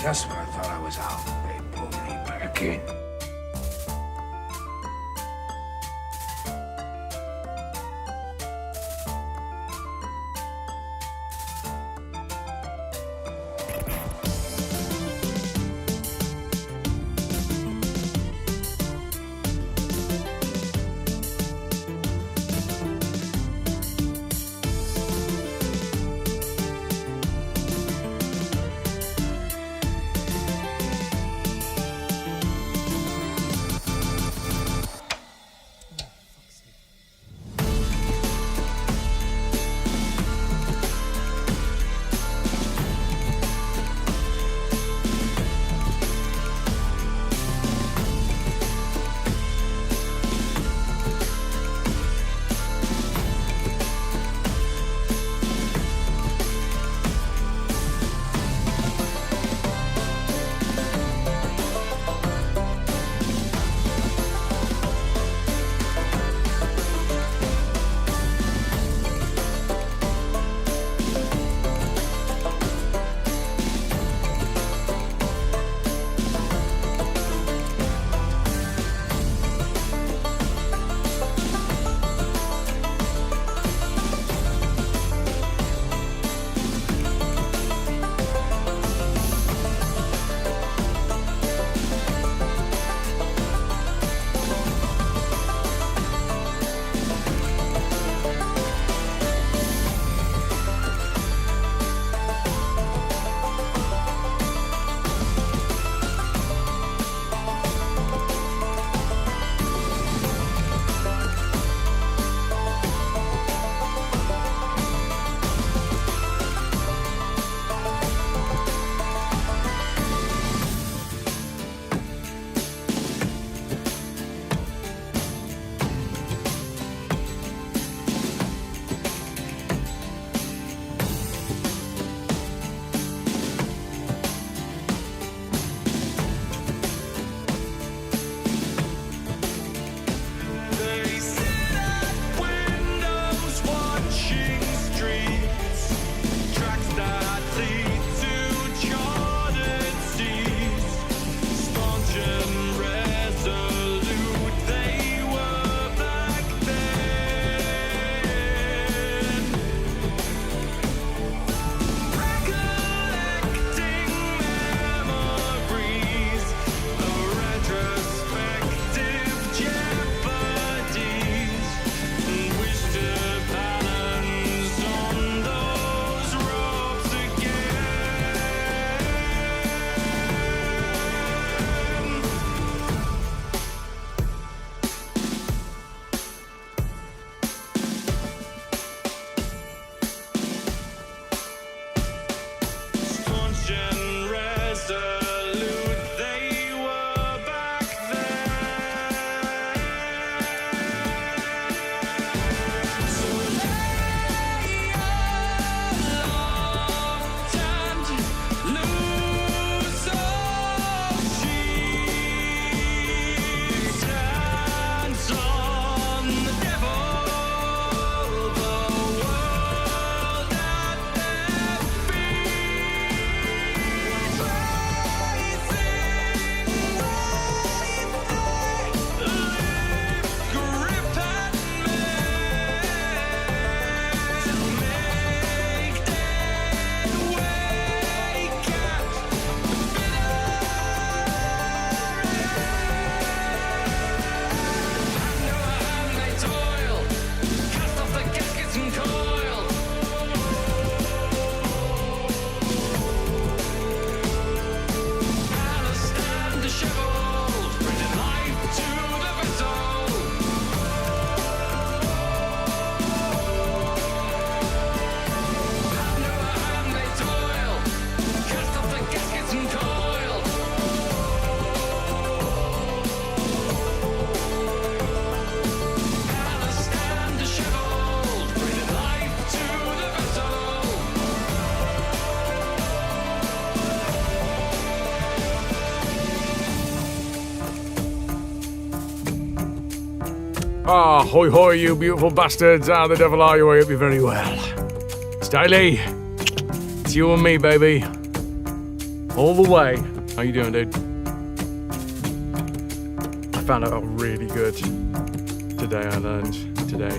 Just when I thought I was out, they pulled me back in. Ah, hoy hoy, you beautiful bastards. Ah, the devil are you? I hope you're very well. Styly, it's you and me, baby. all the way. How you doing, dude? I found out really good today. I learned today,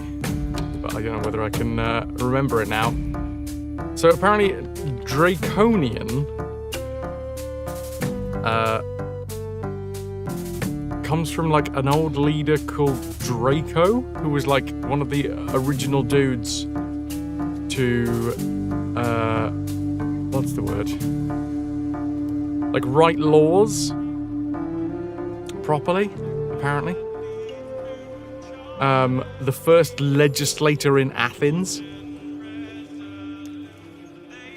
but I don't know whether I can remember it now. So apparently, Draconian comes from like an old leader called Draco, who was like one of the original dudes to what's the word? Like write laws properly, apparently. The first legislator in Athens.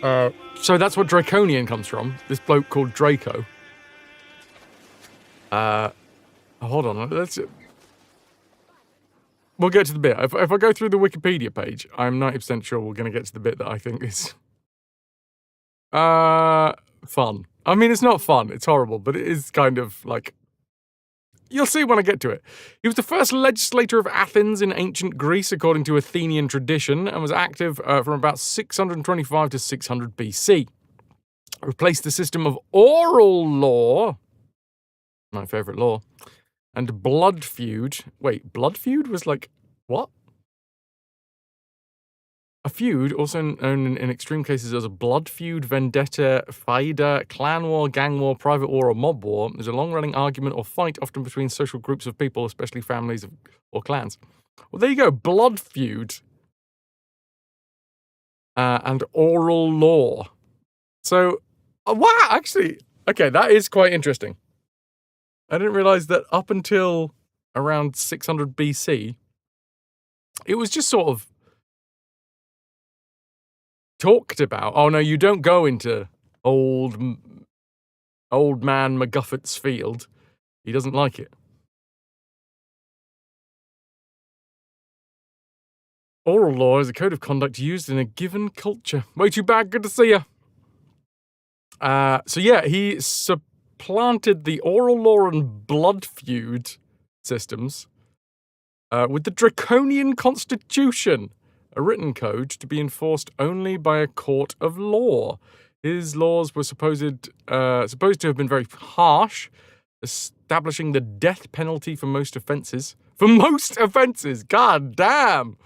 So that's what Draconian comes from. This bloke called Draco. Hold on. We'll get to the bit. If I go through the Wikipedia page, I'm 90% sure we're going to get to the bit that I think is fun. I mean, it's not fun. It's horrible, but it is kind of like... You'll see when I get to it. He was the first legislator of Athens in ancient Greece, according to Athenian tradition, and was active from about 625 to 600 BC. Replaced the system of oral law, my favourite law, and blood feud. Wait, blood feud was like, what? A feud, also known in extreme cases as a blood feud, vendetta, faida, clan war, gang war, private war, or mob war, is a long-running argument or fight, often between social groups of people, especially families or clans. Well, there you go, blood feud. And oral law. So, wow, actually, okay, that is quite interesting. I didn't realise that up until around 600 BC, it was just sort of talked about. Oh no, you don't go into old man MacGuffert's field. He doesn't like it. Oral law is a code of conduct used in a given culture. Way too bad. Good to see you. So yeah, he supplanted the oral law and blood feud systems with the Draconian Constitution, a written code to be enforced only by a court of law. His laws were supposed to have been very harsh, establishing the death penalty for most offences. For most offences! God damn!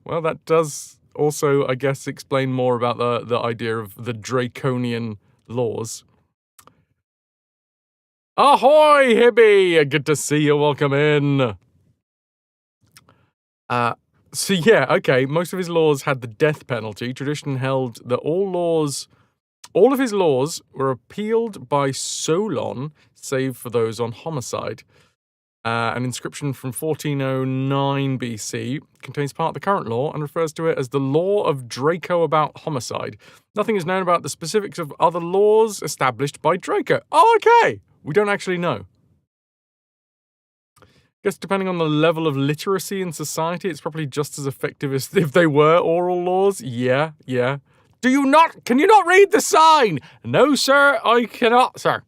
Well, that does also, I guess, explain more about the idea of the Draconian laws. Ahoy, Hibby! Good to see you. Welcome in. So yeah, okay, most of his laws had the death penalty. Tradition held that all of his laws were appealed by Solon, save for those on homicide. An inscription from 1409 BC contains part of the current law and refers to it as the Law of Draco about homicide. Nothing is known about the specifics of other laws established by Draco. Oh, okay! We don't actually know. Guess depending on the level of literacy in society, it's probably just as effective as if they were oral laws. Yeah. Can you not read the sign? No, sir, I cannot, sir.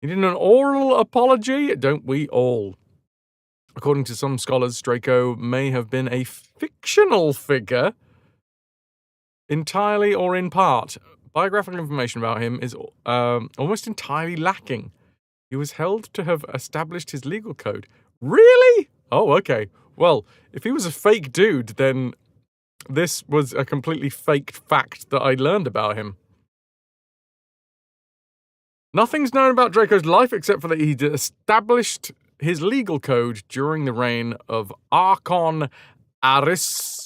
You did an oral apology? Don't we all? According to some scholars, Draco may have been a fictional figure, entirely or in part. Biographical information about him is almost entirely lacking. He was held to have established his legal code. Really? Oh, okay. Well, if he was a fake dude, then this was a completely faked fact that I learned about him. Nothing's known about Draco's life except for that he established his legal code during the reign of Archon Aristarchus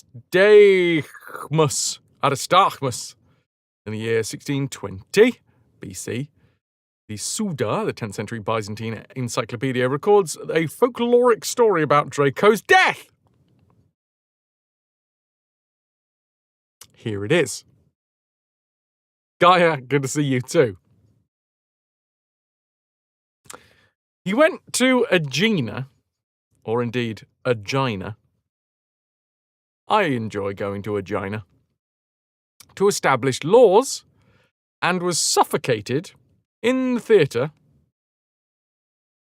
in the year 1620 BC. The Suda, the 10th century Byzantine encyclopedia, records a folkloric story about Draco's death. Here it is. Gaia, good to see you too. He went to Aegina, or indeed Aegina. I enjoy going to Aegina. To establish laws, and was suffocated in the theatre,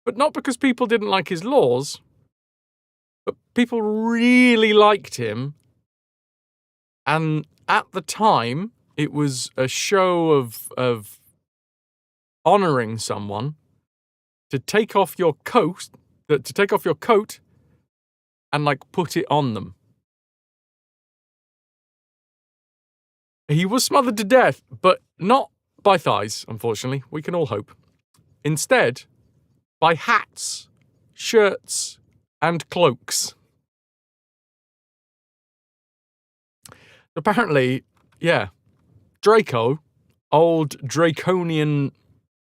but not because people didn't like his laws, but people really liked him, and at the time, it was a show of honoring someone to take off your coat, and like put it on them. He was smothered to death, but not by thighs, unfortunately. We can all hope. Instead, by hats, shirts, and cloaks. Apparently, yeah, Draco, old draconian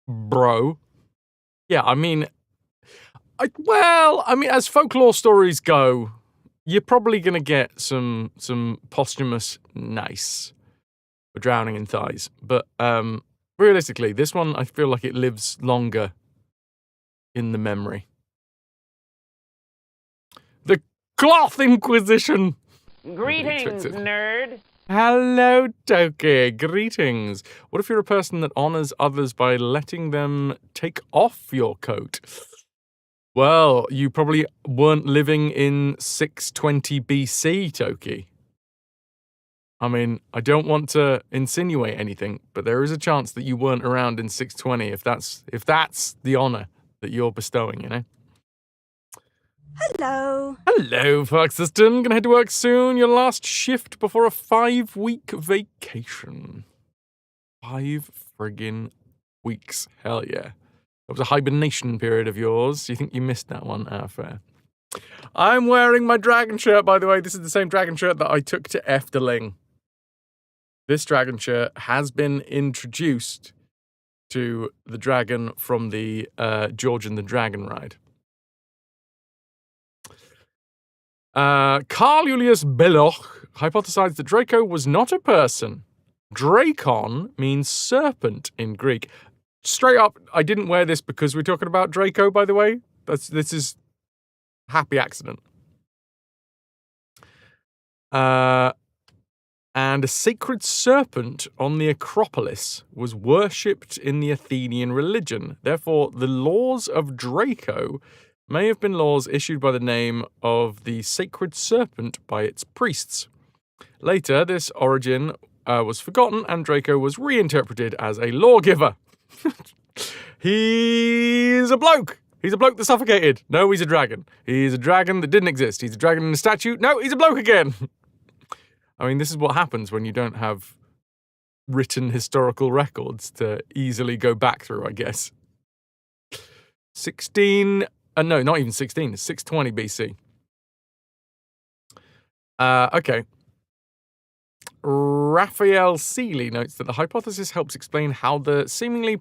bro. Yeah, I mean, as folklore stories go, you're probably going to get some posthumous nice for drowning in thighs. But realistically, this one, I feel like it lives longer in the memory. The Cloth Inquisition! Greetings, nerd. Hello, Toki. Greetings. What if you're a person that honors others by letting them take off your coat? Well, you probably weren't living in 620 BC, Toki. I mean, I don't want to insinuate anything, but there is a chance that you weren't around in 620 if that's the honor that you're bestowing, you know? Hello. Hello, Foxiston. Gonna head to work soon. Your last shift before a 5-week vacation. 5 friggin' weeks. Hell yeah. That was a hibernation period of yours. You think you missed that one? Ah, fair. I'm wearing my dragon shirt, by the way. This is the same dragon shirt that I took to Efteling. This dragon shirt has been introduced to the dragon from the George and the Dragon ride. Carl Julius Belloch hypothesized that Draco was not a person. Drakon means serpent in Greek. Straight up, I didn't wear this because we're talking about Draco, by the way. This is happy accident. And a sacred serpent on the Acropolis was worshipped in the Athenian religion. Therefore, the laws of Draco may have been laws issued by the name of the sacred serpent by its priests. Later, this origin was forgotten and Draco was reinterpreted as a lawgiver. He's a bloke! He's a bloke that suffocated. No, he's a dragon. He's a dragon that didn't exist. He's a dragon in a statue. No, he's a bloke again! I mean, this is what happens when you don't have written historical records to easily go back through, I guess. no, not even 16. It's 620 BC. Okay. Raphael Seeley notes that the hypothesis helps explain how the seemingly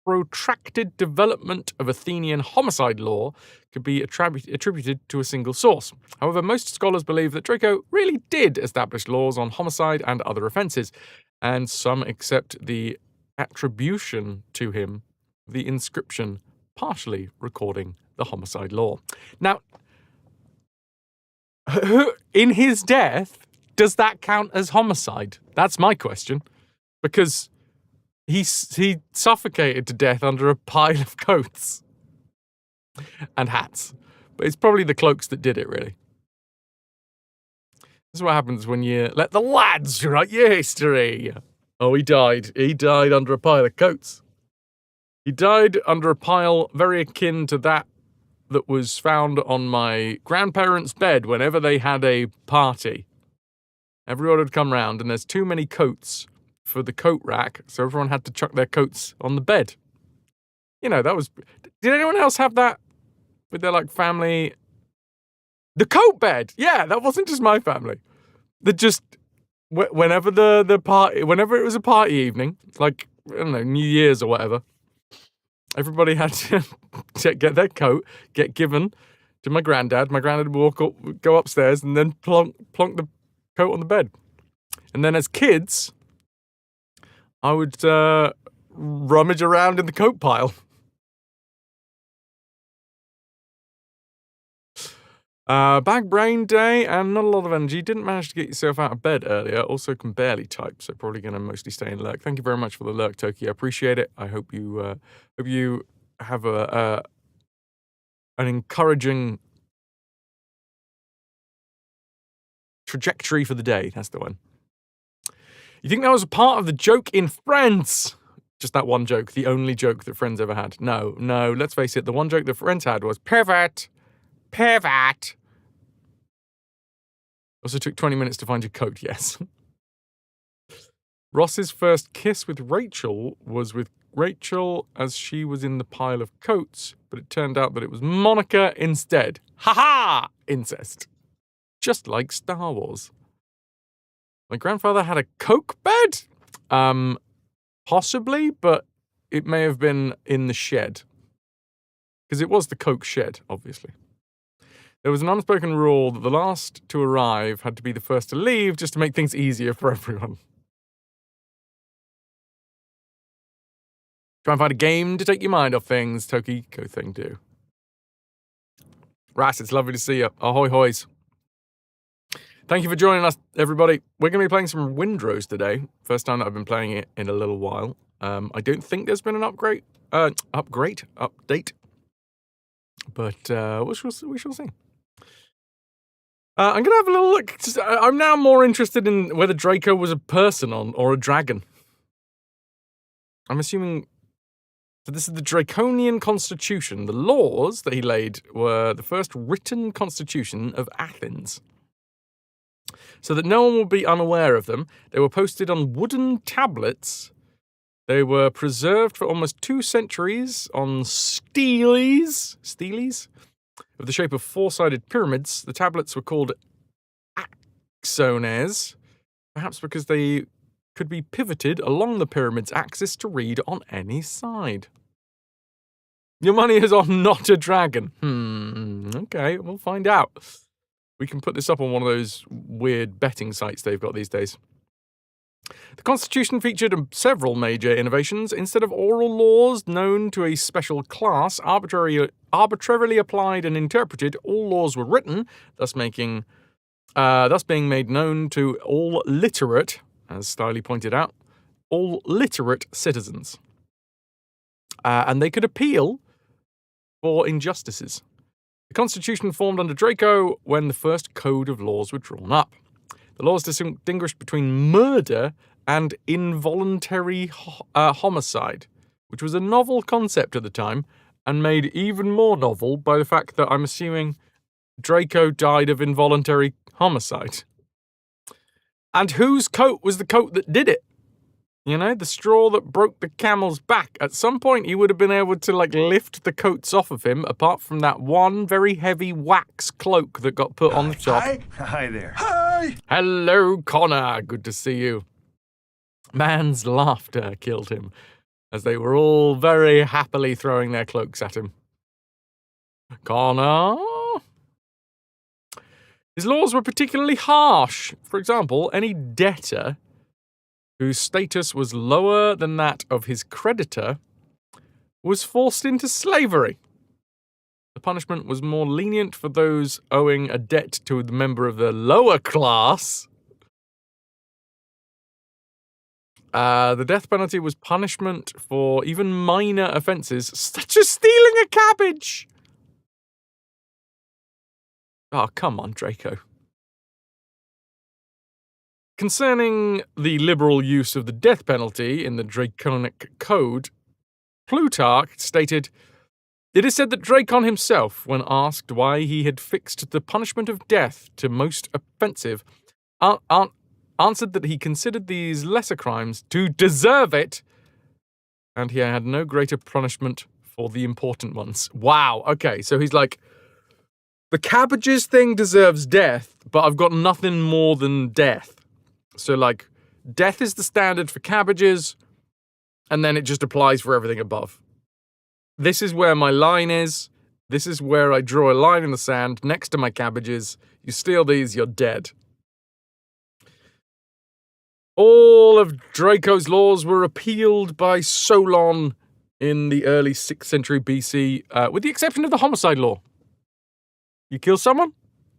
protracted development of Athenian homicide law could be attributed to a single source. However, most scholars believe that Draco really did establish laws on homicide and other offences, and some accept the attribution to him of the inscription partially recording the homicide law. Now, in his death, does that count as homicide? That's my question. Because he suffocated to death under a pile of coats and hats. But it's probably the cloaks that did it, really. This is what happens when you let the lads write your history. Oh, he died. He died under a pile of coats. He died under a pile very akin to that was found on my grandparents' bed whenever they had a party. Everyone would come round and there's too many coats for the coat rack, so everyone had to chuck their coats on the bed. You know, that was... Did anyone else have that with their, like, family? The coat bed! Yeah, that wasn't just my family. That just... Whenever the party... Whenever it was a party evening, like, I don't know, New Year's or whatever, everybody had to get their coat, get given to my granddad. My granddad would go upstairs and then plonk the coat on the bed. And then as kids, I would rummage around in the coat pile. Bag brain day and not a lot of energy. Didn't manage to get yourself out of bed earlier. Also can barely type, so probably going to mostly stay in lurk. Thank you very much for the lurk, Toki. I appreciate it. I hope you have an encouraging trajectory for the day. That's the one. You think that was a part of the joke in Friends? Just that one joke, the only joke that Friends ever had. No, let's face it, the one joke that Friends had was pivot. Pivot. Also took 20 minutes to find your coat, yes. Ross's first kiss with Rachel was with Rachel as she was in the pile of coats, but it turned out that it was Monica instead. Ha-ha! Incest. Just like Star Wars. My grandfather had a coke bed? Possibly, but it may have been in the shed. Because it was the coke shed, obviously. There was an unspoken rule that the last to arrive had to be the first to leave just to make things easier for everyone. Try and find a game to take your mind off things. Toki, go thing do. Ras, it's lovely to see you. Ahoy hoys. Thank you for joining us, everybody. We're going to be playing some Windrose today. First time that I've been playing it in a little while. I don't think there's been an update. But we shall see. I'm going to have a little look. I'm now more interested in whether Draco was a person or a dragon. I'm assuming... So this is the Draconian Constitution. The laws that he laid were the first written constitution of Athens. So that no one will be unaware of them, they were posted on wooden tablets. They were preserved for almost 2 centuries on steles of the shape of 4-sided pyramids. The tablets were called axones, perhaps because they could be pivoted along the pyramid's axis to read on any side. Your money is on not a dragon. Okay, we'll find out. We can put this up on one of those weird betting sites they've got these days. The Constitution featured several major innovations. Instead of oral laws known to a special class, arbitrarily applied and interpreted, all laws were written, thus being made known to all literate, as Stiley pointed out, all literate citizens. And they could appeal for injustices. The Constitution formed under Draco when the first code of laws were drawn up. The laws distinguished between murder and involuntary homicide, which was a novel concept at the time, and made even more novel by the fact that I'm assuming Draco died of involuntary homicide. And whose coat was the coat that did it? You know, the straw that broke the camel's back. At some point, he would have been able to, lift the coats off of him, apart from that one very heavy wax cloak that got put on the top. Hi there. Hi! Hello, Connor. Good to see you. Man's laughter killed him, as they were all very happily throwing their cloaks at him. Connor? His laws were particularly harsh. For example, any debtor whose status was lower than that of his creditor was forced into slavery. The punishment was more lenient for those owing a debt to a member of the lower class. The death penalty was punishment for even minor offences, such as stealing a cabbage. Oh, come on, Draco. Concerning the liberal use of the death penalty in the Draconic Code, Plutarch stated, "It is said that Dracon himself, when asked why he had fixed the punishment of death to most offensive, answered that he considered these lesser crimes to deserve it, and he had no greater punishment for the important ones." Wow, okay, so he's like, the cabbages thing deserves death, but I've got nothing more than death. So, death is the standard for cabbages, and then it just applies for everything above. This is where my line is. This is where I draw a line in the sand next to my cabbages. You steal these, you're dead. All of Draco's laws were repealed by Solon in the early 6th century BC, with the exception of the homicide law. You kill someone,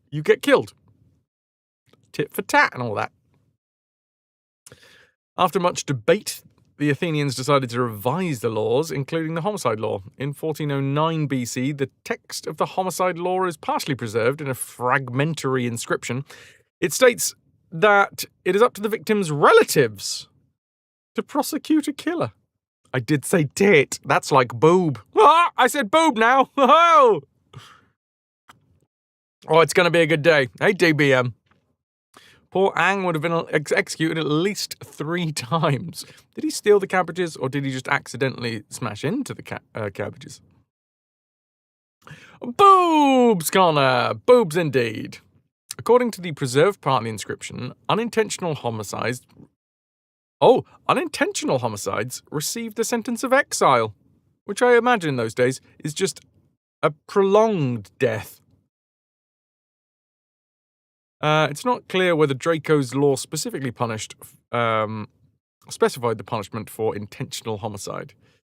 you get killed. Tit for tat and all that. After much debate, the Athenians decided to revise the laws, including the homicide law. In 1409 BC, the text of the homicide law is partially preserved in a fragmentary inscription. It states, that it is up to the victim's relatives to prosecute a killer. I did say tit. That's like boob. Ah, I said boob now. Oh, it's going to be a good day. Hey, DBM. Poor Ang would have been executed at least 3 times. Did he steal the cabbages, or did he just accidentally smash into the cabbages? Boobs, Connor! Boobs indeed. According to the preserved part of the inscription, unintentional homicides received a sentence of exile, which I imagine in those days is just a prolonged death. It's not clear whether Draco's law specifically specified the punishment for intentional homicide.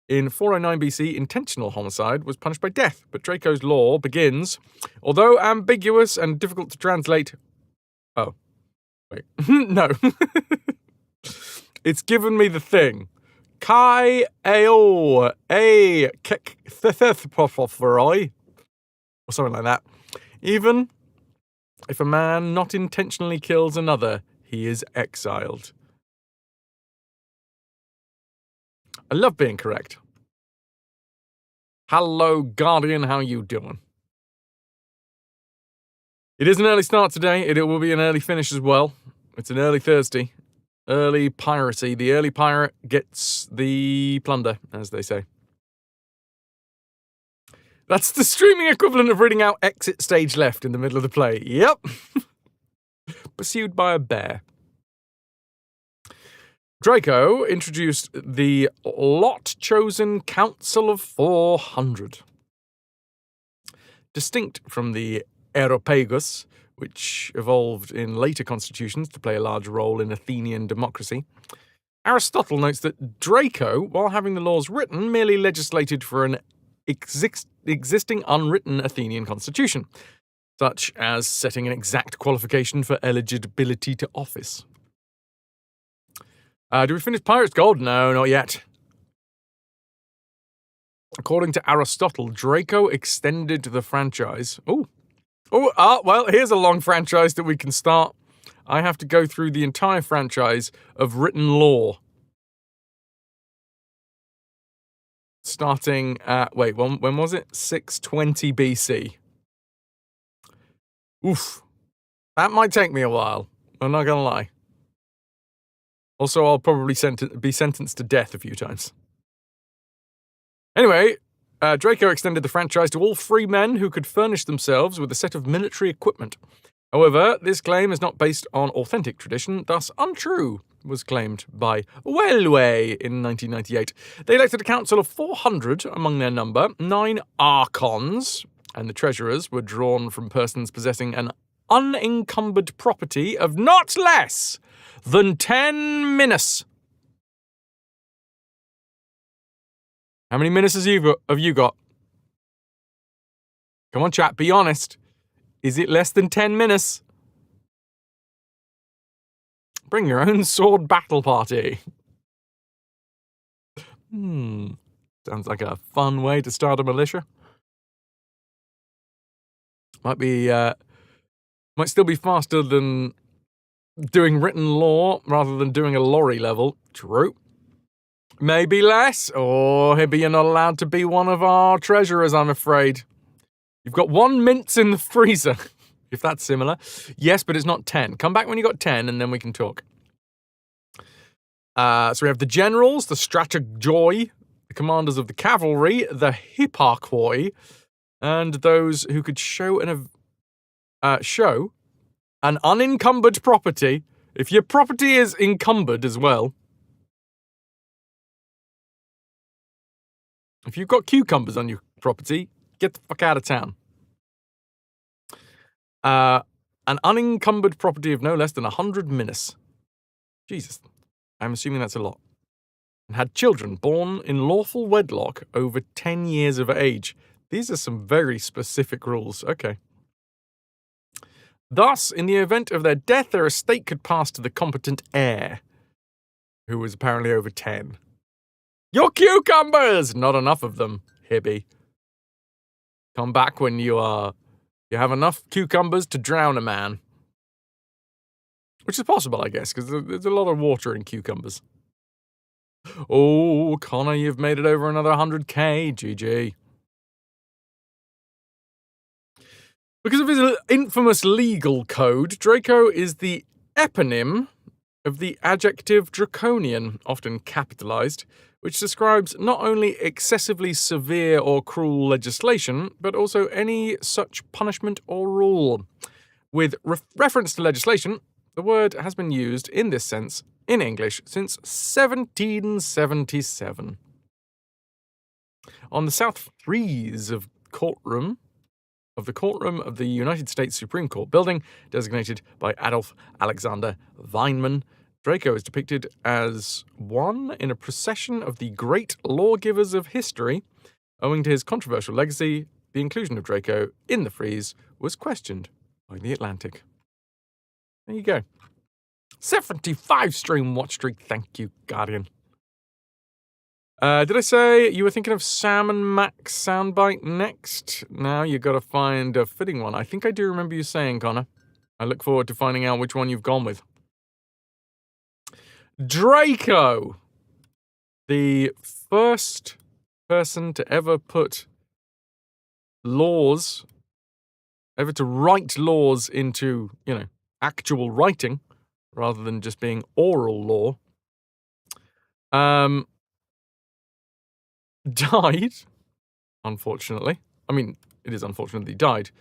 In 409 BC, intentional homicide was punished by death, but Draco's law begins, although ambiguous and difficult to translate. Oh, wait, no. It's given me the thing. Kai eo a kek or something like that. Even if a man not intentionally kills another, he is exiled. I love being correct. Hello, Guardian, how you doing? It is an early start today. It will be an early finish as well. It's an early Thursday. Early piracy. The early pirate gets the plunder, as they say. That's the streaming equivalent of reading out exit stage left in the middle of the play. Yep. Pursued by a bear. Draco introduced the lot-chosen Council of 400. Distinct from the Aeropagus, which evolved in later constitutions to play a large role in Athenian democracy, Aristotle notes that Draco, while having the laws written, merely legislated for an existing unwritten Athenian constitution, such as setting an exact qualification for eligibility to office. Do we finish Pirates Gold? No, not yet. According to Aristotle, Draco extended the franchise. Well, here's a long franchise that we can start. I have to go through the entire franchise of written law. Starting at, when was it? 620 BC. Oof. That might take me a while. I'm not going to lie. Also, I'll probably be sentenced to death a few times. Anyway, Draco extended the franchise to all free men who could furnish themselves with a set of military equipment. However, this claim is not based on authentic tradition, thus untrue, was claimed by Wellway in 1998. They elected a council of 400 among their number, 9 archons, and the treasurers were drawn from persons possessing an unencumbered property of not less than 10 minas. How many minas have you got? Come on, chat, be honest. Is it less than 10 minas? Bring your own sword battle party. Sounds like a fun way to start a militia. Might still be faster than doing written law rather than doing a lorry level. True. Maybe less, or maybe you're not allowed to be one of our treasurers, I'm afraid. You've got 1 mince in the freezer, if that's similar. Yes, but it's not 10. Come back when you got 10, and then we can talk. So we have the generals, the strategoi, the commanders of the cavalry, the hipparchoi, and those who could show an unencumbered property. If your property is encumbered as well, if you've got cucumbers on your property, get the fuck out of town. An unencumbered property of no less than 100 minas. Jesus, I'm assuming that's a lot. And had children born in lawful wedlock over 10 years of age. These are some very specific rules. Okay. Thus, in the event of their death, their estate could pass to the competent heir, who was apparently over 10. Your cucumbers! Not enough of them, Hibby. Come back when you have enough cucumbers to drown a man. Which is possible, I guess, because there's a lot of water in cucumbers. Oh, Connor, you've made it over another 100k. GG. Because of his infamous legal code, Draco is the eponym of the adjective draconian, often capitalized, which describes not only excessively severe or cruel legislation, but also any such punishment or rule. With reference to legislation, the word has been used in this sense in English since 1777. On the south frieze of the courtroom of the United States Supreme Court building, designated by Adolf Alexander Weinman, Draco is depicted as one in a procession of the great lawgivers of history. Owing to his controversial legacy, the inclusion of Draco in the frieze was questioned by The Atlantic. There you go. 75 stream watch streak. Thank you, Guardian. Did I say you were thinking of Sam and Max soundbite next? Now you got to find a fitting one. I think I do remember you saying, Connor. I look forward to finding out which one you've gone with. Draco, the first person to ever put laws, ever to write laws into, actual writing, rather than just being oral law, died, unfortunately. I mean, it is unfortunate that he died,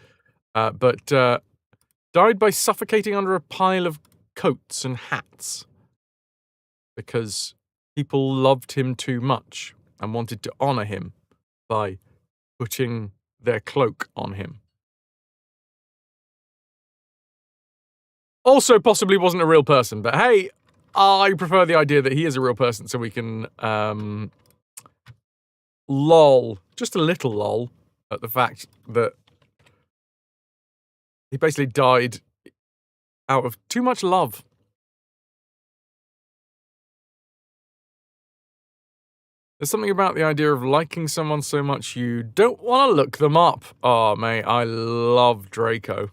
but died by suffocating under a pile of coats and hats because people loved him too much and wanted to honor him by putting their cloak on him. Also, possibly wasn't a real person, but hey, I prefer the idea that he is a real person so we can lol, just a little lol, at the fact that he basically died out of too much love. There's something about the idea of liking someone so much you don't want to look them up. Oh, mate, I love Draco.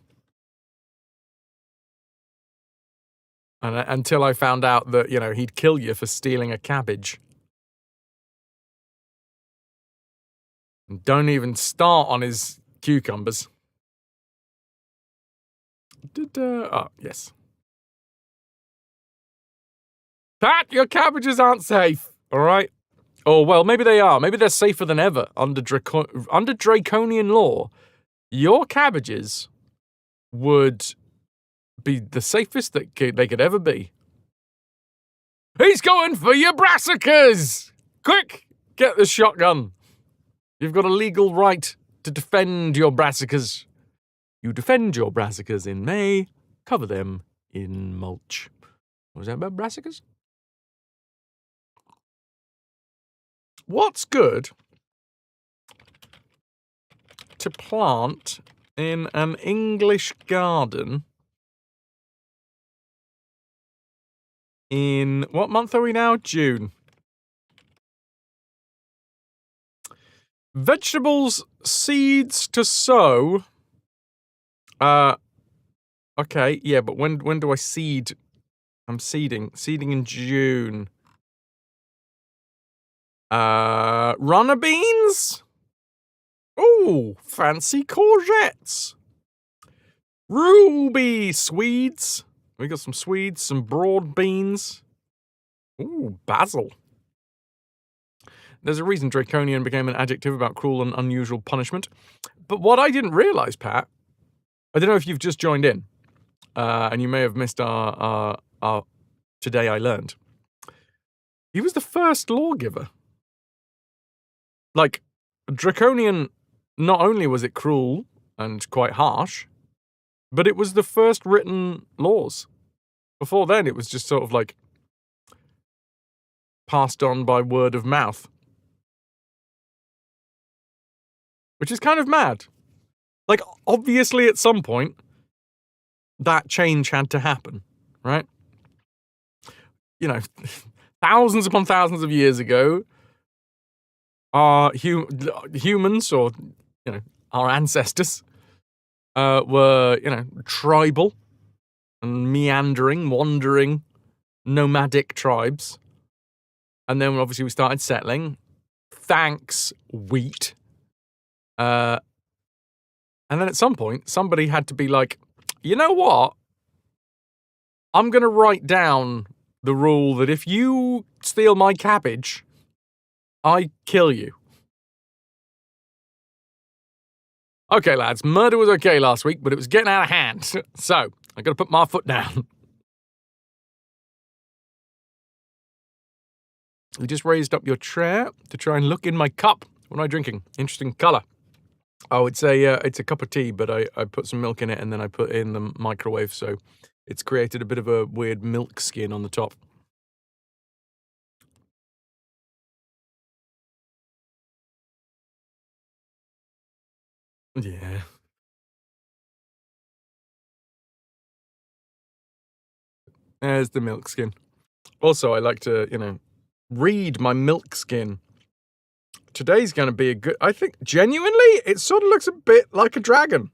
And until I found out that, he'd kill you for stealing a cabbage. And don't even start on his cucumbers. Oh, yes. Pat, your cabbages aren't safe, all right? Oh, well, maybe they are. Maybe they're safer than ever under draconian law. Your cabbages would be the safest that they could ever be. He's going for your brassicas! Quick, get the shotgun. You've got a legal right to defend your brassicas. You defend your brassicas in May, cover them in mulch. What was that about brassicas? What's good to plant in an English garden in, what month are we now? June. Vegetables, seeds to sow. Okay, yeah, but when do I seed? I'm seeding in June. Runner beans? Ooh, fancy courgettes. Ruby Swedes. We got some Swedes, some broad beans. Ooh, basil. There's a reason draconian became an adjective about cruel and unusual punishment. But what I didn't realize, Pat, I don't know if you've just joined in, and you may have missed our Today I Learned. He was the first lawgiver. Like, draconian, not only was it cruel and quite harsh, but it was the first written laws. Before then, it was just sort of like passed on by word of mouth. Which is kind of mad. Like, obviously at some point, that change had to happen, right? Thousands upon thousands of years ago, our humans, or, our ancestors, were, tribal and meandering, wandering, nomadic tribes. And then obviously we started settling. Thanks, wheat. And then at some point, somebody had to be like, you know what? I'm going to write down the rule that if you steal my cabbage, I kill you. Okay, lads, murder was okay last week, but it was getting out of hand. So, I got to put my foot down. We just raised up your chair to try and look in my cup. What am I drinking? Interesting colour. Oh, it's a cup of tea, but I put some milk in it and then I put it in the microwave, so it's created a bit of a weird milk skin on the top. Yeah. There's the milk skin. Also, I like to, read my milk skin. Today's going to be a good... I think, genuinely, it sort of looks a bit like a dragon.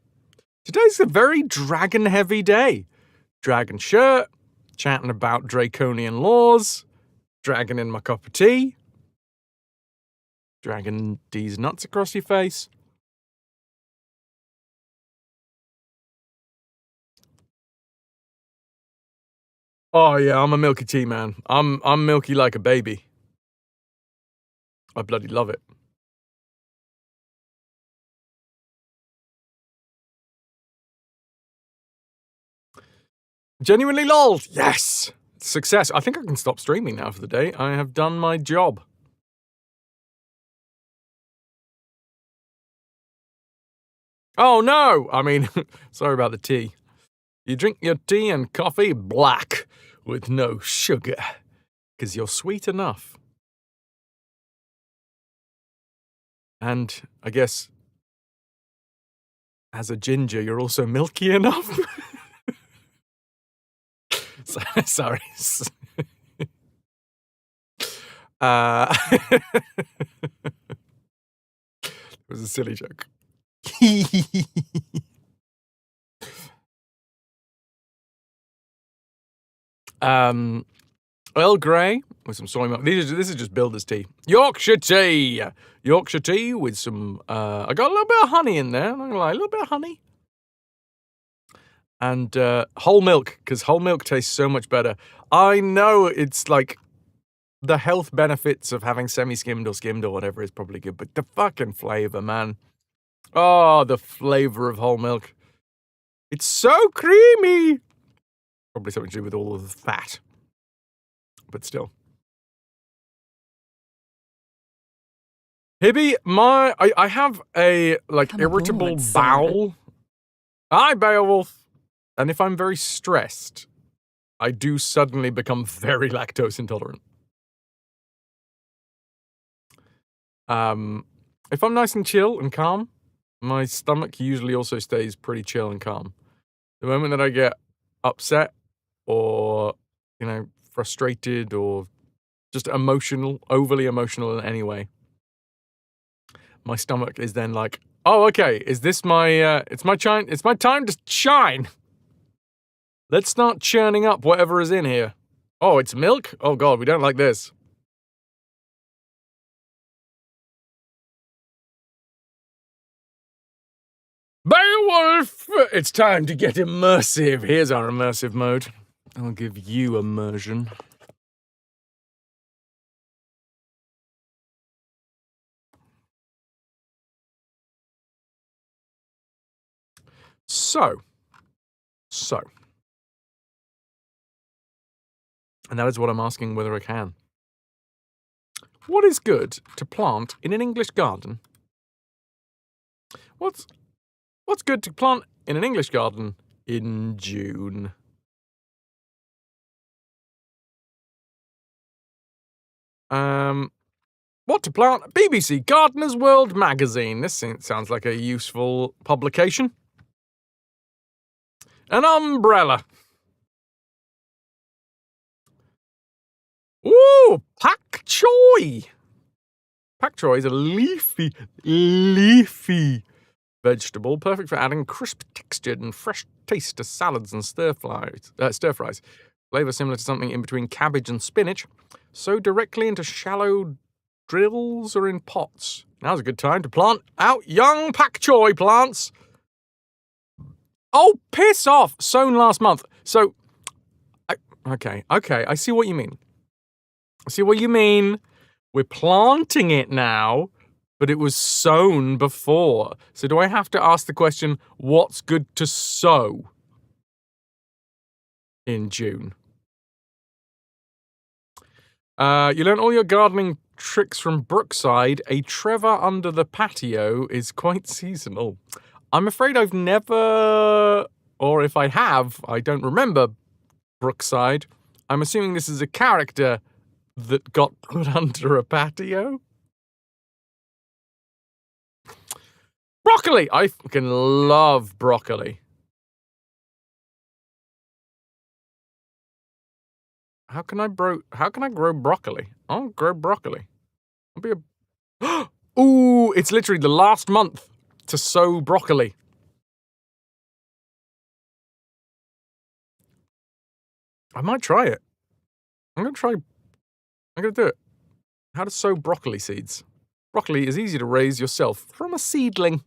Today's a very dragon-heavy day. Dragon shirt, chatting about draconian laws, dragon in my cup of tea, dragging these nuts across your face. Oh yeah, I'm a milky tea man. I'm milky like a baby. I bloody love it. Genuinely lol. Yes. Success. I think I can stop streaming now for the day. I have done my job. Oh no! I mean, sorry about the tea. You drink your tea and coffee black with no sugar, because you're sweet enough. And I guess, as a ginger, you're also milky enough. Sorry. It was a silly joke. Earl Grey with some soy milk. This is just builder's tea. Yorkshire tea with some. I got a little bit of honey in there. I'm not gonna lie, a little bit of honey. And whole milk, because whole milk tastes so much better. I know it's like the health benefits of having semi-skimmed or skimmed or whatever is probably good, but the fucking flavor, man. Oh, the flavor of whole milk. It's so creamy. Probably something to do with all of the fat. But still. Hibby, I have a irritable bowel. Hi, Beowulf. And if I'm very stressed, I do suddenly become very lactose intolerant. If I'm nice and chill and calm, my stomach usually also stays pretty chill and calm. The moment that I get upset or, frustrated or just emotional, overly emotional in any way, my stomach is then like, oh, okay, is this it's my time to shine. Let's start churning up whatever is in here. Oh, it's milk? Oh god, we don't like this. Beowulf! It's time to get immersive. Here's our immersive mode. I'll give you immersion. So. And that is what I'm asking whether I can. What is good to plant in an English garden? What's good to plant in an English garden in June? What to plant? BBC Gardener's World magazine. This sounds like a useful publication. An umbrella. Ooh, pak choi. Pak choi is a leafy vegetable, perfect for adding crisp textured and fresh taste to salads and stir fries. Flavor similar to something in between cabbage and spinach. Sow directly into shallow drills or in pots. Now's a good time to plant out young pak choi plants. Oh, piss off! Sown last month. So, okay, I see what you mean. We're planting it now, but it was sown before. So do I have to ask the question, what's good to sow in June? You learn all your gardening tricks from Brookside. A Trevor under the patio is quite seasonal. I'm afraid I've never, or if I have, I don't remember Brookside. I'm assuming this is a character that got put under a patio. Broccoli! I fucking love broccoli. How can I grow broccoli? I'll grow broccoli. I'll be a... Ooh, it's literally the last month to sow broccoli. I might try it. I'm gonna do it. How to sow broccoli seeds. Broccoli is easy to raise yourself from a seedling.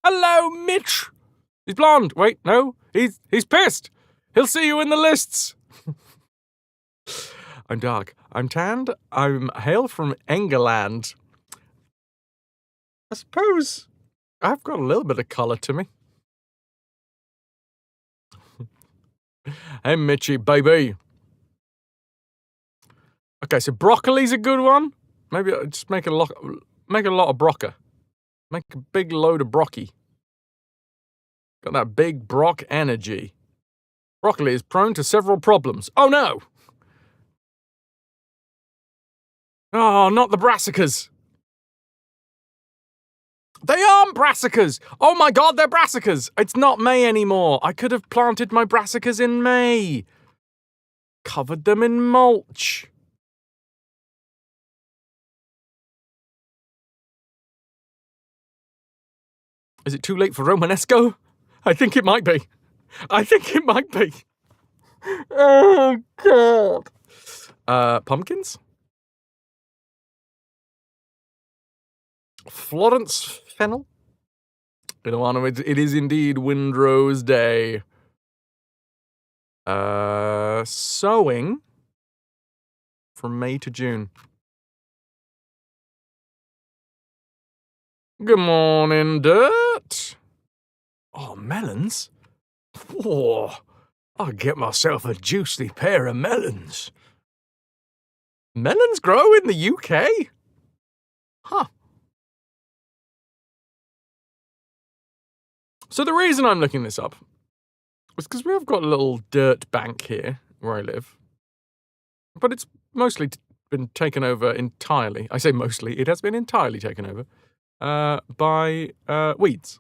Hello, Mitch! He's blonde. Wait, no. He's pissed. He'll see you in the lists. I'm dark. I'm tanned. I'm hail from Engerland. I suppose I've got a little bit of colour to me. Hey, Mitchy, baby. Okay, so broccoli's a good one. Maybe I'll just make a lot of brocca. Make a big load of brocky. Got that big brock energy. Broccoli is prone to several problems. Oh no! Oh, not the brassicas. They aren't brassicas! Oh my god, they're brassicas! It's not May anymore. I could have planted my brassicas in May. Covered them in mulch. Is it too late for Romanesco? I think it might be. Oh, God. Pumpkins? Florence Fennel? It is indeed Windrose Day. Sowing from May to June. Good morning, Dirt. Oh, melons? Whoa, I'll get myself a juicy pair of melons. Melons grow in the UK? Huh. So the reason I'm looking this up was because we've got a little dirt bank here where I live. But it's mostly been taken over entirely. I say mostly, it has been entirely taken over. By weeds.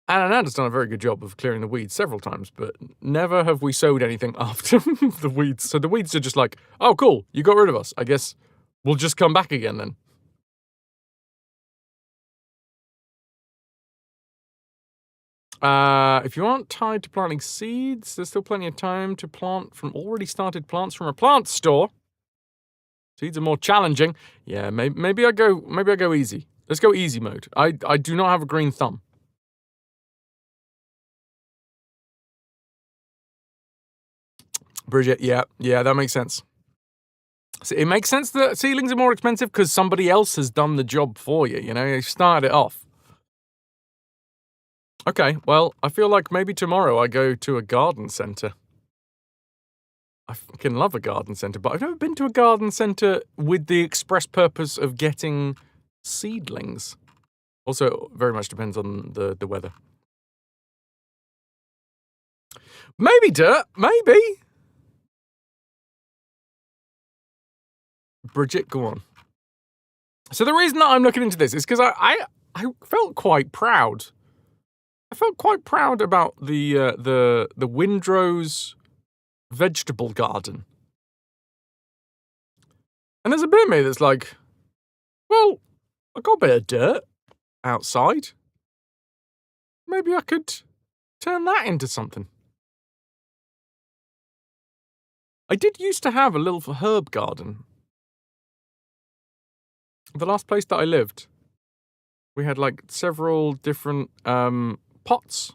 And Ananda's done a very good job of clearing the weeds several times, but never have we sowed anything after the weeds. So the weeds are just like, oh, cool, you got rid of us. I guess we'll just come back again then. If you aren't tied to planting seeds, there's still plenty of time to plant from already started plants from a plant store. Seeds are more challenging. Yeah, maybe I go easy. Let's go easy mode. I do not have a green thumb. Bridget, yeah, that makes sense. So it makes sense that seedlings are more expensive because somebody else has done the job for you, you started it off. Okay, well, I feel like maybe tomorrow I go to a garden centre. I fucking love a garden centre, but I've never been to a garden centre with the express purpose of getting seedlings. Also, very much depends on the weather. Maybe, Dirt, maybe. Bridget, go on. So the reason that I'm looking into this is because I felt quite proud. I felt quite proud about the Windrose vegetable garden. And there's a bit of me that's like, well, I got a bit of dirt outside. Maybe I could turn that into something. I did used to have a little herb garden. The last place that I lived, we had like several different pots.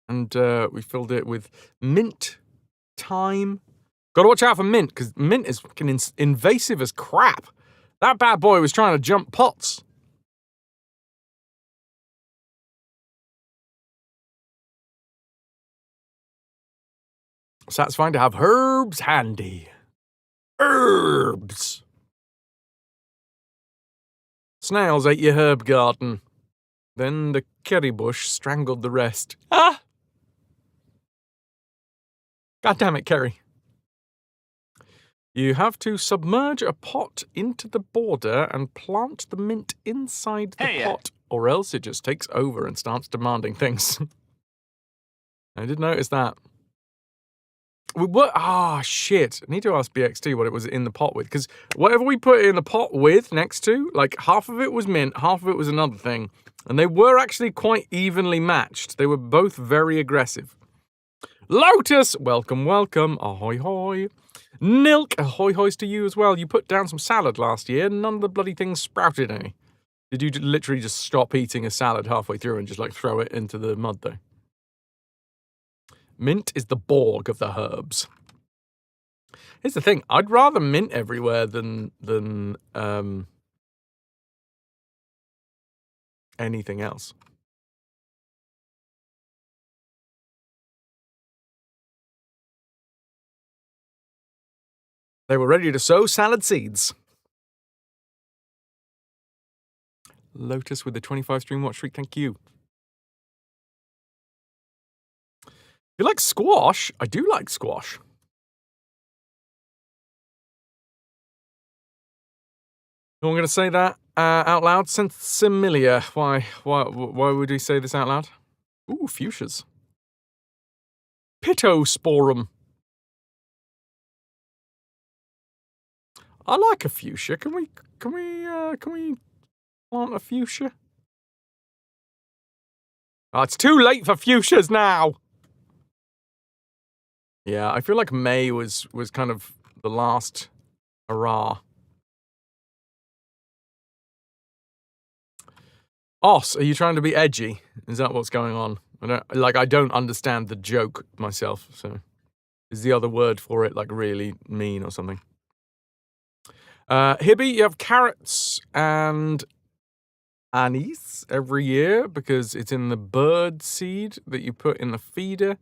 And we filled it with mint, thyme. Got to watch out for mint, because mint is fucking invasive as crap. That bad boy was trying to jump pots. Satisfying to have herbs handy. Herbs. Snails ate your herb garden. Then the curry bush strangled the rest. Ah! God damn it, Kerry. You have to submerge a pot into the border and plant the mint inside the pot, or else it just takes over and starts demanding things. I did notice that. Shit. I need to ask BXT what it was in the pot with, because whatever we put it in the pot with next to, like half of it was mint, half of it was another thing, and they were actually quite evenly matched. They were both very aggressive. Lotus, welcome, welcome. Ahoy, hoy. Nilk, ahoy, hoys to you as well. You put down some salad last year. None of the bloody things sprouted any. Did you literally just stop eating a salad halfway through and just like throw it into the mud though? Mint is the Borg of the herbs. Here's the thing. I'd rather mint everywhere than anything else. They were ready to sow salad seeds. Lotus with the 25 stream watch streak, thank you. You like squash? I do like squash. I'm going to say that out loud. Sensimilia. Why would we say this out loud? Ooh, fuchsias. Pittosporum. I like a fuchsia. Can we plant a fuchsia? Oh, it's too late for fuchsias now. Yeah, I feel like May was kind of the last hurrah. Os, are you trying to be edgy? Is that what's going on? I don't understand the joke myself, so is the other word for it like really mean or something? Hibby, you have carrots and anise every year because it's in the bird seed that you put in the feeder.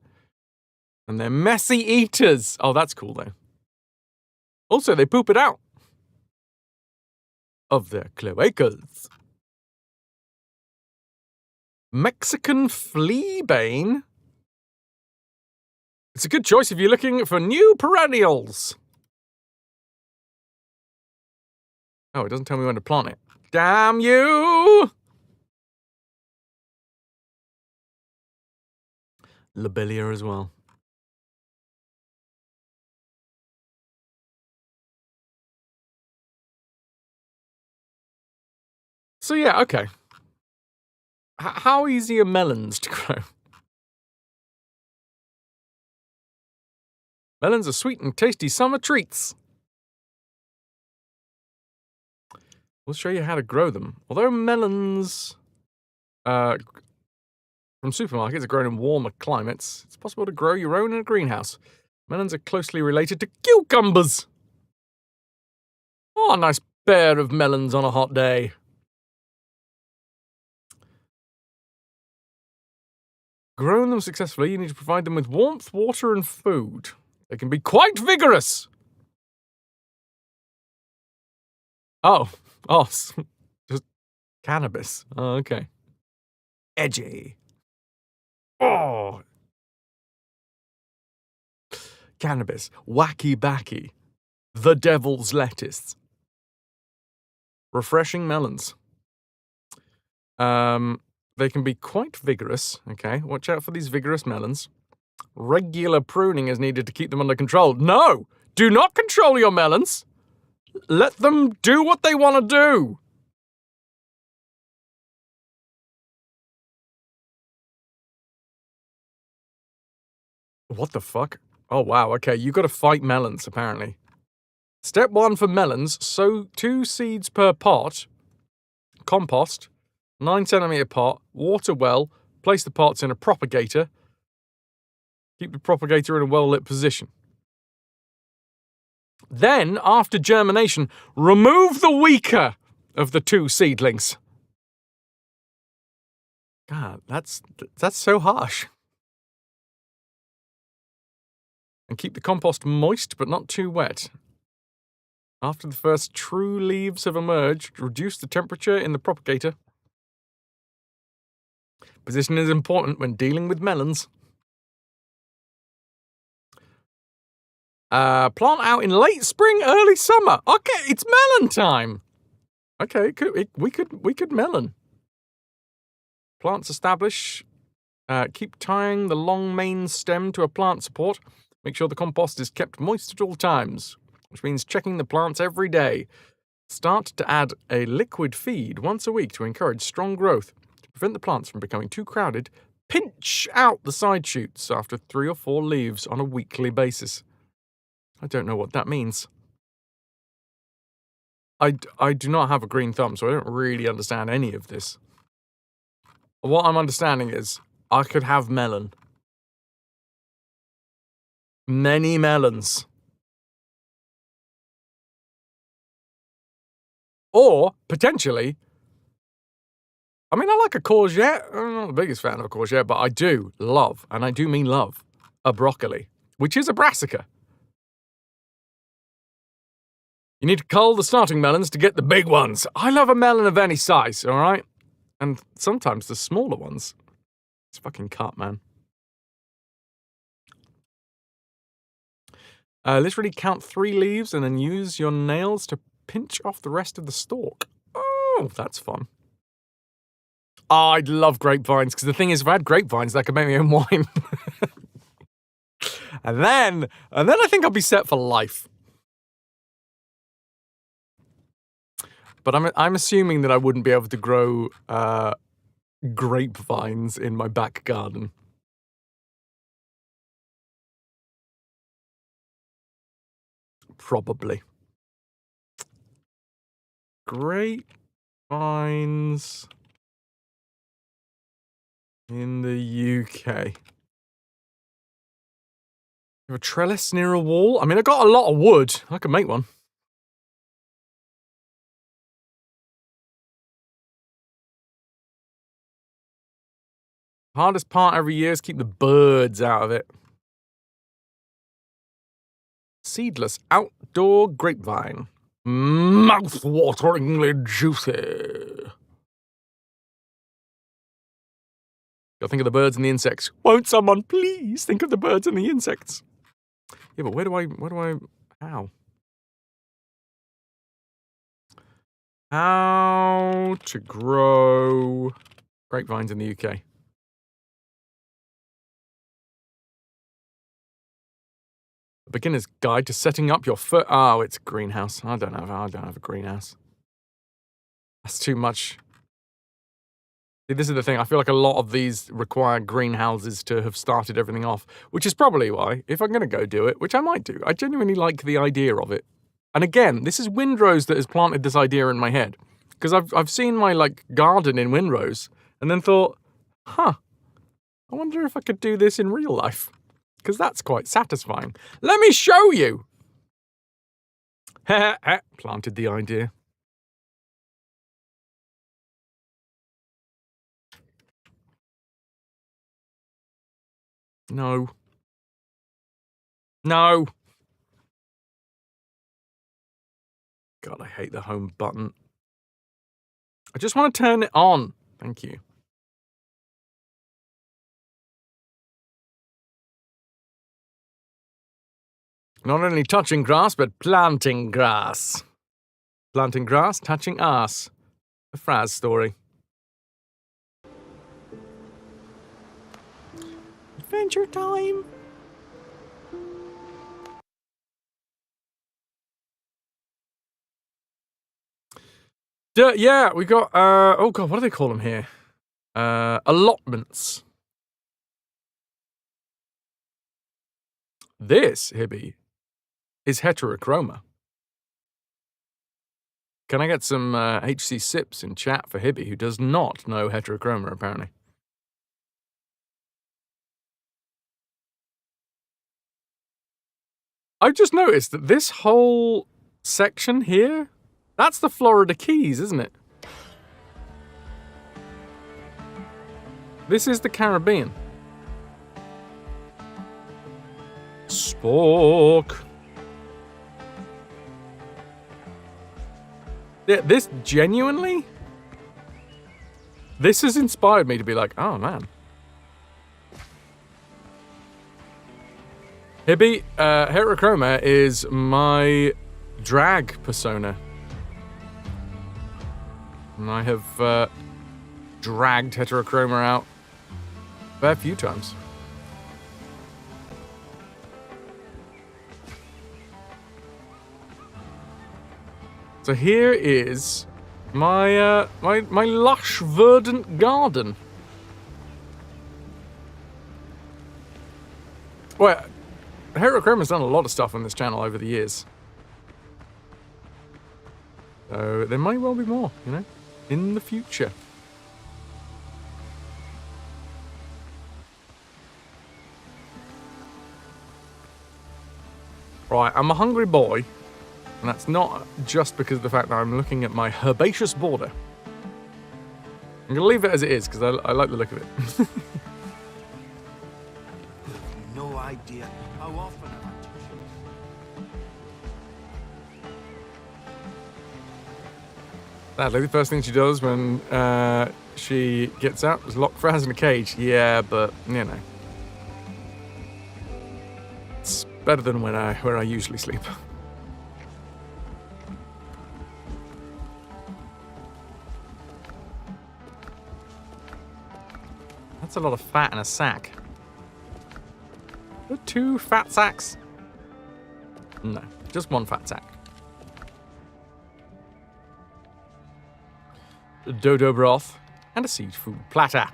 And they're messy eaters. Oh, that's cool, though. Also, they poop it out of their cloacas. Mexican fleabane. It's a good choice if you're looking for new perennials. Oh, it doesn't tell me when to plant it. Damn you! Lobelia as well. So yeah, okay. How easy are melons to grow? Melons are sweet and tasty summer treats. We'll show you how to grow them. Although melons from supermarkets are grown in warmer climates, it's possible to grow your own in a greenhouse. Melons are closely related to cucumbers. Oh, a nice pair of melons on a hot day. Growing them successfully, you need to provide them with warmth, water, and food. They can be quite vigorous. Oh, just cannabis. Oh, okay. Edgy. Oh. Cannabis. Wacky backy. The devil's lettuce. Refreshing melons. They can be quite vigorous, okay? Watch out for these vigorous melons. Regular pruning is needed to keep them under control. No! Do not control your melons! Let them do what they want to do! what the fuck? Oh, wow. Okay, you got to fight melons, apparently. Step 1 for melons, sow 2 seeds per pot. Compost, 9cm pot, water well, place the pots in a propagator. Keep the propagator in a well-lit position. Then, after germination, remove the weaker of the 2 seedlings. God, that's so harsh. And keep the compost moist but not too wet. After the first true leaves have emerged, reduce the temperature in the propagator. Position is important when dealing with melons. Plant out in late spring, early summer. Okay, it's melon time. Okay, we could melon. Plants establish. Keep tying the long main stem to a plant support. Make sure the compost is kept moist at all times, which means checking the plants every day. Start to add a liquid feed once a week to encourage strong growth. To prevent the plants from becoming too crowded, pinch out the side shoots after 3 or 4 leaves on a weekly basis. I don't know what that means. I do not have a green thumb, so I don't really understand any of this. What I'm understanding is I could have melon. Many melons. Or, potentially, I mean, I like a courgette. I'm not the biggest fan of a courgette, but I do love, and I do mean love, a broccoli, which is a brassica. You need to cull the starting melons to get the big ones. I love a melon of any size, all right? And sometimes the smaller ones. It's fucking cut, man. Literally count 3 leaves and then use your nails to pinch off the rest of the stalk. Oh, that's fun. Oh, I'd love grapevines, because the thing is, if I had grapevines, I could make my own wine. and then I think I'll be set for life. But I'm assuming that I wouldn't be able to grow grapevines in my back garden. Probably. Grapevines in the UK. You have a trellis near a wall? I mean, I got a lot of wood. I could make one. Hardest part every year is keep the birds out of it. Seedless outdoor grapevine. Mouth-wateringly juicy. Gotta think of the birds and the insects. Won't someone please think of the birds and the insects? Yeah, but where do I, how? How to grow grapevines in the UK. A beginner's guide to setting up your oh, it's a greenhouse. I don't have a greenhouse. That's too much. See, this is the thing. I feel like a lot of these require greenhouses to have started everything off, which is probably why, if I'm going to go do it, which I might do, I genuinely like the idea of it. And again, this is Windrose that has planted this idea in my head. Because I've seen my, garden in Windrose, and then thought, I wonder if I could do this in real life. Because that's quite satisfying. Let me show you! Planted the idea. No. No! God, I hate the home button. I just want to turn it on. Thank you. Not only touching grass, but planting grass. Planting grass, touching ass. A Fras story. Adventure time! Yeah, we got, oh god, what do they call them here? Allotments. This, Hibby, is heterochroma. Can I get some HC sips in chat for Hibby, who does not know heterochroma, apparently? I've just noticed that this whole section here, that's the Florida Keys, isn't it? This is the Caribbean. Spork. Yeah, this genuinely, this has inspired me to be like, oh man. Hibby, heterochroma is my drag persona. And I have dragged heterochroma out a fair few times. So here is my my lush verdant garden. Well, heterochroma's done a lot of stuff on this channel over the years. So there might well be more, you know, in the future. Right, I'm a hungry boy. And that's not just because of the fact that I'm looking at my herbaceous border. I'm going to leave it as it is, because I like the look of it. No idea how often I've had to. Sadly, the first thing she does when she gets out is lock Fras in a cage. Yeah, but, you know. It's better than where I usually sleep. That's a lot of fat in a sack. Are there 2 fat sacks? No, just 1 fat sack. A dodo broth and a seafood platter.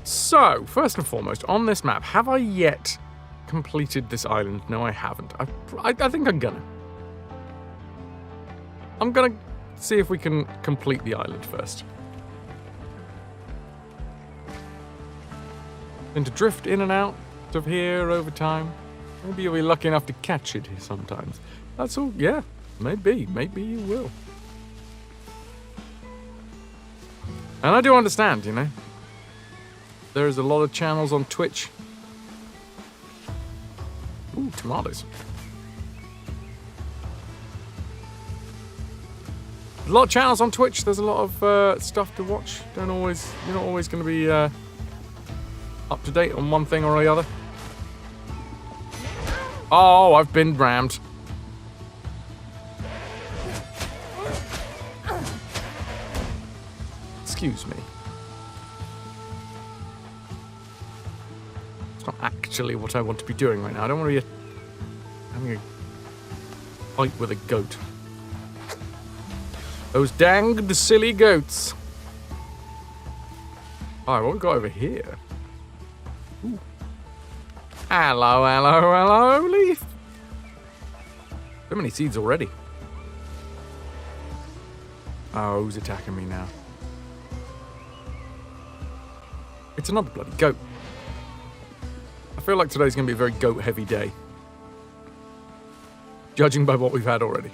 So, first and foremost, on this map, have I yet completed this island? No, I haven't. I think I'm gonna. I'm gonna see if we can complete the island first. And to drift in and out of here over time. Maybe you'll be lucky enough to catch it here sometimes. That's all. Yeah, maybe. Maybe you will. And I do understand, you know. There's a lot of channels on Twitch. Ooh, tomatoes. A lot of channels on Twitch. There's a lot of stuff to watch. You're not always going to be up to date on one thing or the other. Oh, I've been rammed. Excuse me. It's not actually what I want to be doing right now. I don't want to be having a fight with a goat. Those danged silly goats. Alright, what we got over here? Ooh. Hello, hello, hello, leaf. So many seeds already. Oh, who's attacking me now? It's another bloody goat. I feel like today's going to be a very goat-heavy day. Judging by what we've had already.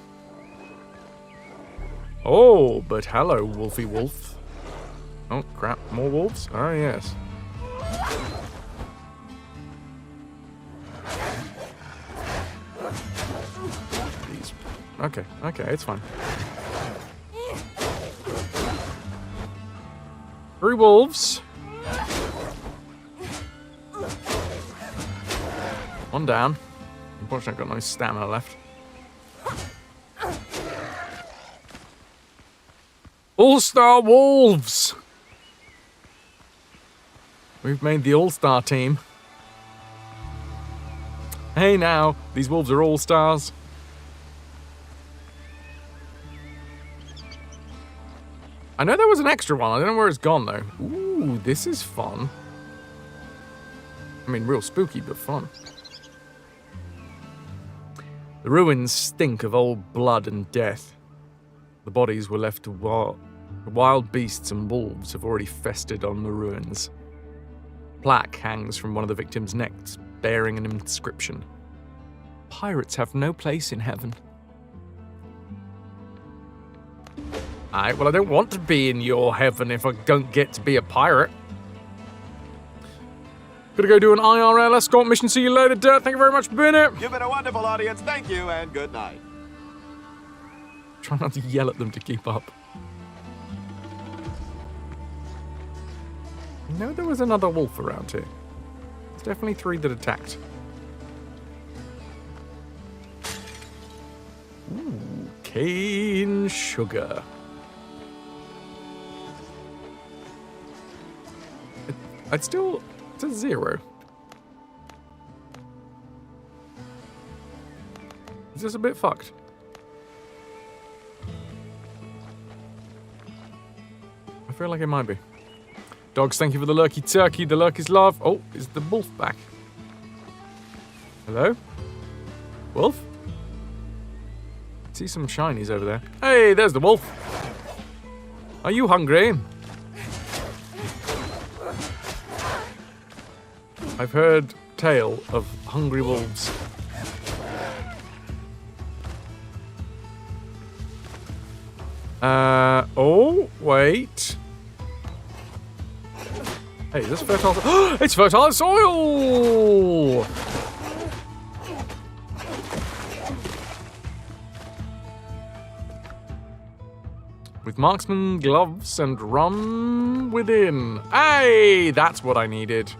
Oh, but hello, Wolfie Wolf. Oh, crap. More wolves? Oh, yes. Jeez. Okay, it's fine. 3 wolves. 1 down. Unfortunately, I've got no stamina left. All-Star Wolves! We've made the All-Star team. Hey now, these wolves are all-stars. I know there was an extra one. I don't know where it's gone, though. Ooh, this is fun. I mean, real spooky, but fun. The ruins stink of old blood and death. The bodies were left to wild beasts and wolves have already festered on the ruins. Plaque hangs from one of the victims' necks, bearing an inscription. Pirates have no place in heaven. Alright, well, I don't want to be in your heaven if I don't get to be a pirate. Gotta go do an IRL escort mission. See you later, Dirt. Thank you very much for being here. You've been a wonderful audience. Thank you, and good night. Try not to yell at them to keep up. You know there was another wolf around here. There's definitely 3 that attacked. Ooh, cane sugar. I'd still... It's a 0. Is this a bit fucked? I feel like it might be. Dogs, thank you for the lurky turkey. The lurk is love. Oh, is the wolf back? Hello? Wolf? I see some shinies over there. Hey, there's the wolf. Are you hungry? I've heard tale of hungry wolves. Oh, wait. Hey, is this fertile? It's fertile soil! With marksman gloves and rum within. Hey, that's what I needed.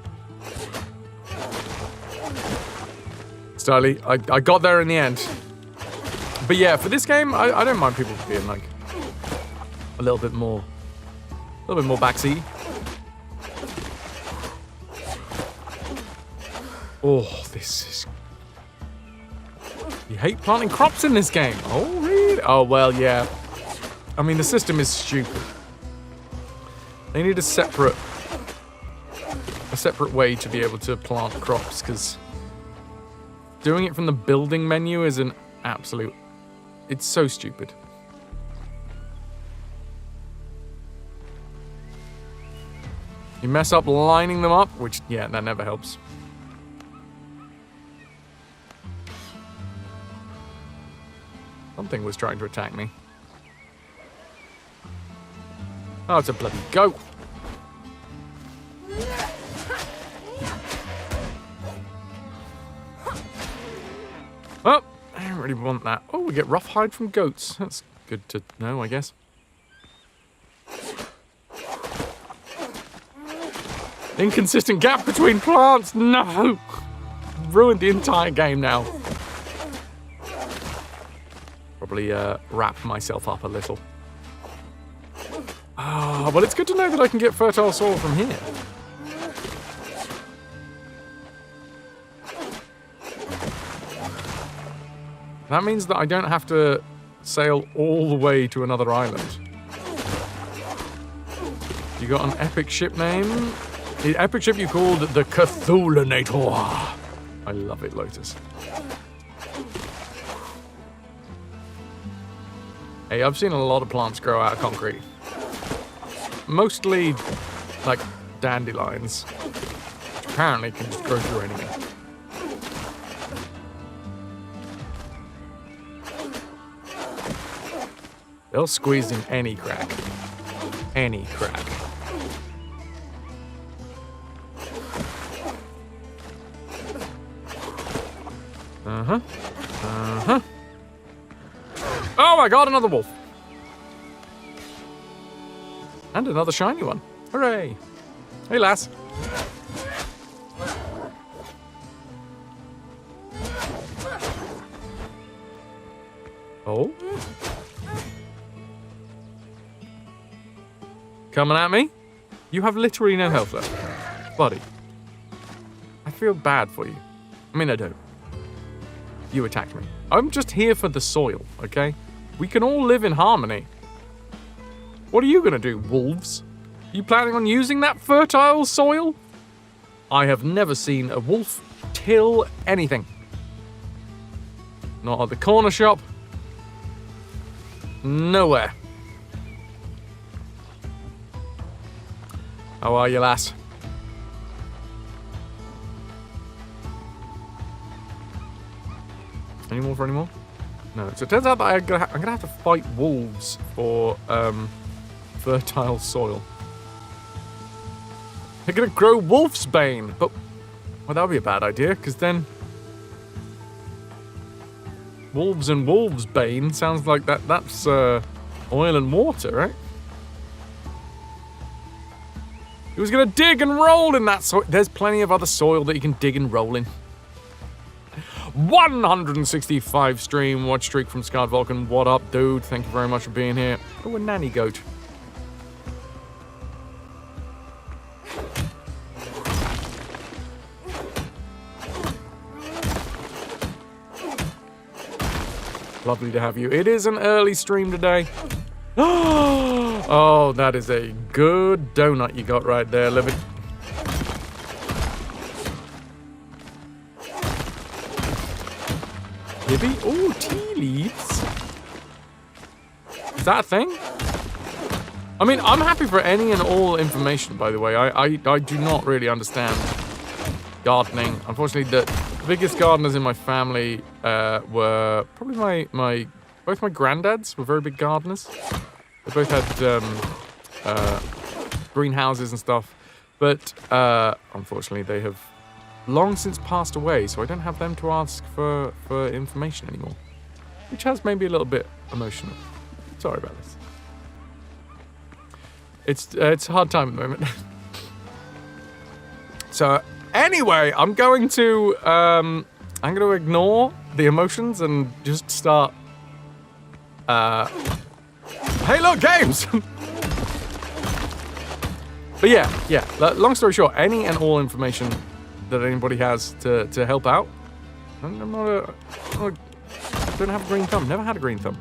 Styly, I got there in the end. But yeah, for this game, I don't mind people being like a little bit more backseat. Oh, this is... You hate planting crops in this game. Oh, really? Oh, well, yeah. I mean, the system is stupid. They need a separate way to be able to plant crops, because doing it from the building menu is an absolute... It's so stupid. You mess up lining them up, which, yeah, that never helps. Something was trying to attack me. Oh, it's a bloody goat. Oh, I don't really want that. Oh, we get rough hide from goats. That's good to know, I guess. Inconsistent gap between plants. No! Ruined the entire game now. Probably wrap myself up a little. Ah, well, it's good to know that I can get fertile soil from here. That means that I don't have to sail all the way to another island. You got an epic ship name? The epic ship you called the Cthulhunator. I love it, Lotus. Hey, I've seen a lot of plants grow out of concrete. Mostly, like, dandelions. Which apparently can just grow through anything. They'll squeeze in any crack. Any crack. Uh-huh. Uh-huh. Oh my god, another wolf. And another shiny one. Hooray. Hey, lass. Oh? Coming at me? You have literally no health left. Buddy. I feel bad for you. I mean, I don't. You attacked me. I'm just here for the soil, okay? We can all live in harmony. What are you going to do, wolves? Are you planning on using that fertile soil? I have never seen a wolf till anything. Not at the corner shop. Nowhere. How are you, lass? Any more for any more? No. So it turns out that I'm gonna have to fight wolves for fertile soil. They're gonna grow wolfsbane, but well, that would be a bad idea because then wolves and wolfsbane sounds like that's oil and water, right? He was gonna dig and roll in that soil. There's plenty of other soil that you can dig and roll in. 165 stream watch streak from Scarred Vulcan. What up, dude? Thank you very much for being here. Oh, a nanny goat. Lovely to have you. It is an early stream today. Oh, that is a good donut you got right there, Living. Libby? Oh, tea leaves. Is that a thing? I mean, I'm happy for any and all information, by the way. I do not really understand gardening. Unfortunately, the biggest gardeners in my family were probably both my granddads were very big gardeners. They both had greenhouses and stuff, but unfortunately they have long since passed away, so I don't have them to ask for information anymore, which has made me a little bit emotional. Sorry about this. It's a hard time at the moment. So anyway, I'm going to ignore the emotions and just start. Hey, look, games. But yeah. Long story short, any and all information that anybody has to help out. I don't have a green thumb. Never had a green thumb.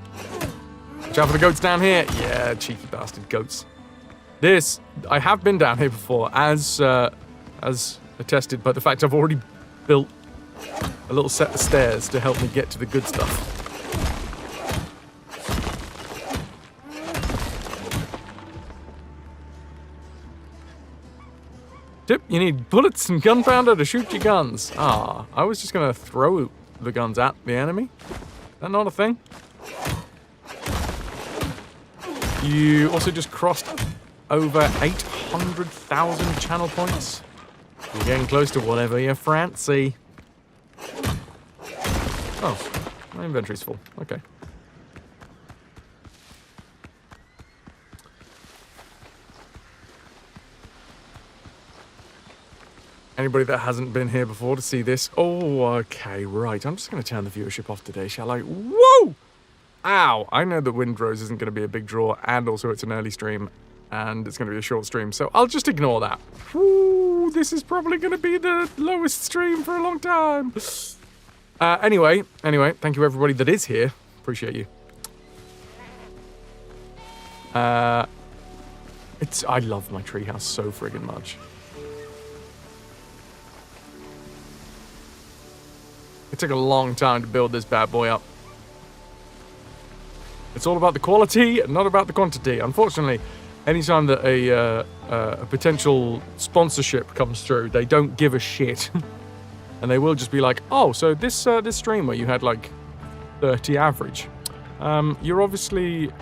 Watch out for the goats down here. Yeah, cheeky bastard goats. I have been down here before, as attested by the fact I've already built a little set of stairs to help me get to the good stuff. Tip, you need bullets and gunpowder to shoot your guns. Ah, I was just going to throw the guns at the enemy. Is that not a thing? You also just crossed over 800,000 channel points. You're getting close to whatever you fancy. Oh, my inventory's full. Okay. Anybody that hasn't been here before to see this? Oh, okay, right. I'm just going to turn the viewership off today, shall I? Whoa! Ow! I know that Windrose isn't going to be a big draw, and also it's an early stream, and it's going to be a short stream, so I'll just ignore that. Woo! This is probably going to be the lowest stream for a long time. Anyway, thank you everybody that is here. Appreciate you. I love my treehouse so friggin' much. It took a long time to build this bad boy up. It's all about the quality and not about the quantity. Unfortunately, anytime that a potential sponsorship comes through, they don't give a shit. And they will just be like, oh, so this stream where you had like 30 average, you're obviously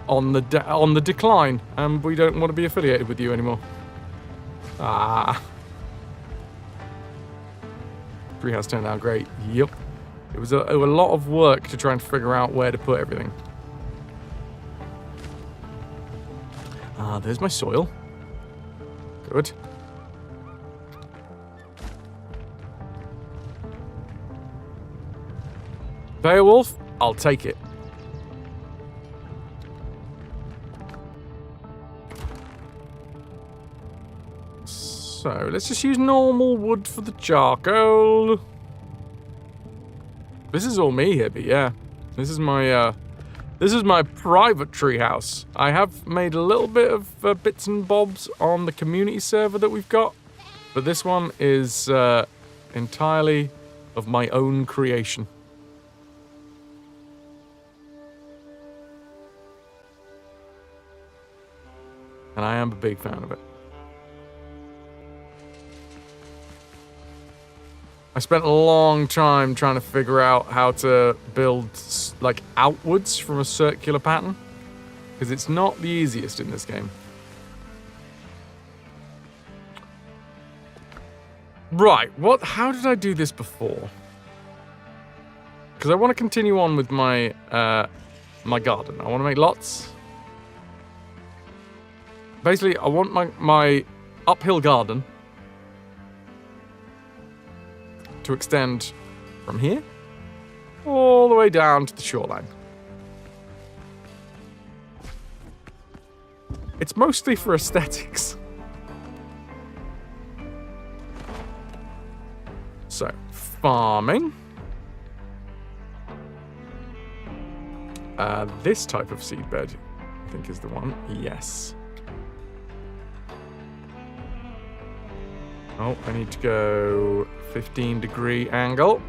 on the decline, and we don't want to be affiliated with you anymore. Ah. Treehouse turned out great. Yep. It was a lot of work to try and figure out where to put everything. Ah, there's my soil. Good. Beowulf, I'll take it. So, let's just use normal wood for the charcoal. This is all me here, but yeah. This is my This is my private treehouse. I have made a little bit of bits and bobs on the community server that we've got, but this one is entirely of my own creation. And I am a big fan of it. I spent a long time trying to figure out how to build, like, outwards from a circular pattern, because it's not the easiest in this game. Right, how did I do this before? Because I want to continue on with my, my garden. I want to make lots. Basically, I want my uphill garden to extend from here all the way down to the shoreline. It's mostly for aesthetics. So, farming. This type of seedbed, I think, is the one. Yes. Oh, I need to go 15-degree angle.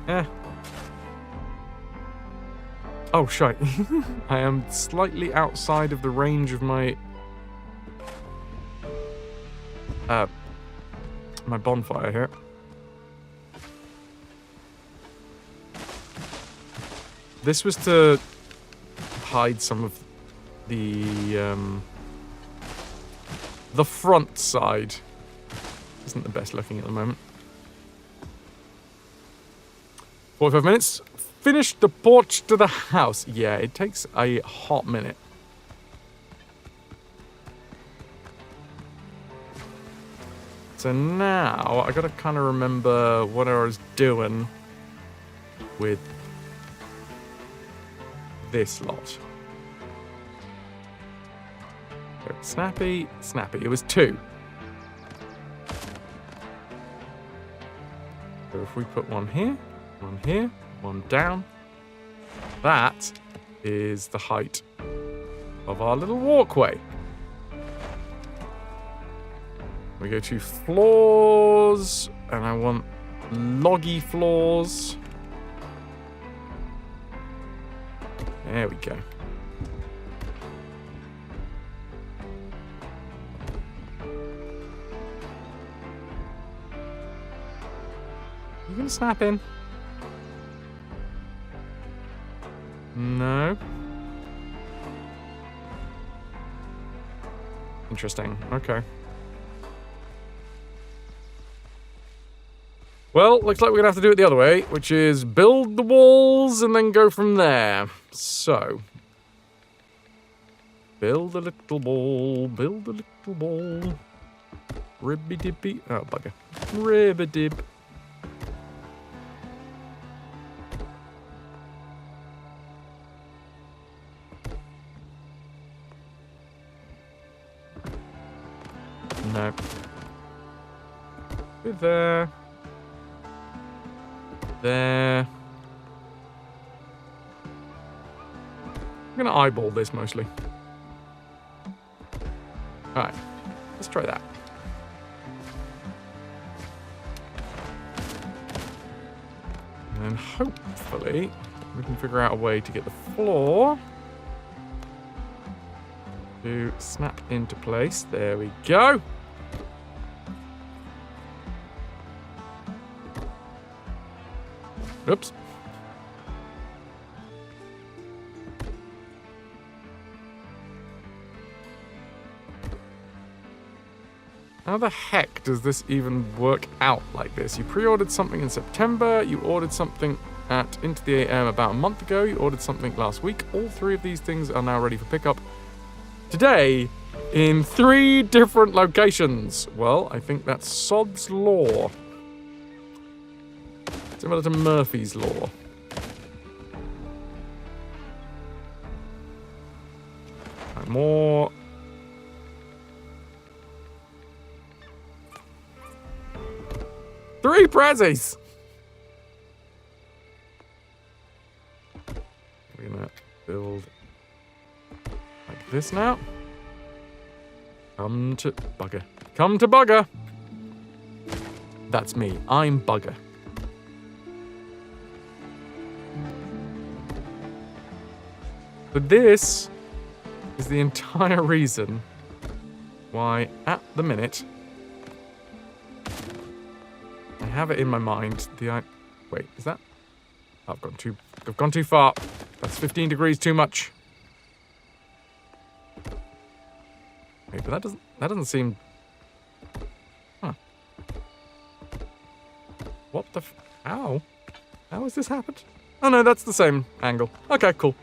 Okay. Oh, shite. I am slightly outside of the range of my... my bonfire here. This was to hide some of the front side. Isn't the best looking at the moment. 45 minutes. Finish the porch to the house. Yeah, it takes a hot minute. So now I gotta kind of remember what I was doing with this lot. So snappy, snappy. It was 2. So if we put one here, one down, that is the height of our little walkway. We go to floors, and I want loggy floors. There we go. You gonna snap in? No. Interesting. Okay. Well, looks like we're gonna have to do it the other way, which is build the walls and then go from there. So, build a little wall, build a little wall. Ribby-dibby. Oh, bugger. Ribby-dib. No. Go there. There. I'm gonna eyeball this mostly. Alright, let's try that. And then hopefully we can figure out a way to get the floor to snap into place. There we go. Oops. How the heck does this even work out like this? You pre-ordered something in September, you ordered something at Into the AM about a month ago, you ordered something last week. All 3 of these things are now ready for pickup today in 3 different locations. Well, I think that's Sod's Law. Similar to Murphy's Law. More. 3 prezzies! We're gonna build like this now. Come to bugger. Come to bugger! That's me. I'm bugger. But this is the entire reason why, at the minute, I have it in my mind. Wait, is that? I've gone too far. That's 15 degrees too much. Wait, but that doesn't seem. Huh. What the? How? How has this happened? Oh no, that's the same angle. Okay, cool.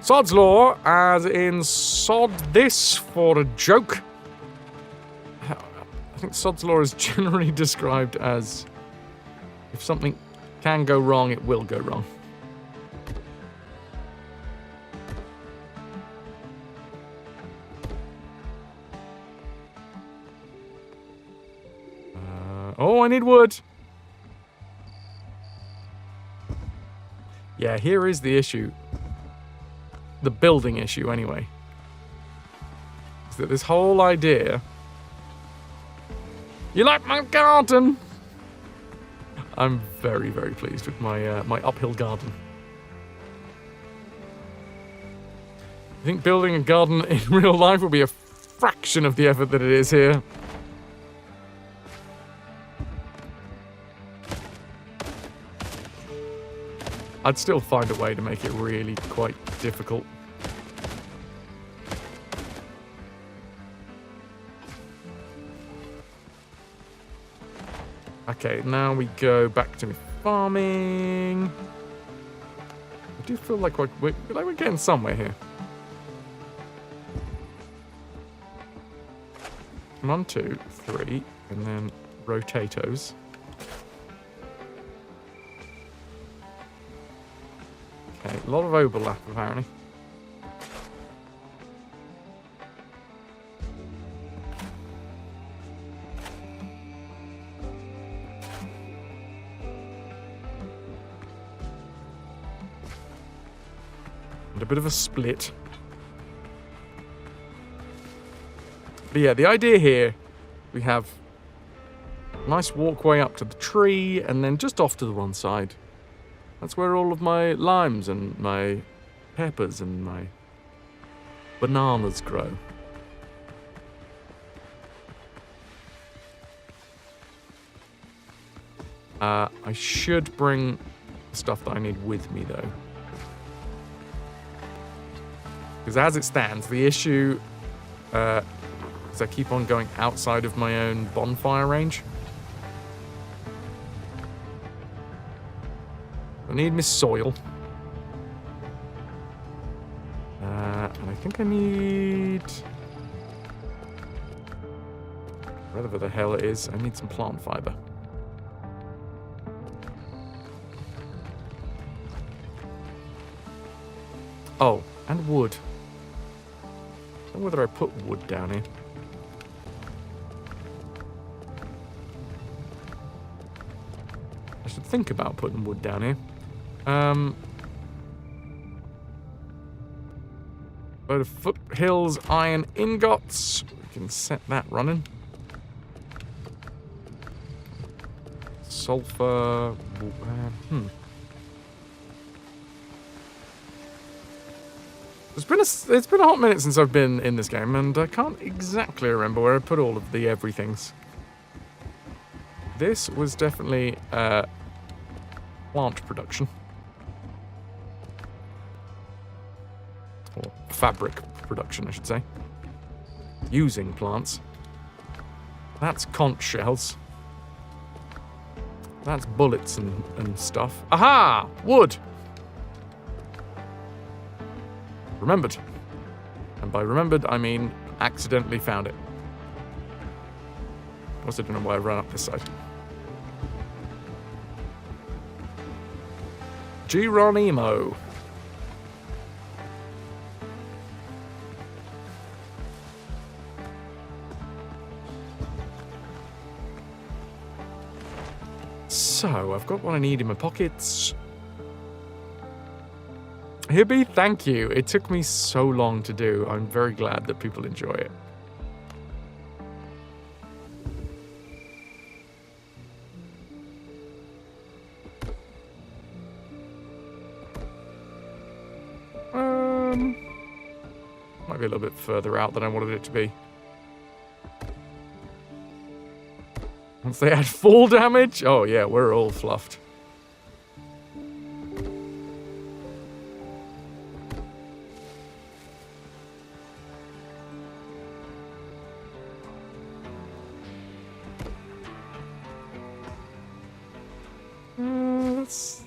Sod's Law, as in sod this for a joke. I think Sod's Law is generally described as if something can go wrong, it will go wrong. Oh, I need wood. Yeah, here is the issue. The building issue, anyway. Is that this whole idea... You like my garden? I'm very, very pleased with my my uphill garden. I think building a garden in real life will be a fraction of the effort that it is here. I'd still find a way to make it really quite difficult. Okay, now we go back to farming. I do feel like we're getting somewhere here. 1, 2, 3, and then rotatos. Okay, a lot of overlap apparently. And a bit of a split. But yeah, the idea here, we have a nice walkway up to the tree, and then just off to the one side, that's where all of my limes and my peppers and my bananas grow. I should bring the stuff that I need with me, though. Because as it stands, the issue is I keep on going outside of my own bonfire range. I need my soil. And I think I need... whatever the hell it is, I need some plant fiber. Oh, and wood. I don't know whether I put wood down here. I should think about putting wood down here. Load of Foothills iron ingots. We can set that running. Sulfur. It's been a hot minute since I've been in this game, and I can't exactly remember where I put all of the everythings. This was definitely plant production. Or fabric production, I should say. Using plants. That's conch shells. That's bullets and stuff. Aha! Wood! Remembered. And by remembered, I mean accidentally found it. I also don't know why I ran up this side. Geronimo. So, I've got what I need in my pockets. Hibby, thank you. It took me so long to do. I'm very glad that people enjoy it. Might be a little bit further out than I wanted it to be. Once they add fall damage? Oh yeah, we're all fluffed.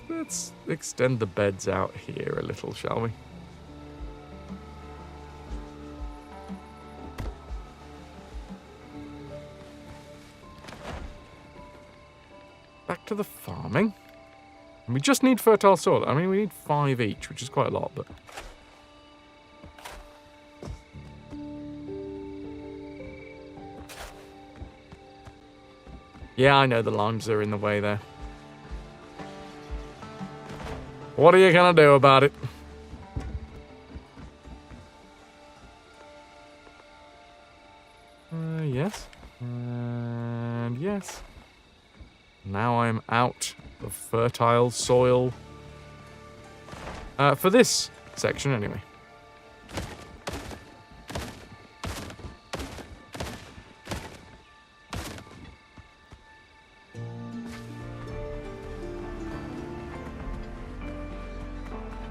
Let's extend the beds out here a little, shall we? Back to the farming. And we just need fertile soil. I mean, we need 5 each, which is quite a lot, but... Yeah, I know the limes are in the way there. What are you gonna do about it? Yes. And yes. Now I'm out of fertile soil. For this section, anyway.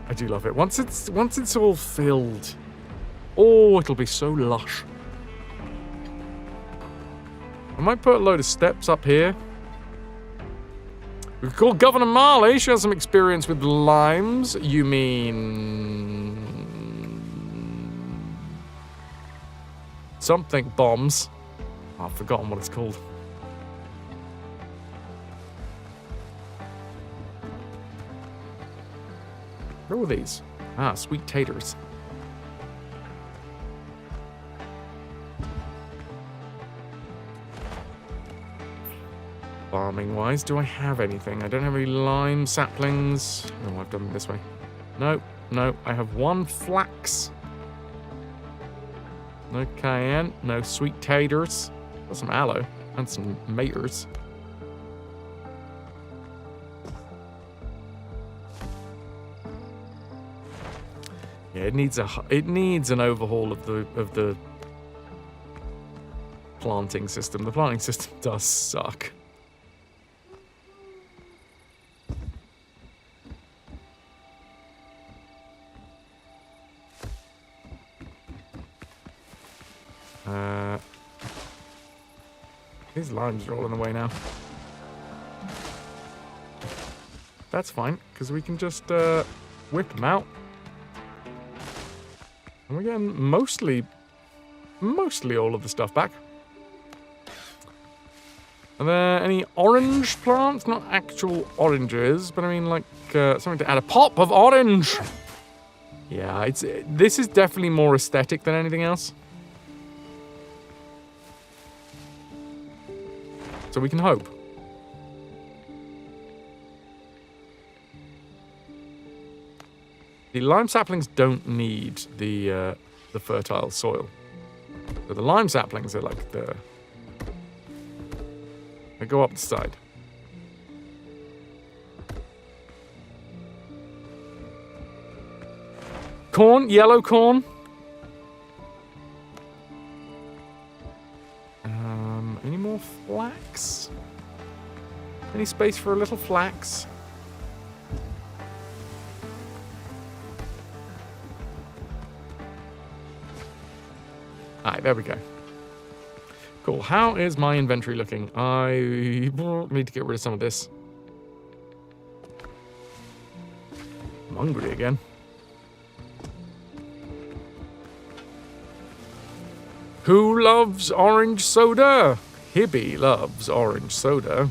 I do love it. Once it's all filled, oh, it'll be so lush. I might put a load of steps up here. We could call Governor Marley. She has some experience with limes. You mean... something bombs. Oh, I've forgotten what it's called. What were these? Ah, sweet taters. Farming-wise, do I have anything? I don't have any lime saplings. No, I've done it this way. No, no, I have 1 flax. No cayenne, no sweet taters. Got some aloe and some maters. Yeah, it needs an overhaul of the planting system. The planting system does suck. These limes are all in the way now. That's fine, because we can just whip them out. And we're getting mostly all of the stuff back. Are there any orange plants? Not actual oranges, but I mean like something to add a pop of orange. Yeah, this is definitely more aesthetic than anything else. So we can hope. The lime saplings don't need the fertile soil. So the lime saplings are like they go up the side. Corn, yellow corn. Any more flax? Any space for a little flax? Alright, there we go. Cool. How is my inventory looking? I need to get rid of some of this. I'm hungry again. Who loves orange soda? Hibby loves orange soda.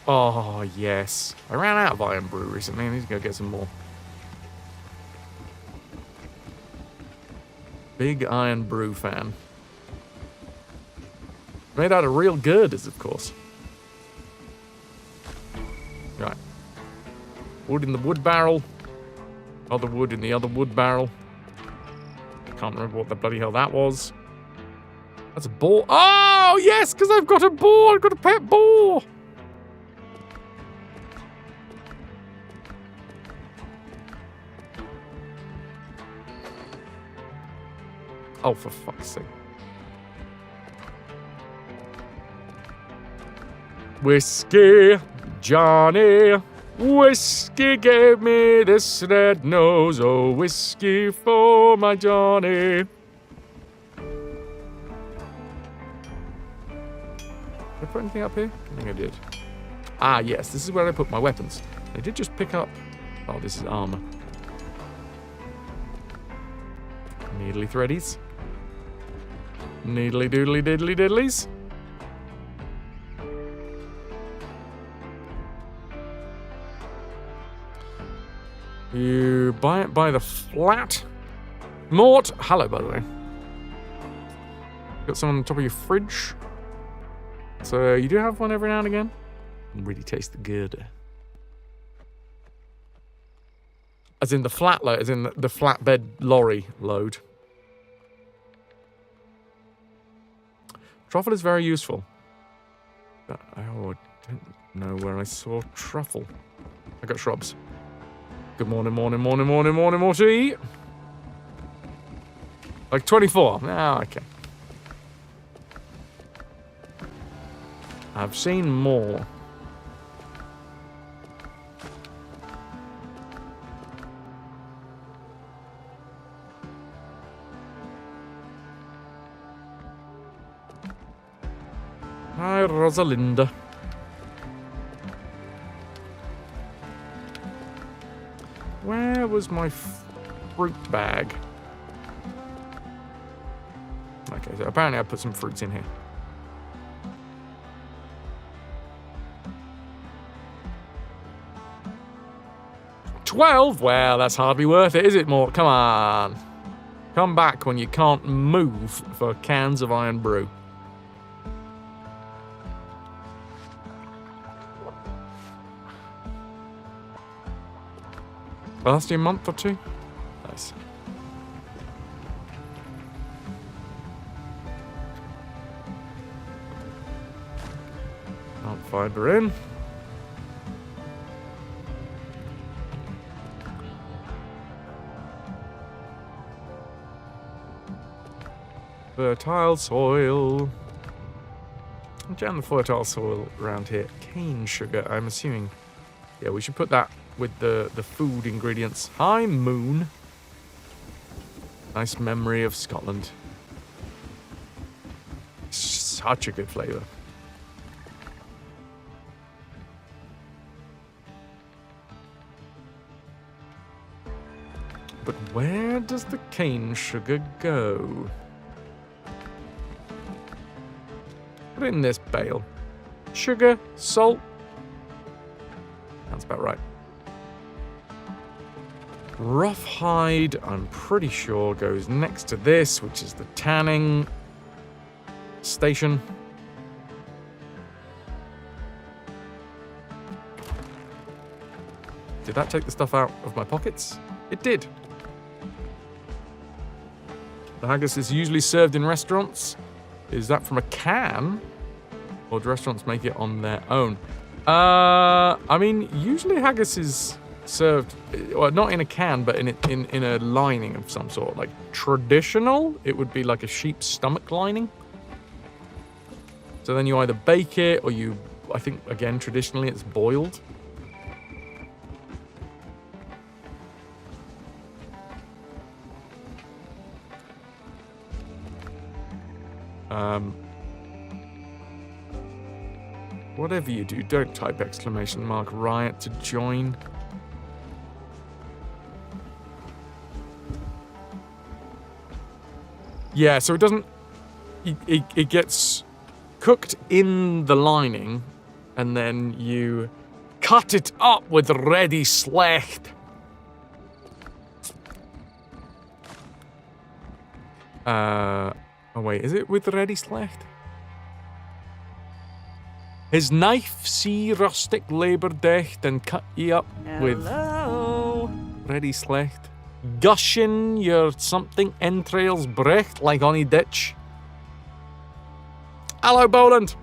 Oh, yes. I ran out of Iron Brew recently. I need to go get some more. Big Iron Brew fan. Made out of real girders, of course. Right. Wood in the wood barrel. Other wood in the other wood barrel. Can't remember what the bloody hell that was. That's a boar. Oh, yes, because I've got a boar. I've got a pet boar. Oh, for fuck's sake. Whiskey, Johnny. Whiskey gave me this red nose. Oh, whiskey for my Johnny. Did I put anything up here? I think I did. Ah, yes, this is where I put my weapons. I did just pick up... Oh, this is armor. Needly threadies. Needly doodly diddly diddlies. You buy it by the flat. Mort, hello, by the way. Got some on the top of your fridge. So you do have one every now and again. Really taste good. As in the flat load, as in the flatbed lorry load. Truffle is very useful. But I don't know where I saw truffle. I got shrubs. Good morning, morning, morning, morning, morning, Morty. Like 24. Ah, okay. I've seen more. Hi, Rosalinda. Where was my fruit bag? Okay, so apparently I put some fruits in here. $12? Well, that's hardly worth it, is it, Mort? Come on. Come back when you can't move for cans of iron brew. Last a month or two? Nice. Plant fiber in. Fertile soil. Jam the fertile soil around here. Cane sugar, I'm assuming. Yeah, we should put that with the food ingredients. Hi, Moon. Nice memory of Scotland. Such a good flavour. But where does the cane sugar go? Put it in this bale. Sugar, salt. That's about right. Rough hide, I'm pretty sure, goes next to this, which is the tanning station. Did that take the stuff out of my pockets? It did. The haggis is usually served in restaurants. Is that from a can? Or do restaurants make it on their own? I mean, usually haggis is served, well, not in a can, but in a lining of some sort. Like traditional, it would be like a sheep's stomach lining. So then you either bake it or you, I think, again, traditionally it's boiled. Whatever you do, don't type exclamation mark riot to join. Yeah, so it doesn't... It gets cooked in the lining, and then you cut it up with ready slecht. Oh wait, is it with ready slecht? His knife see rustic labour decht and cut ye up with Hello. ready slecht. Gushing your something entrails brecht like ony ditch. Hello, Boland.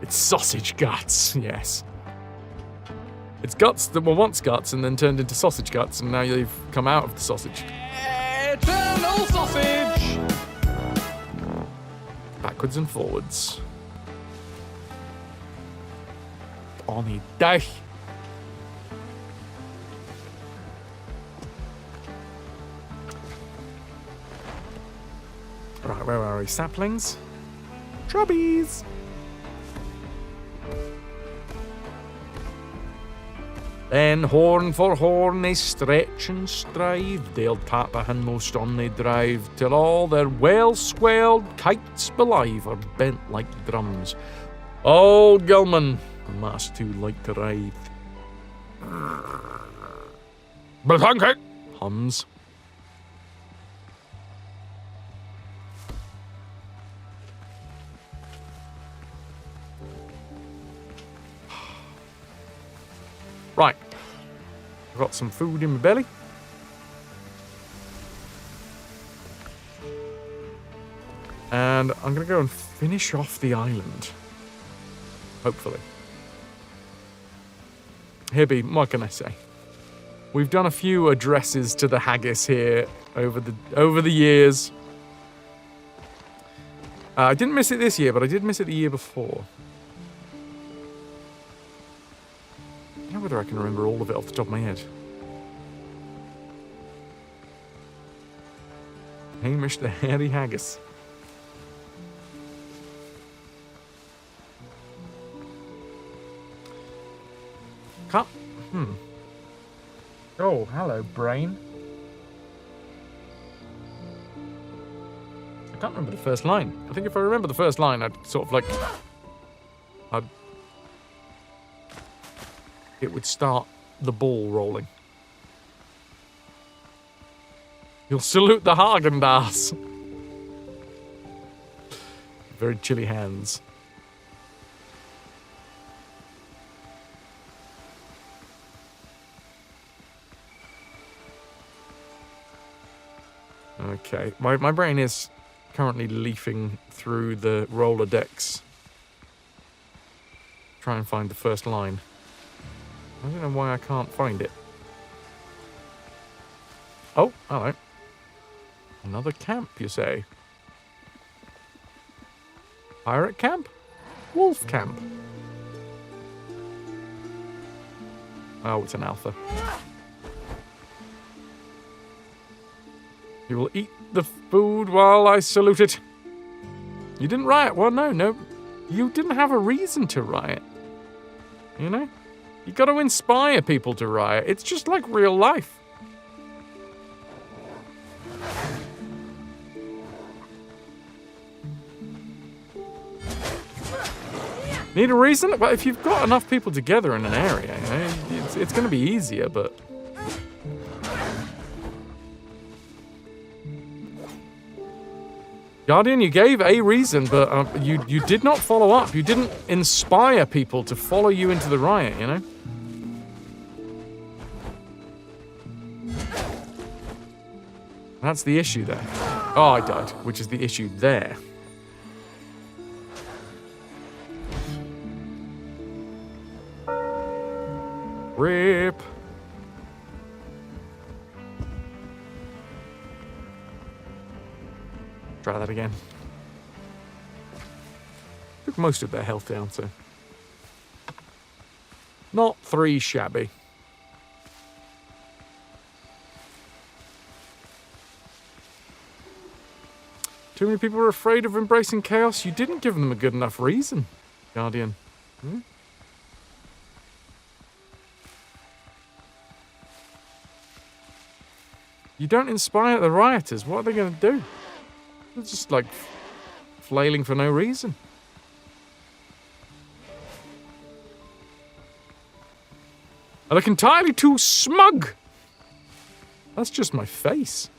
It's sausage guts, yes. It's guts that were once guts and then turned into sausage guts, and now they've come out of the sausage. Eternal sausage! Backwards and forwards. Ony day. Right, where are we? Saplings? Trubbies! Then horn for horn they stretch and strive, they'll tap a hinmost on they drive, till all their well-swelled kites belive are bent like drums. Old Gilman, mass too like to ride. But thank it, hums. Right, I've got some food in my belly. And I'm going to go and finish off the island. Hopefully. Hibby, what can I say? We've done a few addresses to the haggis here over the years. I didn't miss it this year, but I did miss it the year before. I don't know whether I can remember all of it off the top of my head. Hamish the Hairy Haggis. Can't... Oh, hello, brain. I can't remember the first line. I think if I remember the first line, I'd sort of like... It would start the ball rolling. You'll salute the Haagen-Dazs. Very chilly hands. Okay, my brain is currently leafing through the Rolodex. Try and find the first line. I don't know why I can't find it. Oh, hello. Another camp, you say? Pirate camp? Wolf camp? Oh, it's an alpha. You will eat the food while I salute it. You didn't riot. Well, no. You didn't have a reason to riot. You know? You got to inspire people to riot. It's just like real life. Need a reason? Well, if you've got enough people together in an area, you know, it's going to be easier, but... Guardian, you gave a reason, but you did not follow up. You didn't inspire people to follow you into the riot, you know? That's the issue there. Oh, I died, which is the issue there. Rip. Try that again. Took most of their health down, so... Not 3 shabby. Too many people are afraid of embracing chaos. You didn't give them a good enough reason, Guardian. Hmm? You don't inspire the rioters. What are they going to do? They're just like flailing for no reason. I look entirely too smug. That's just my face.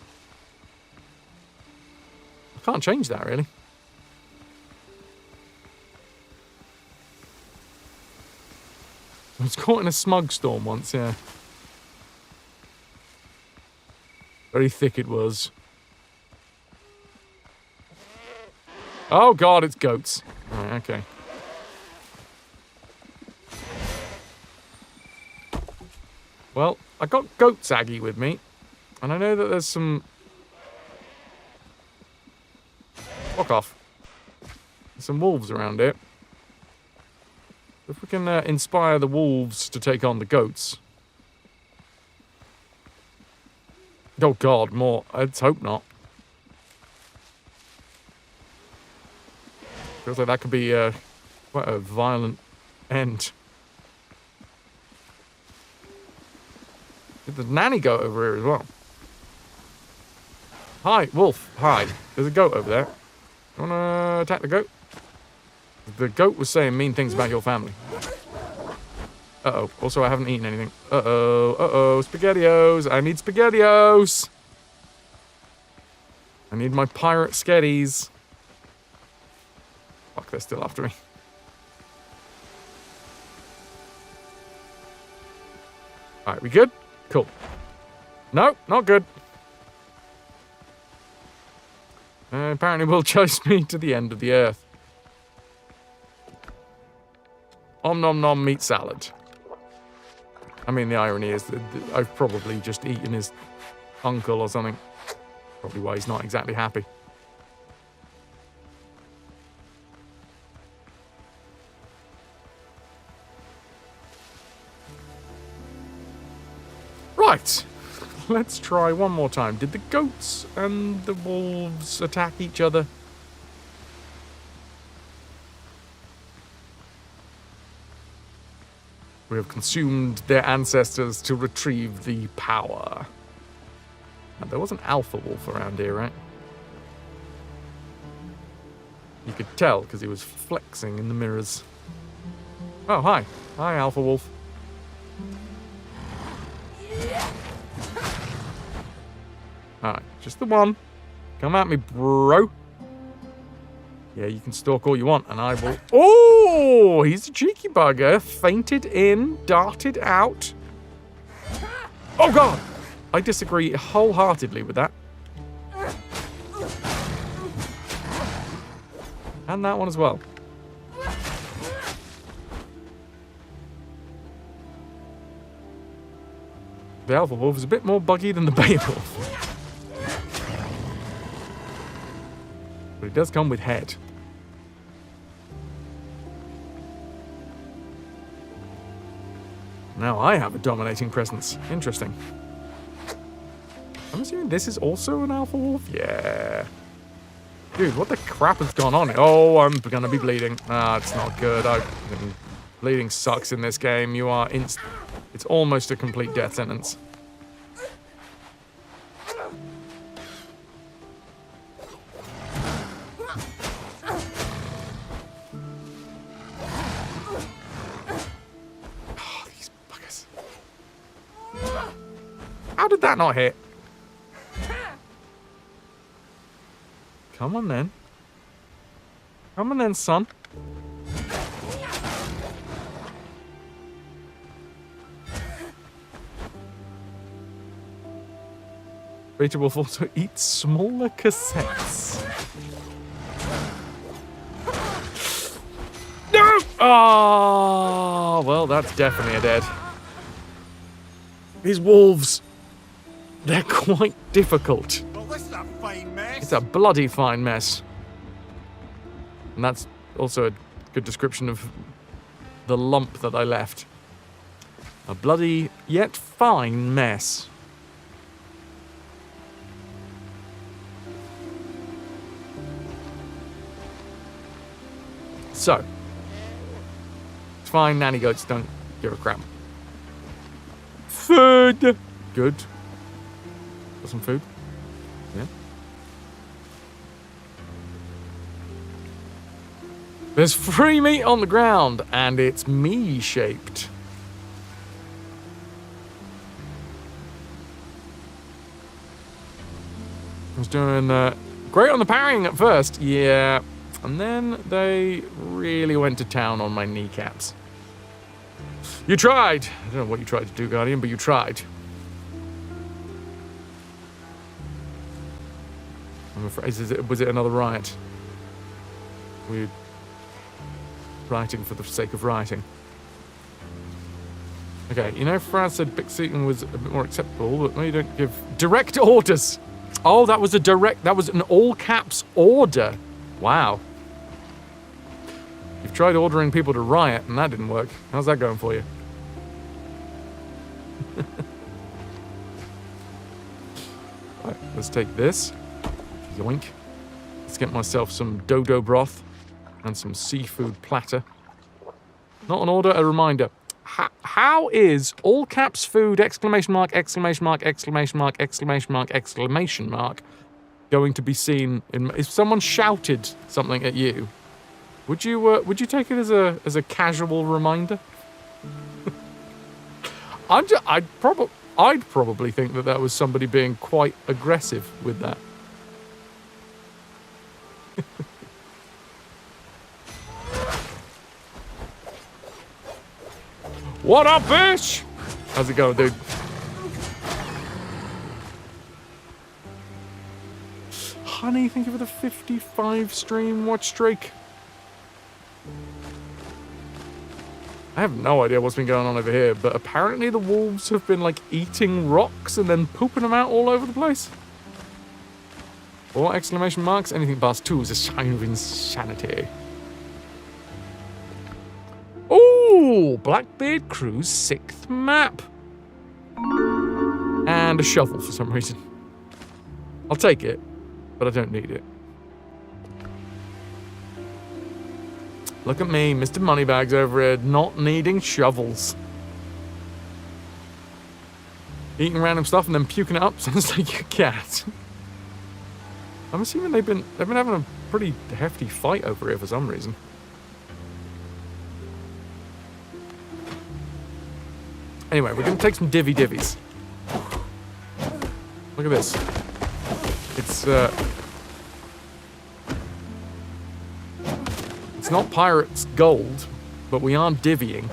I can't change that, really. I was caught in a smug storm once, yeah. Very thick it was. Oh god, it's goats. Right, okay. Well, I got goat Zaggy with me, and I know that there's some... Fuck off. There's some wolves around here. If we can inspire the wolves to take on the goats. Oh god, more. Let's hope not. Feels like that could be quite a violent end. There's a nanny goat over here as well. Hi, wolf. Hi. There's a goat over there. You wanna attack the goat? The goat was saying mean things about your family. Uh-oh. Also, I haven't eaten anything. Uh-oh. Uh-oh. SpaghettiOs. I need SpaghettiOs. I need my pirate sketties. Fuck, they're still after me. Alright, we good? Cool. No, not good. Apparently will chase me to the end of the earth. Om nom nom meat salad. I mean, the irony is that I've probably just eaten his uncle or something. Probably why he's not exactly happy. Right. Let's try one more time. Did the goats and the wolves attack each other? We have consumed their ancestors to retrieve the power. Now, there was an alpha wolf around here, right? You could tell because he was flexing in the mirrors. Oh, hi. Hi, alpha wolf. Alright, just the one. Come at me, bro. Yeah, you can stalk all you want, and I will... Oh, he's a cheeky bugger. Fainted in, darted out. Oh, God. I disagree wholeheartedly with that. And that one as well. The alpha wolf is a bit more buggy than the beta wolf. But it does come with head. Now I have a dominating presence. Interesting. I'm assuming this is also an alpha wolf? Yeah. Dude, what the crap has gone on? Oh, I'm gonna be bleeding. Ah, it's not good. Bleeding sucks in this game. You are it's almost a complete death sentence. Oh, these buggers. How did that not hit? Come on then. Come on then, son. Beta Wolf also eats smaller cassettes. No! Oh, well, that's definitely a dead. These wolves, they're quite difficult. Well, this is a fine mess. It's a bloody fine mess. And that's also a good description of the lump that I left. A bloody yet fine mess. So, it's fine, nanny goats don't give a crap. Food! Good. Got some food? Yeah. There's free meat on the ground, and it's me-shaped. I was doing great on the parrying at first, yeah. And then they really went to town on my kneecaps. You tried. I don't know what you tried to do, Guardian, but you tried. I'm afraid. Was it another riot? We're rioting for the sake of rioting. Okay, you know, Fras said backseating was a bit more acceptable, but maybe don't give direct orders. Oh, that was an all caps order. Wow. You've tried ordering people to riot, and that didn't work. How's that going for you? Right, let's take this. Yoink. Let's get myself some dodo broth and some seafood platter. Not an order, a reminder. How is all caps food exclamation mark exclamation mark exclamation mark exclamation mark exclamation mark going to be seen in? If someone shouted something at you, would you take it as a casual reminder? I'd probably think that was somebody being quite aggressive with that. What up, bitch? How's it going, dude? Honey, thank you for the 55 stream watch streak. I have no idea what's been going on over here, but apparently the wolves have been, like, eating rocks and then pooping them out all over the place. Or exclamation marks, anything past 2 is a sign of insanity. Ooh, Blackbeard Crew's 6th map. And a shovel for some reason. I'll take it, but I don't need it. Look at me, Mr. Moneybags over here, not needing shovels. Eating random stuff and then puking it up sounds like a cat. I'm assuming they've been having a pretty hefty fight over here for some reason. Anyway, we're gonna take some divvies. Look at this. It's not pirates' gold, but we are divvying.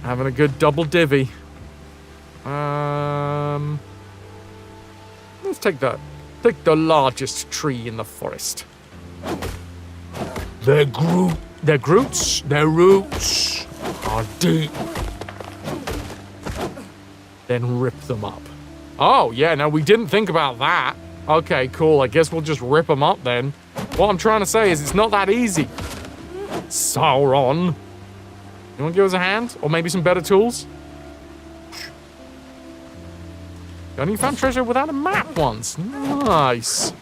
Having a good double divvy. Let's take that. Take the largest tree in the forest. Their roots are deep. Then rip them up. Oh, yeah, no, we didn't think about that. Okay, cool, I guess we'll just rip them up then. What I'm trying to say is it's not that easy. Sauron. You want to give us a hand? Or maybe some better tools? You found treasure without a map once. Nice.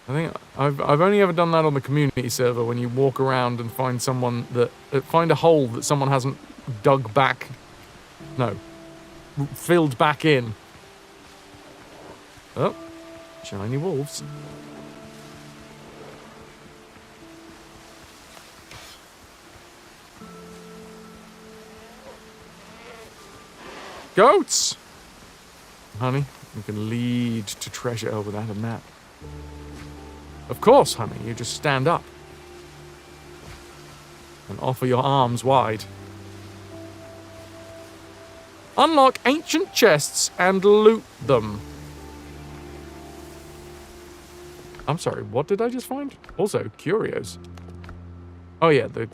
I think I've only ever done that on the community server when you walk around and find find a hole that someone hasn't dug back. No. Filled back in. Oh. Shiny wolves. Goats! Honey, you can lead to treasure without a map. Of course, honey, you just stand up and offer your arms wide. Unlock ancient chests and loot them. I'm sorry, what did I just find? Also, curios. Oh yeah, the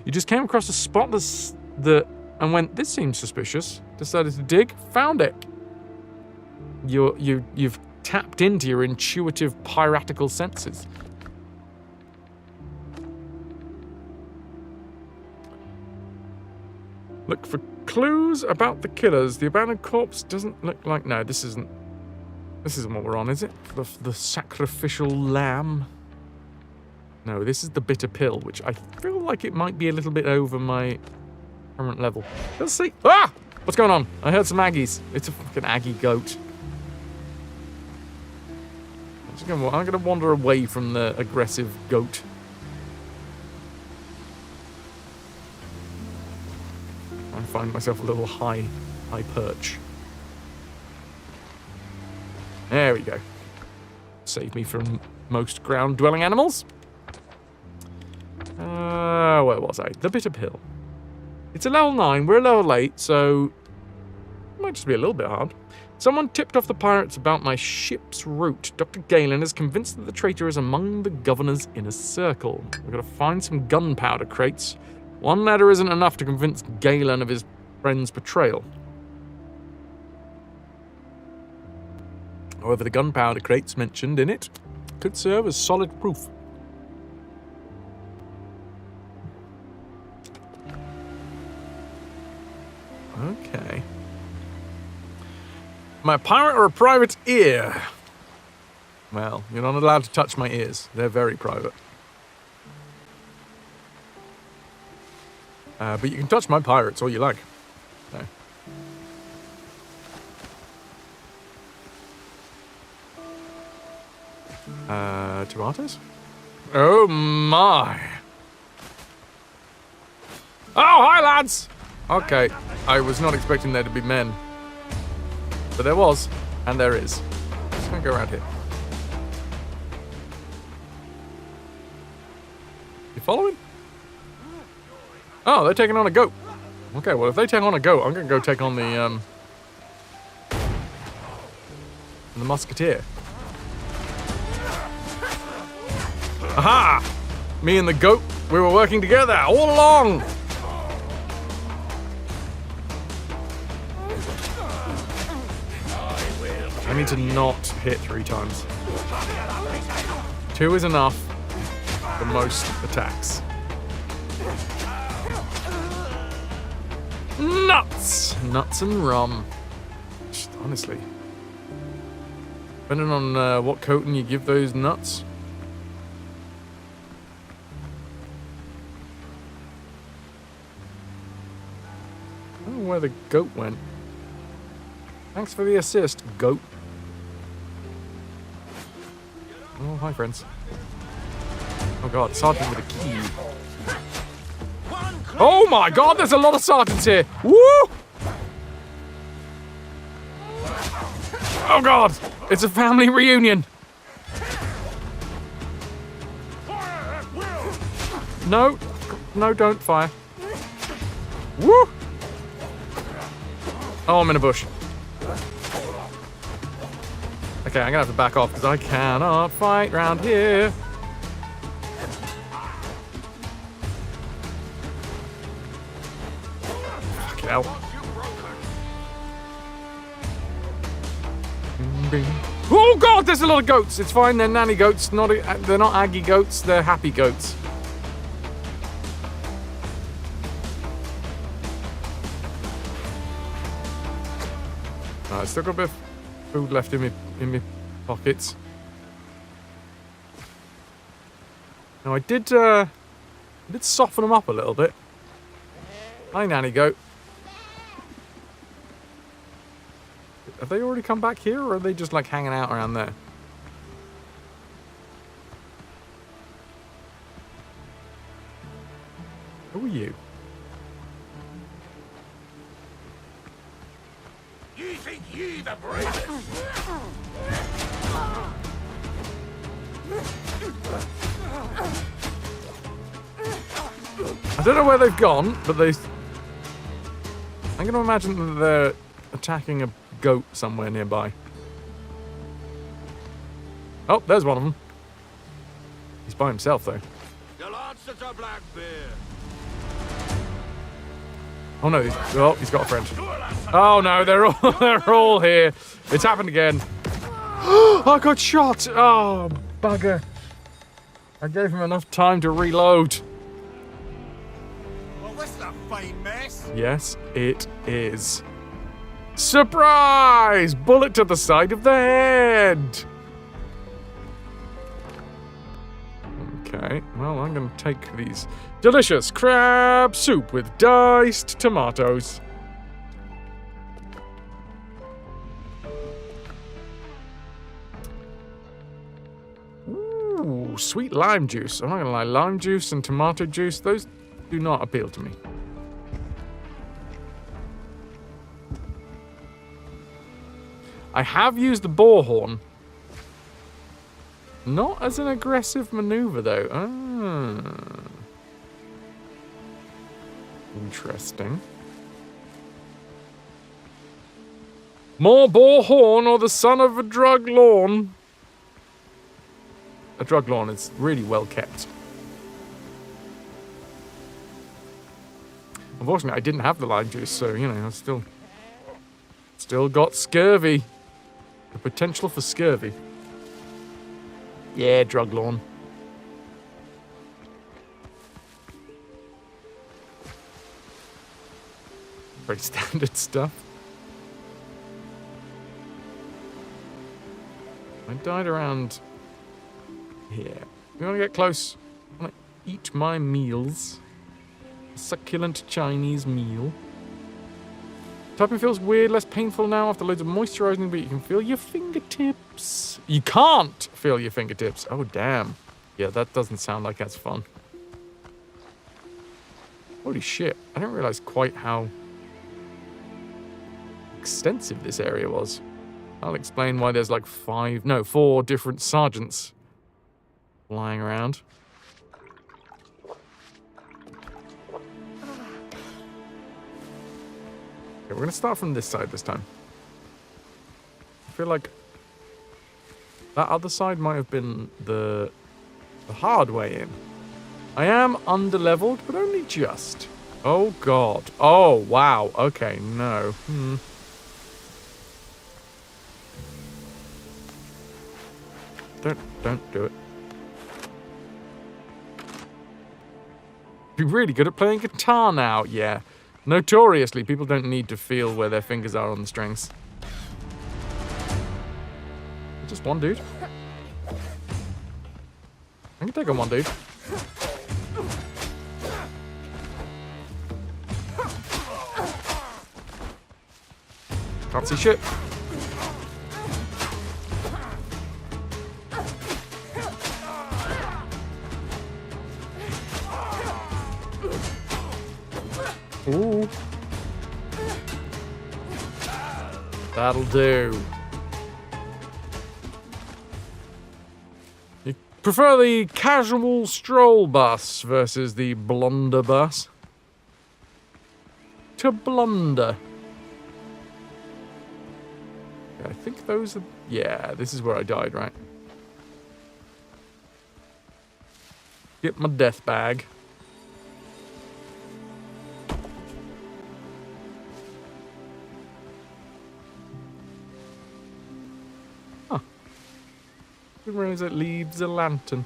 You just came across a spot and went, this seems suspicious. Decided to dig, found it. You've tapped into your intuitive piratical senses. Look for clues about the killers. The abandoned corpse doesn't look like... No, this isn't what we're on, is it? The sacrificial lamb? No, this is the bitter pill, which I feel like it might be a little bit over my current level. Let's see. Ah! What's going on? I heard some Aggies. It's a fucking Aggie goat. I'm going to wander away from the aggressive goat. I find myself a little high perch. There we go. Save me from most ground-dwelling animals. Where was I? The Bitter Pill. It's a level 9, we're a level 8, so it might just be a little bit hard. Someone tipped off the pirates about my ship's route. Dr. Galen is convinced that the traitor is among the governor's inner circle. We've got to find some gunpowder crates. One letter isn't enough to convince Galen of his friend's betrayal. However, the gunpowder crates mentioned in it could serve as solid proof. Okay. Am I a pirate or a private ear? Well, you're not allowed to touch my ears. They're very private. But you can touch my pirates all you like. No. Tomatoes? Oh my! Oh, hi lads! Okay, I was not expecting there to be men. But there was, and there is. Just gonna go around here. You following? Oh, they're taking on a goat. Okay, well if they take on a goat, I'm gonna go take on the musketeer. Aha! Me and the goat, we were working together all along! I need to not hit 3 times. 2 is enough for most attacks. Nuts! Nuts and rum. Just honestly. Depending on what coating you give those nuts. I don't know where the goat went. Thanks for the assist, goat. Oh, hi, friends. Oh, God, sergeant with a key. Oh, my God, there's a lot of sergeants here. Woo! Oh, God, it's a family reunion. No, no, don't fire. Woo! Oh, I'm in a bush. Okay, I'm gonna have to back off because I cannot fight round here. Fucking hell. Oh God, there's a lot of goats. It's fine, they're nanny goats. They're not Aggie goats, they're happy goats. I've still got a bit of food left in my pockets. Now I did soften them up a little bit. Hi, nanny goat. Have they already come back here, or are they just like hanging out around there? Who are you? You think you the bravest? I don't know where they've gone, but I'm going to imagine that they're attacking a goat somewhere nearby. Oh, there's one of them. He's by himself, though. You'll answer to Blackbeard. Oh no, he's got a friend. Oh no, they're all here. It's happened again. I got shot. Oh, bugger. I gave him enough time to reload. Well, this is a fine mess. Yes, it is. Surprise! Bullet to the side of the head. Okay, well, I'm going to take these. Delicious crab soup with diced tomatoes. Ooh, sweet lime juice. I'm not going to lie, lime juice and tomato juice, those do not appeal to me. I have used the boar horn. Not as an aggressive maneuver, though. Ah. Interesting. More boar horn or the son of a drug lawn. A drug lawn is really well kept. Unfortunately, I didn't have the lime juice, so, you know, I still got scurvy. The potential for scurvy. Yeah, drug lawn. Very standard stuff. I died around here. We want to get close. I want to eat my meals. A succulent Chinese meal. Typing feels weird, less painful now after loads of moisturizing, but you can feel your fingertips. You can't feel your fingertips. Oh, damn. Yeah, that doesn't sound like that's fun. Holy shit. I didn't realize quite how extensive this area was. I'll explain why there's like 4 different sergeants lying around. Okay, we're going to start from this side this time. I feel like that other side might have been the hard way in. I am underleveled, but only just. Oh, God. Oh, wow. Okay, no. Don't do it. Be really good at playing guitar now, yeah. Notoriously, people don't need to feel where their fingers are on the strings. Just one dude. I can take on one dude. Can't see shit. Ooh. That'll do. You prefer the casual stroll bus versus the blunderbuss? To blunder. Yeah, I think those are... Yeah, this is where I died, right? Get my death bag. Rose that leaves a lantern.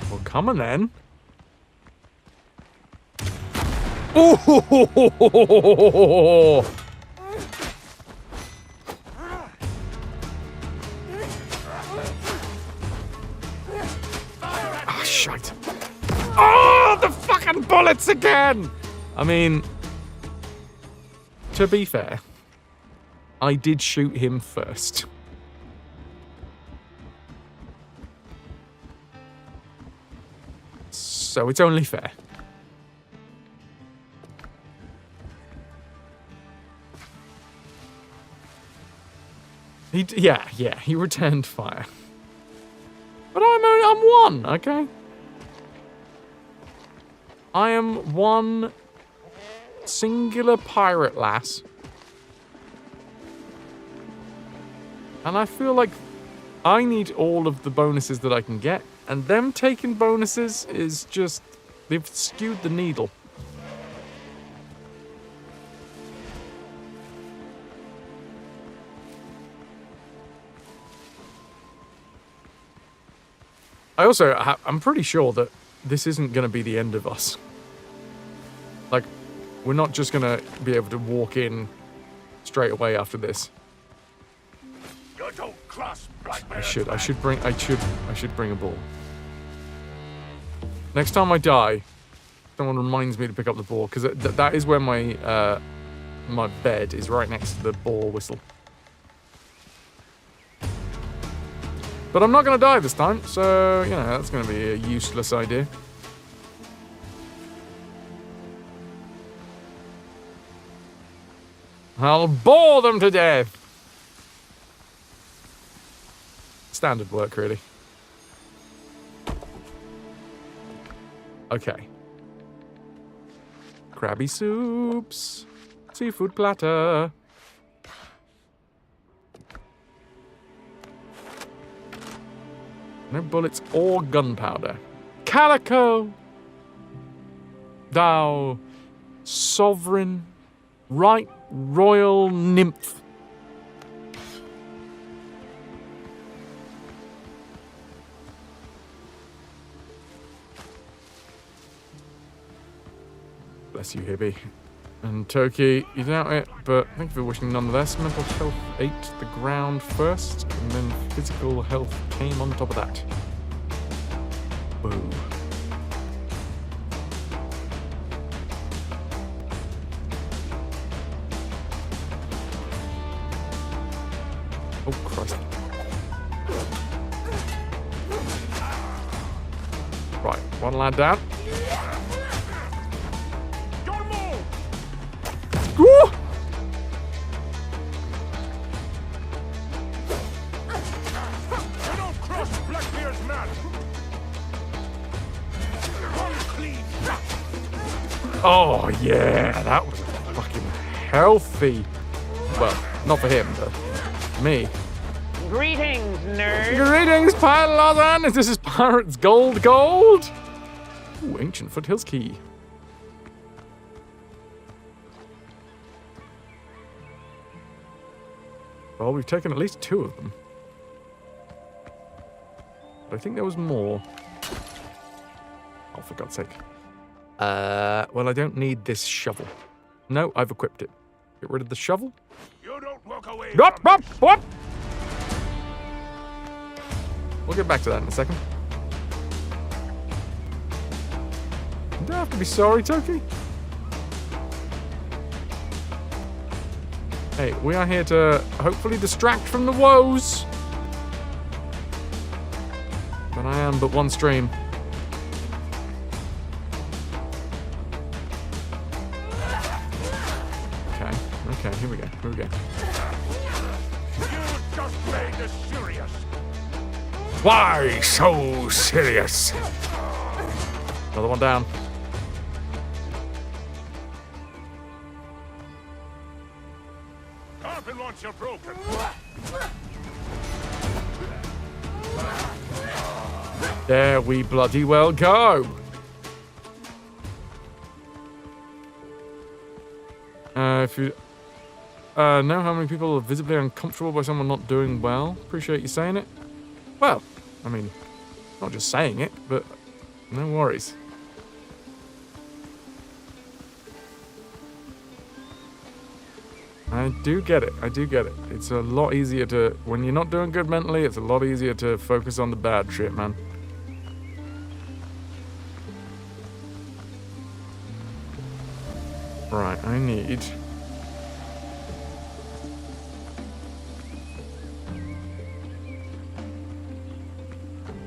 Well, come on then. Oh! Ah, shite. Oh, the fucking bullets again! I mean, to be fair, I did shoot him first. So it's only fair. He returned fire. But I'm one, okay? I am one singular pirate lass. And I feel like I need all of the bonuses that I can get. And them taking bonuses is just... They've skewed the needle. I'm pretty sure that this isn't going to be the end of us. Like, we're not just going to be able to walk in straight away after this. You don't cross black I should bring a ball. Next time I die, someone reminds me to pick up the ball, because that is where my my bed is, right next to the ball whistle. But I'm not going to die this time, so, you know, that's going to be a useless idea. I'll bore them to death! Standard work, really. Okay. Krabby soups. Seafood platter. No bullets or gunpowder. Calico! Thou sovereign, right royal nymph. Bless you, hippie. And Toki, you doubt it, but thank you for wishing nonetheless. Mental health ate the ground first, and then physical health came on top of that. Boo. Oh, Christ. Right, one lad down. Woo! Oh, yeah, that was fucking healthy. Well, not for him, but for me. Greetings, nerd. Greetings, Pilot. This is Pirate's Gold. Ooh, ancient foothills key. Well, we've taken at least 2 of them. But I think there was more. Oh, for God's sake. Well, I don't need this shovel. No, I've equipped it. Get rid of the shovel. You don't walk away. What? We'll get back to that in a second. You don't have to be sorry, Toki. Hey, we are here to hopefully distract from the woes. But I am but one stream. Okay, here we go. You just made us serious. Why so serious? Another one down. Carpet launcher broken. There we bloody well go. If you know how many people are visibly uncomfortable by someone not doing well, appreciate you saying it. Well, I mean, not just saying it, but no worries. I do get it. It's a lot easier to, when you're not doing good mentally, it's a lot easier to focus on the bad shit, man. Right, I need...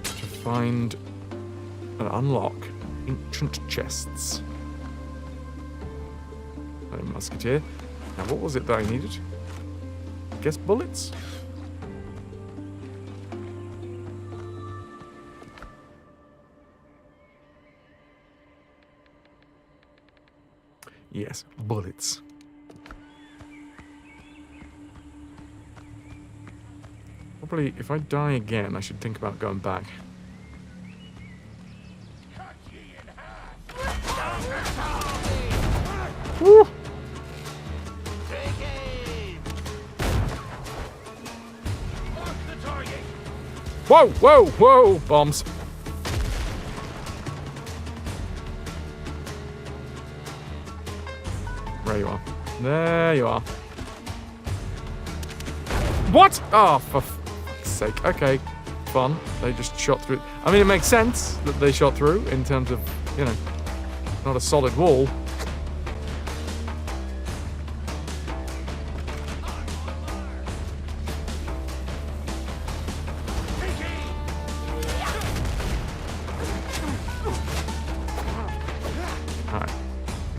to find and unlock ancient chests. A musketeer. Now, what was it that I needed? I guess bullets? Yes, bullets. Probably, if I die again, I should think about going back. Woo! Whoa! Bombs. There you are. There you are. What? Oh, for fuck's sake. Okay, fun. They just shot through. I mean, it makes sense that they shot through in terms of, you know, not a solid wall.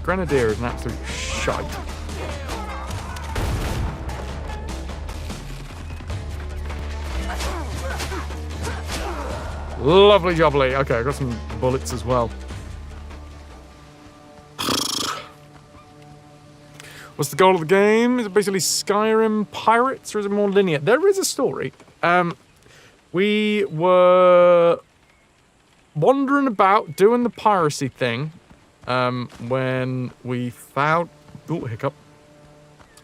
Grenadier is an absolute shite. Lovely jubbly. Okay, I got some bullets as well. What's the goal of the game? Is it basically Skyrim pirates, or is it more linear? There is a story. We were wandering about doing the piracy thing when we found... Oh, hiccup.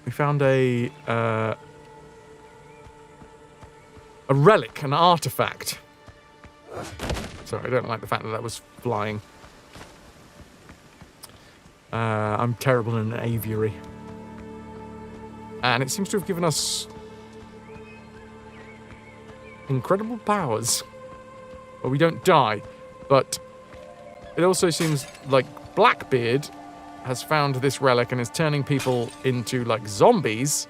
We found a relic, an artifact. Sorry, I don't like the fact that that was flying. I'm terrible in an aviary. And it seems to have given us incredible powers. Well, we don't die, but it also seems like Blackbeard has found this relic and is turning people into, like, zombies,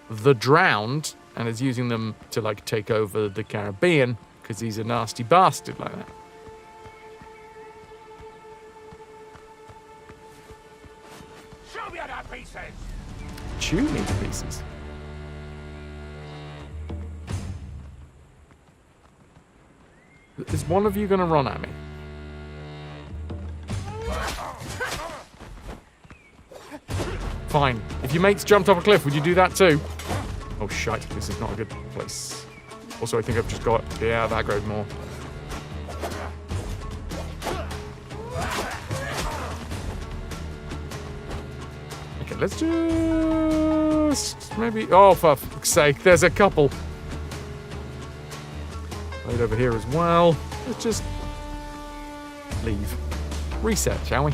the drowned, and is using them to, like, take over the Caribbean, because he's a nasty bastard like that. Show me that pieces! Chew me to pieces. Is one of you going to run at me? Fine. If your mates jumped off a cliff, would you do that too? Oh, shite. This is not a good place. Also, I think I've just got to be out of aggro more. Okay, let's just... maybe... Oh, for fuck's sake, there's a couple. Right over here as well. Let's just... leave. Reset, shall we?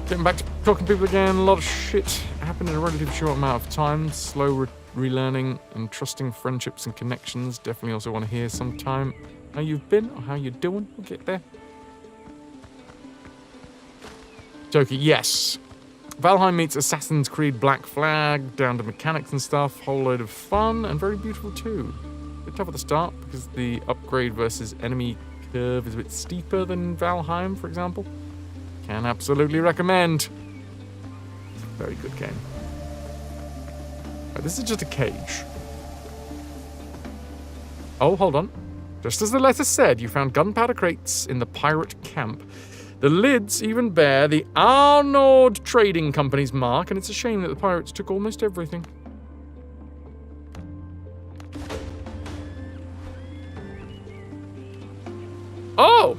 Getting back to talking to people again. A lot of shit happened in a relatively short amount of time. Slow relearning and trusting friendships and connections. Definitely also want to hear sometime how you've been or how you're doing. We'll get there. Toki, yes. Valheim meets Assassin's Creed Black Flag, down to mechanics and stuff. Whole load of fun and very beautiful too. A bit tough at the start because the upgrade versus enemy curve is a bit steeper than Valheim, for example. Can absolutely recommend. It's a very good game. Right, this is just a cage. Oh, hold on. Just as the letter said, you found gunpowder crates in the pirate camp. The lids even bear the Arnaud Trading Company's mark, and it's a shame that the pirates took almost everything. Oh!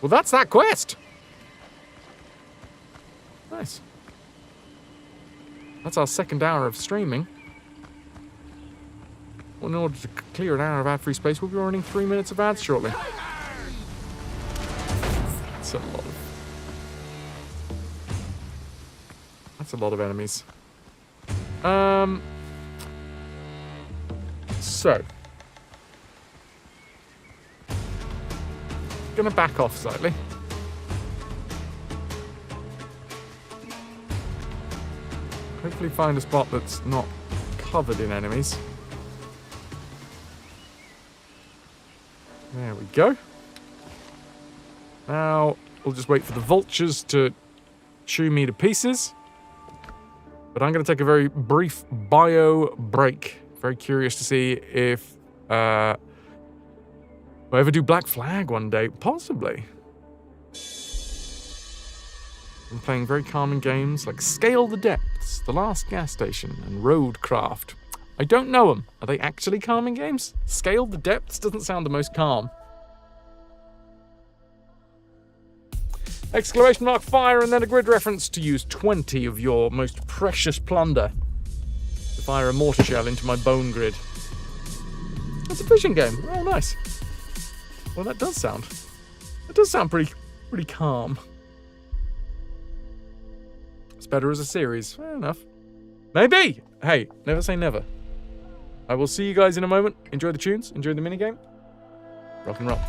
Well, that's that quest. Nice. That's our second hour of streaming. Well, in order to clear an hour of ad-free space, we'll be running 3 minutes of ads shortly. That's a lot of enemies. So. Gonna back off slightly. Hopefully find a spot that's not covered in enemies. There we go. Now, we'll just wait for the vultures to chew me to pieces. But I'm going to take a very brief bio break. Very curious to see if I ever do Black Flag one day. Possibly. I'm playing very calming games like Scale the Depths, The Last Gas Station, and Roadcraft. I don't know them. Are they actually calming games? Scale the Depths doesn't sound the most calm. Exclamation mark fire and then a grid reference to use 20 of your most precious plunder to fire a mortar shell into my bone grid. That's a fishing game. Oh, nice. Well, that does sound pretty calm. It's better as a series. Fair enough. Maybe. Hey, never say never. I will see you guys in a moment. Enjoy the tunes. Enjoy the minigame. Rock and roll.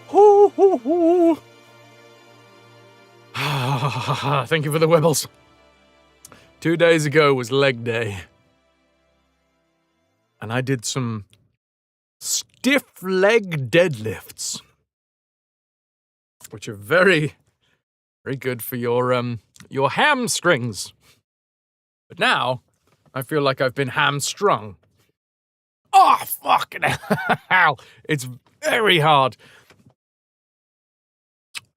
Hoo, hoo, hoo. Thank you for the webbles. 2 days ago was leg day. And I did some stiff leg deadlifts, which are very, very good for your hamstrings. But now, I feel like I've been hamstrung. Oh, fucking hell. It's very hard.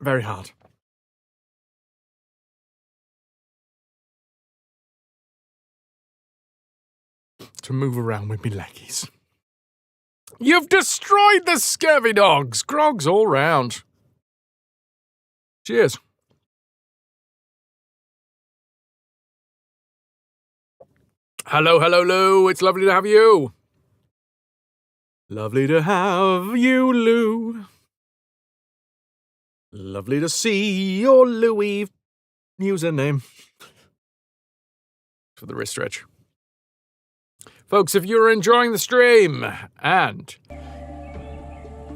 Very hard. To move around with me leggies. You've destroyed the scurvy dogs. Grogs all round. Cheers. Hello, hello, Lou. It's lovely to have you. Lovely to have you, Lou. Lovely to see your Louis username. For the wrist stretch. Folks, if you're enjoying the stream and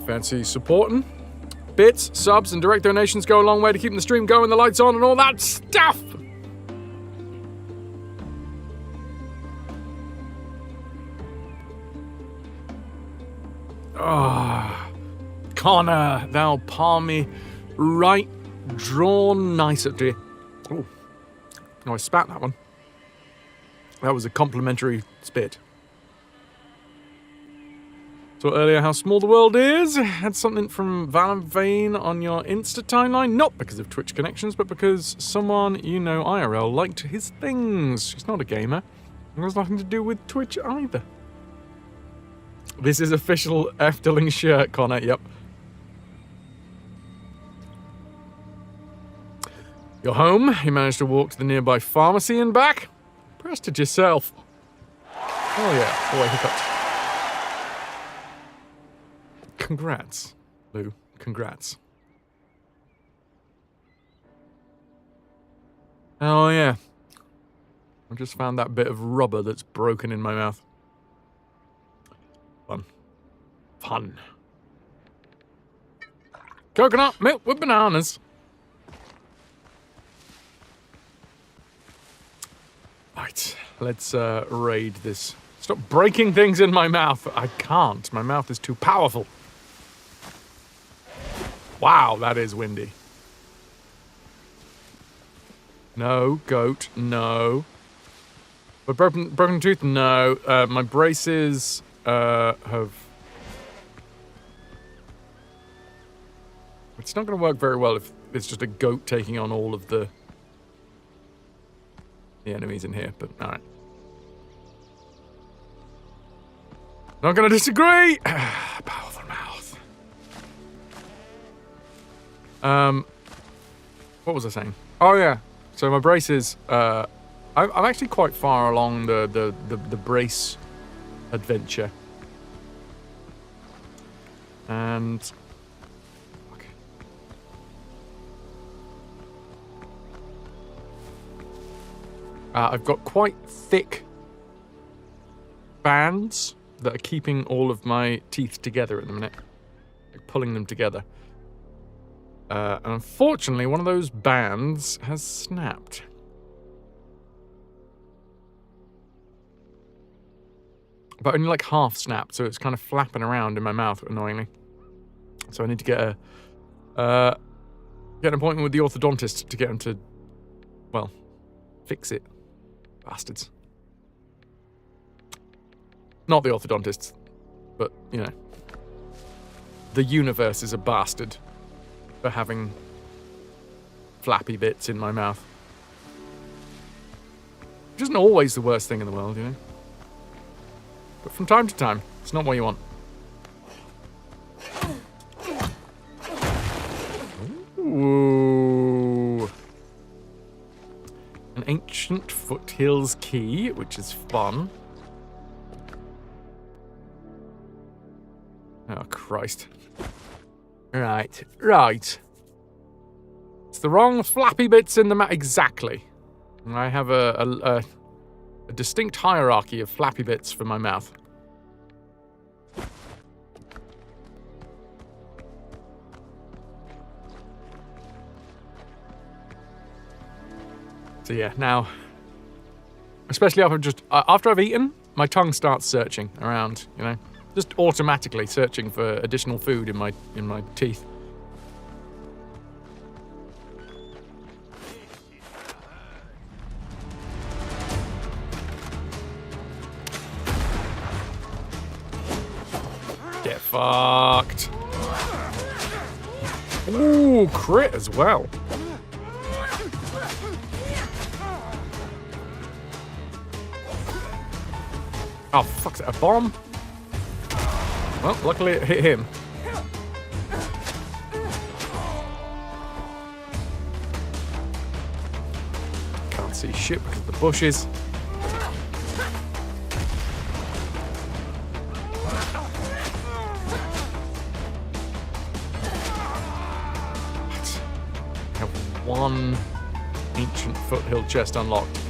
fancy supporting, bits, subs, and direct donations go a long way to keeping the stream going, the lights on, and all that stuff. Ah, Connor, thou palmy, right drawn nicety. Oh, no, I spat that one. That was a complimentary spit. So earlier how small the world is. Had something from Valent Vane on your Insta timeline. Not because of Twitch connections, but because someone you know IRL liked his things. He's not a gamer. It has nothing to do with Twitch either. This is official Efteling shirt, Connor. Yep. You're home. You managed to walk to the nearby pharmacy and back. Pressed it yourself. Oh yeah. Oh, I hiccuped. Congrats, Lou. Congrats. Oh, yeah. I just found that bit of rubber that's broken in my mouth. Fun. Fun. Coconut milk with bananas. Right. Let's raid this. Stop breaking things in my mouth. I can't. My mouth is too powerful. Wow, that is windy. No, goat, no. But broken tooth, no. My braces have... It's not going to work very well if it's just a goat taking on all of the enemies in here, but alright. Not going to disagree! Powerful mouth. What was I saying? Oh yeah. So my braces. I'm actually quite far along the brace adventure. And okay. I've got quite thick bands that are keeping all of my teeth together at the minute, like pulling them together. And unfortunately, one of those bands has snapped. But only like half snapped, so it's kind of flapping around in my mouth, annoyingly. So I need to get an appointment with the orthodontist to get him to, well, fix it. Bastards. Not the orthodontist, but, you know. The universe is a bastard for having flappy bits in my mouth. Which isn't always the worst thing in the world, you know. But from time to time, it's not what you want. Ooh. An ancient foothills key, which is fun. Oh, Christ. Right. It's the wrong flappy bits in the map. Exactly. I have a distinct hierarchy of flappy bits for my mouth. So yeah, now, especially after I've eaten, my tongue starts searching around, you know, just automatically searching for additional food in my teeth. Get fucked. Ooh, crit as well. Oh, fuck's it, a bomb? Well, luckily it hit him. Can't see shit because of the bushes. I have one ancient foothill chest unlocked.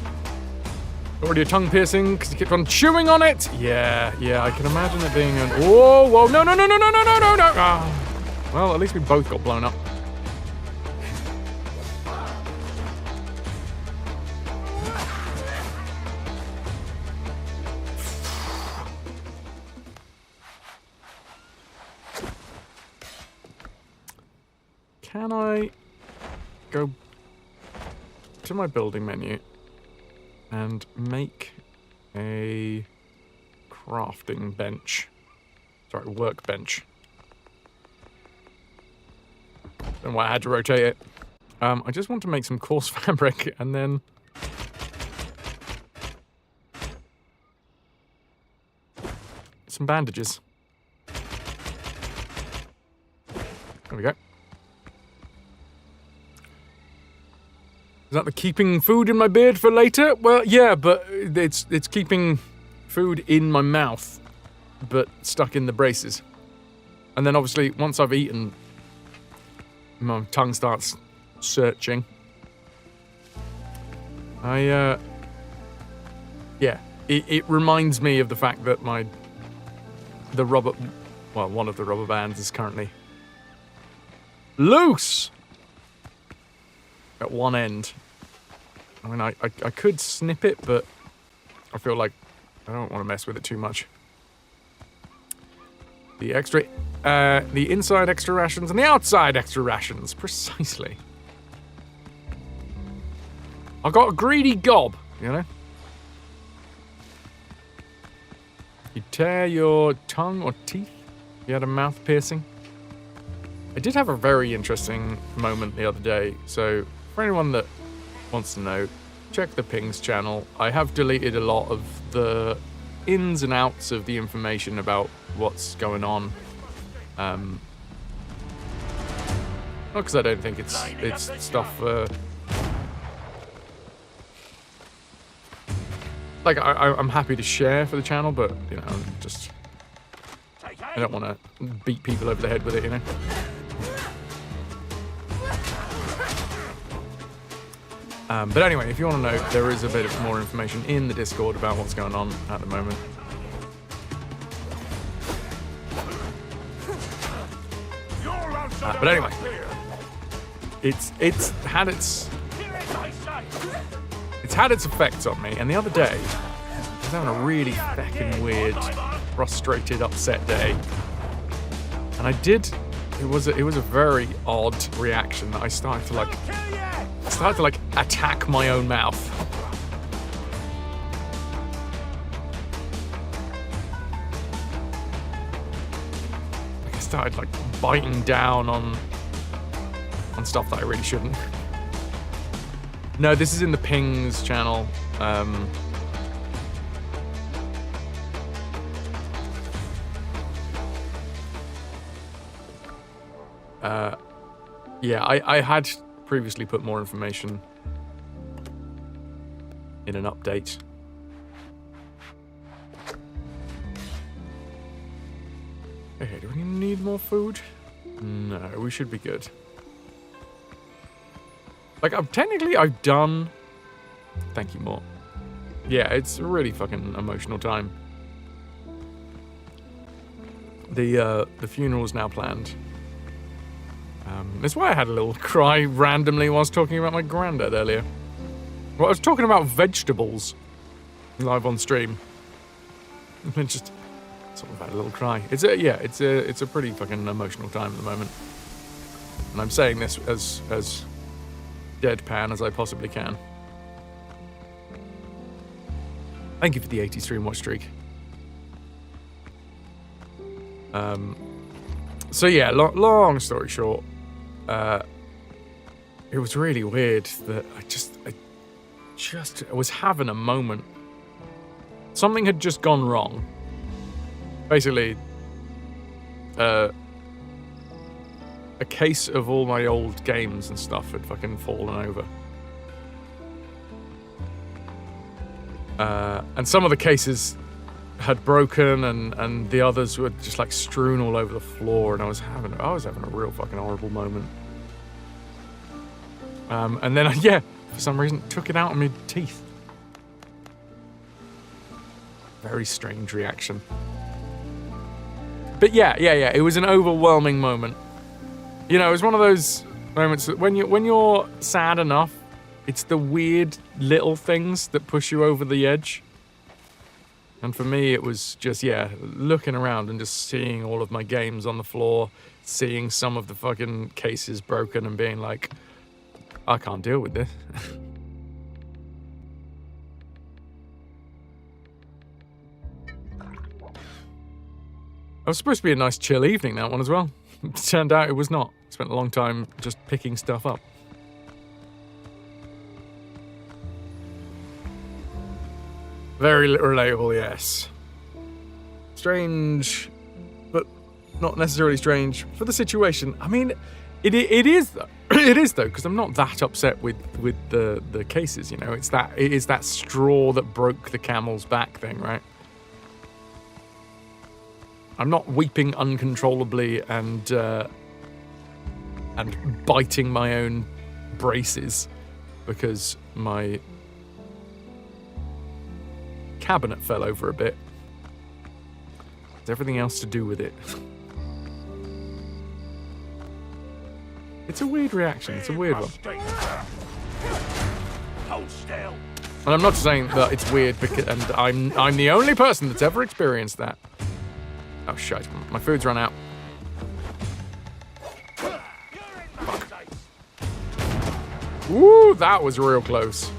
Already a tongue piercing because you kept on chewing on it. Yeah, I can imagine it being an. Whoa, no. Ah. Well, at least we both got blown up. Can I go to my building menu and make a crafting bench? Sorry, workbench. Don't know why I had to rotate it. I just want to make some coarse fabric and then some bandages. There we go. Is that the keeping food in my beard for later? Well, yeah, but it's keeping food in my mouth, but stuck in the braces. And then obviously, once I've eaten, my tongue starts searching. Yeah, it reminds me of the fact that one of the rubber bands is currently loose at one end. I mean, I could snip it, but I feel like I don't want to mess with it too much. The inside extra rations and the outside extra rations, precisely. I got a greedy gob, you know? You tear your tongue or teeth? You had a mouth piercing? I did have a very interesting moment the other day, so for anyone that wants to know, check the Pings channel. I have deleted a lot of the ins and outs of the information about what's going on. Not because I don't think it's stuff. Like I'm happy to share for the channel, but you know, I don't want to beat people over the head with it, you know. But anyway, if you want to know, there is a bit of more information in the Discord about what's going on at the moment. But anyway, it's had its effects on me. And the other day, I was having a really fucking weird, frustrated, upset day, and it was a very odd reaction that I started to attack my own mouth. I started biting down on stuff that I really shouldn't. No, this is in the Pings channel. Yeah, I had previously put more information in an update. Okay, do we need more food? No, we should be good. Like, technically, I've done... Thank you, Mort. Yeah, it's a really fucking emotional time. The funeral's now planned. That's why I had a little cry randomly whilst talking about my granddad earlier. Well, I was talking about vegetables live on stream. And just sort of had a little cry. It's a pretty fucking emotional time at the moment. And I'm saying this as deadpan as I possibly can. Thank you for the 80 stream watch streak. So yeah, long story short, it was really weird that I was having a moment. Something had just gone wrong. Basically, a case of all my old games and stuff had fucking fallen over. And some of the cases had broken, and the others were just like strewn all over the floor, and I was having a real fucking horrible moment. And then for some reason took it out on my teeth. Very strange reaction. But yeah, it was an overwhelming moment. You know, it was one of those moments that when you're sad enough, it's the weird little things that push you over the edge. And for me, it was just, looking around and just seeing all of my games on the floor, seeing some of the fucking cases broken and being like, I can't deal with this. It was supposed to be a nice chill evening, that one as well. It turned out it was not. Spent a long time just picking stuff up. Very relatable, yes. Strange, but not necessarily strange for the situation. I mean, it is though. It is though, because I'm not that upset with the cases. You know, it is that straw that broke the camel's back thing, right? I'm not weeping uncontrollably and biting my own braces because my cabinet fell over a bit. It's everything else to do with it. It's a weird reaction. It's a weird one. Hold still. And I'm not saying that it's weird because, and I'm the only person that's ever experienced that. Oh shit! My food's run out. Fuck. Ooh, that was real close.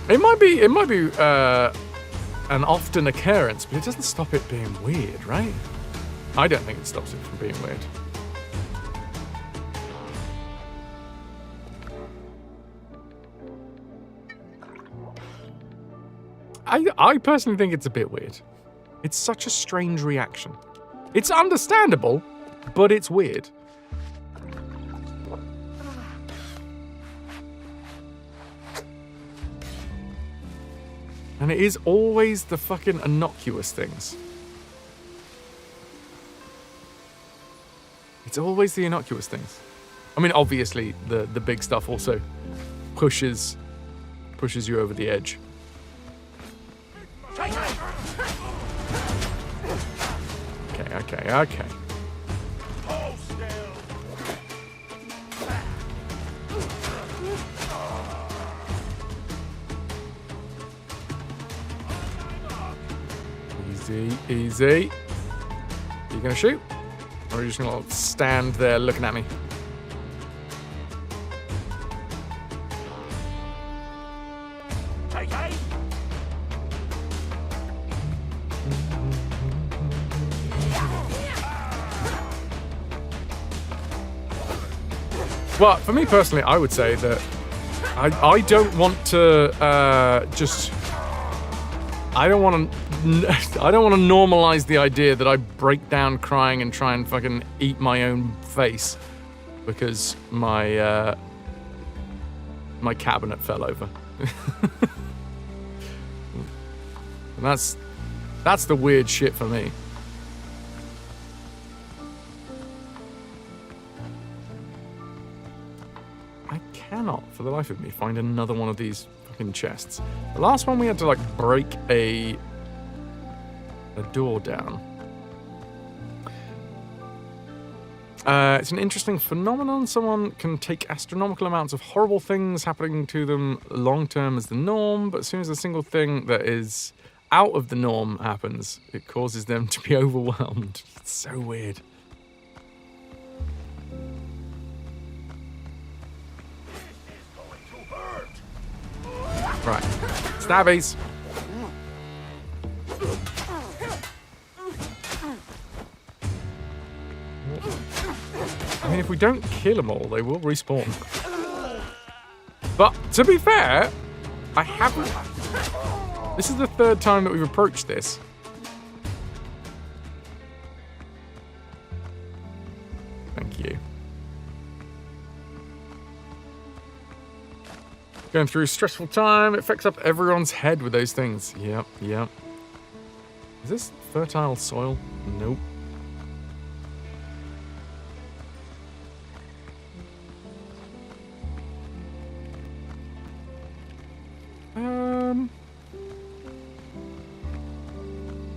It might be an often occurrence, but it doesn't stop it being weird, right? I don't think it stops it from being weird. I personally think it's a bit weird. It's such a strange reaction. It's understandable, but it's weird. And it is always the fucking innocuous things. It's always the innocuous things. I mean, obviously, the big stuff also pushes you over the edge. Okay. Hold still. Easy. Are you gonna shoot? Or are you just gonna stand there looking at me? Take aim. Well, for me personally, I would say that I don't want to I don't want to normalize the idea that I break down crying and try and fucking eat my own face because my my cabinet fell over. And that's the weird shit for me. I cannot, for the life of me, find another one of these fucking chests. The last one we had to, like, break a door down. It's an interesting phenomenon. Someone can take astronomical amounts of horrible things happening to them long term as the norm, but as soon as a single thing that is out of the norm happens, it causes them to be overwhelmed. It's so weird. Right. Stabbies. I mean, if we don't kill them all, they will respawn. But, to be fair, I haven't... This is the third time that we've approached this. Thank you. Going through a stressful time, it affects up everyone's head with those things. Yep, yep. Is this fertile soil? Nope.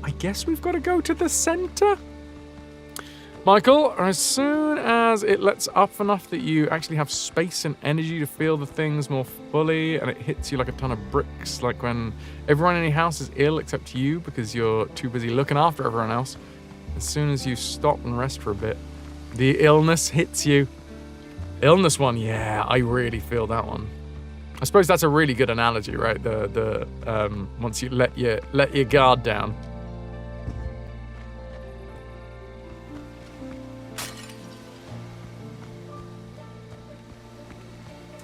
I guess we've got to go to the center. Michael, as soon as it lets up enough that you actually have space and energy to feel the things more fully, and it hits you like a ton of bricks, like when everyone in your house is ill except you because you're too busy looking after everyone else, as soon as you stop and rest for a bit, the illness hits you. Illness one, yeah, I really feel that one. I suppose that's a really good analogy, right? The once you let your guard down.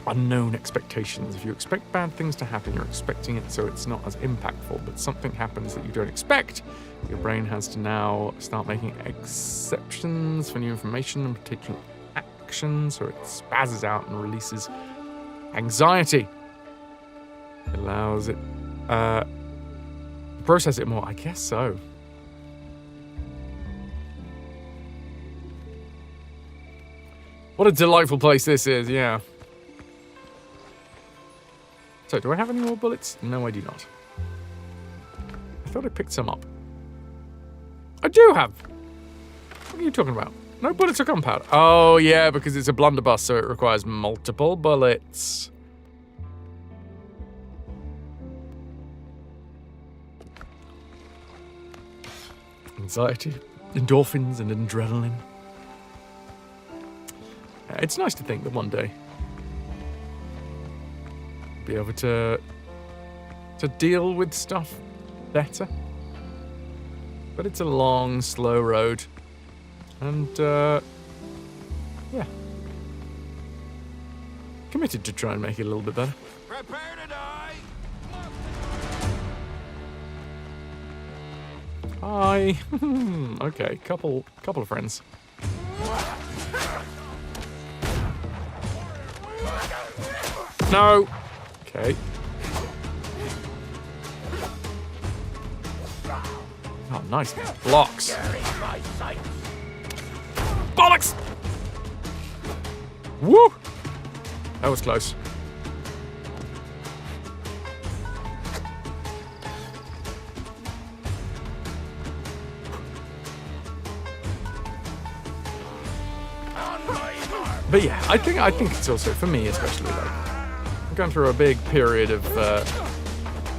Unknown expectations. If you expect bad things to happen, you're expecting it so it's not as impactful, but something happens that you don't expect. Your brain has to now start making exceptions for new information and taking action, so it spazzes out and releases anxiety. It allows it to process it more. I guess so. What a delightful place this is, yeah. So, do I have any more bullets? No, I do not. I thought I picked some up. I do have! What are you talking about? No bullets or gunpowder. Oh, yeah, because it's a blunderbuss, so it requires multiple bullets. Anxiety, endorphins, and adrenaline. It's nice to think that one day be able to deal with stuff better. But it's a long, slow road. And, yeah. Committed to try and make it a little bit better. Prepare to die! Hi. Okay, couple of friends. No! Okay. Oh, nice blocks. Bollocks! Woo! That was close. But yeah, I think it's also, for me especially, like, I'm going through a big period of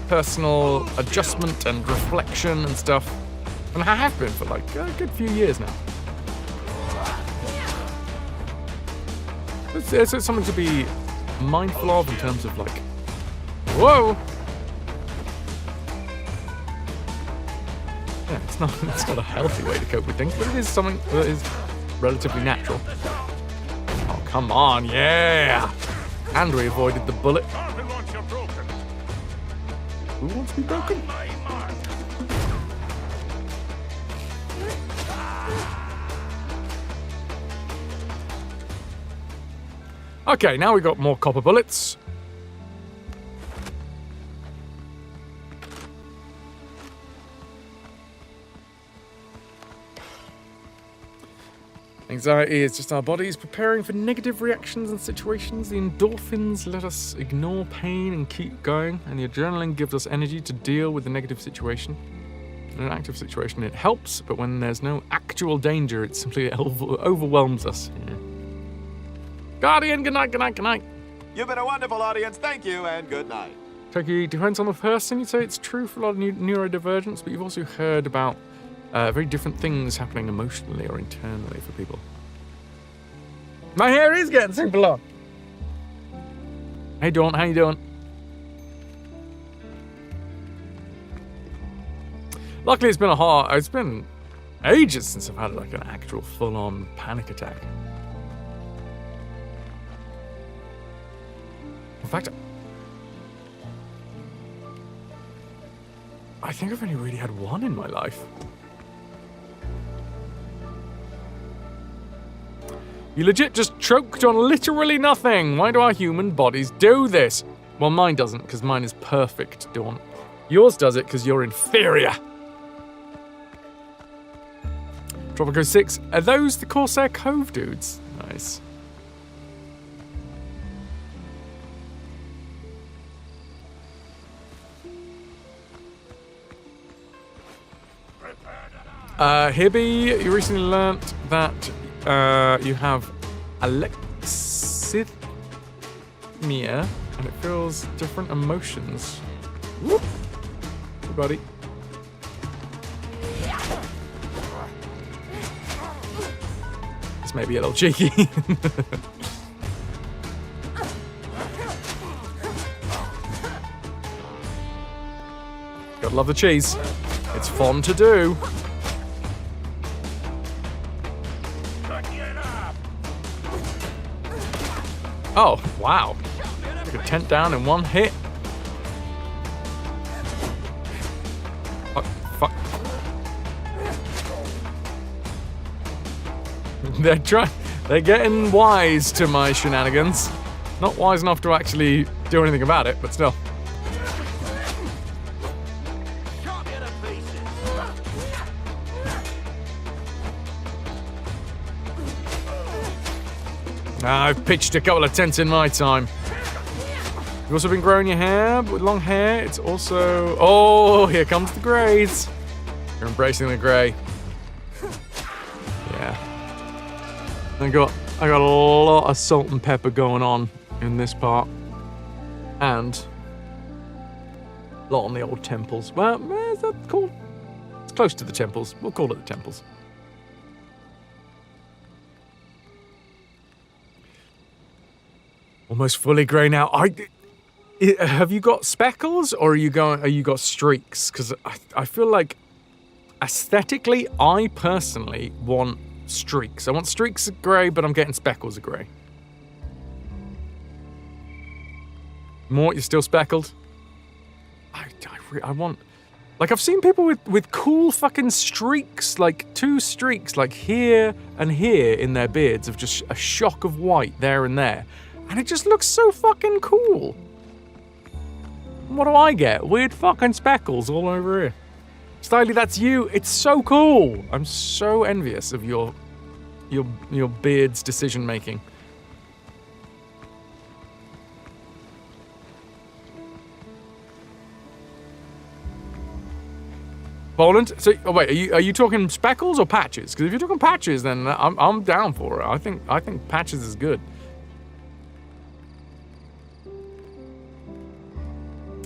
personal adjustment and reflection and stuff. And I have been for like a good few years now. It's something to be mindful of in terms of like, whoa! Yeah, it's not a healthy way to cope with things, but it is something that is relatively natural. Oh, come on, yeah! And we avoided the bullet. Who wants to be broken? Okay, now we got more copper bullets. Anxiety is just our bodies preparing for negative reactions and situations. The endorphins let us ignore pain and keep going, and the adrenaline gives us energy to deal with the negative situation. In an active situation, it helps, but when there's no actual danger, it simply overwhelms us. Yeah. Guardian, good night, good night, good night. You've been a wonderful audience. Thank you, and good night. Turkey depends on the person. You'd say it's true for a lot of neurodivergence, but you've also heard about very different things happening emotionally or internally for people. My hair is getting super long. Hey, Dawn, how you doing? Luckily, it's been ages since I've had like an actual full-on panic attack. In fact, I think I've only really had one in my life. You legit just choked on literally nothing. Why do our human bodies do this? Well, mine doesn't, because mine is perfect, Dawn. Yours does it because you're inferior. Tropico 6, are those the Corsair Cove dudes? Nice. Hibby, you recently learnt that you have alexithymia, and it feels different emotions. Whoop. Hey, buddy. This may be a little cheeky. Gotta love the cheese. It's fun to do. Oh, wow. Took a tent down in one hit. Fuck. They're getting wise to my shenanigans. Not wise enough to actually do anything about it, but still. I've pitched a couple of tents in my time. You've also been growing your hair with long hair. It's also... Oh, here comes the greys. You're embracing the grey. Yeah. I got a lot of salt and pepper going on in this part. And a lot on the old temples. Well, is that called? It's close to the temples. We'll call it the temples. Almost fully grey now. Have you got speckles or are you got streaks? Because I feel like aesthetically, I personally want streaks. I want streaks of grey, but I'm getting speckles of grey. Mort, you're still speckled? I want... Like, I've seen people with cool fucking streaks, like 2 streaks, like here and here in their beards of just a shock of white there and there. And it just looks so fucking cool. What do I get? Weird fucking speckles all over here. Styly, that's you. It's so cool. I'm so envious of your beard's decision making. Poland. So, oh wait, are you talking speckles or patches? Because if you're talking patches, then I'm down for it. I think patches is good.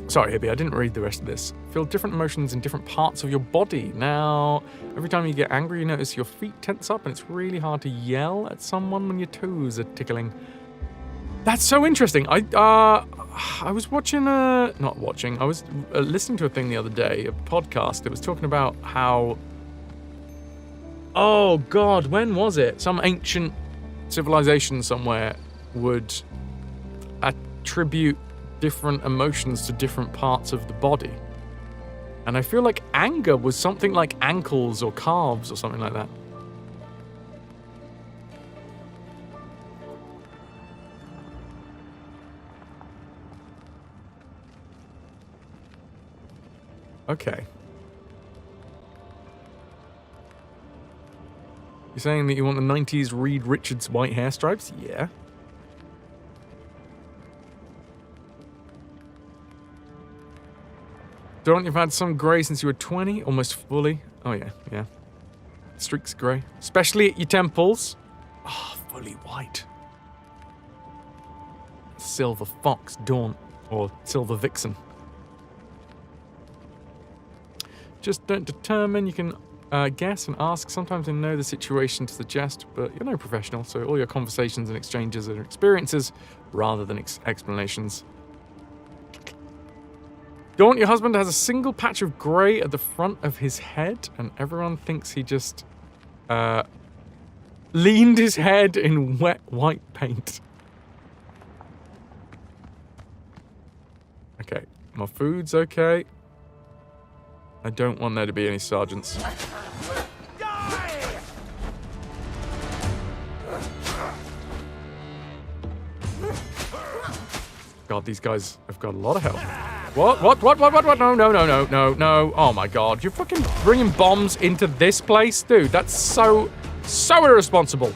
Sorry, Hibby, I didn't read the rest of this. Feel different emotions in different parts of your body. Now, every time you get angry, you notice your feet tense up, and it's really hard to yell at someone when your toes are tickling. That's so interesting. I was watching I was listening to a thing the other day, a podcast that was talking about how... Oh, God, when was it? Some ancient civilization somewhere would attribute different emotions to different parts of the body. And I feel like anger was something like ankles or calves or something like that. Okay. You're saying that you want the 90s Reed Richards white hair stripes? Yeah. Don't you've had some grey since you were 20? Almost fully. Oh, yeah, yeah. Streaks grey. Especially at your temples. Ah, oh, fully white. Silver Fox Dawn. Or Silver Vixen. Just don't determine. You can guess and ask. Sometimes I know the situation to suggest, but you're no professional, so all your conversations and exchanges are experiences rather than explanations. Dawn, your husband has a single patch of grey at the front of his head, and everyone thinks he just leaned his head in wet white paint. Okay, my food's okay. I don't want there to be any sergeants. God, these guys have got a lot of health. What? No. Oh my God, you're fucking bringing bombs into this place? Dude, that's so irresponsible.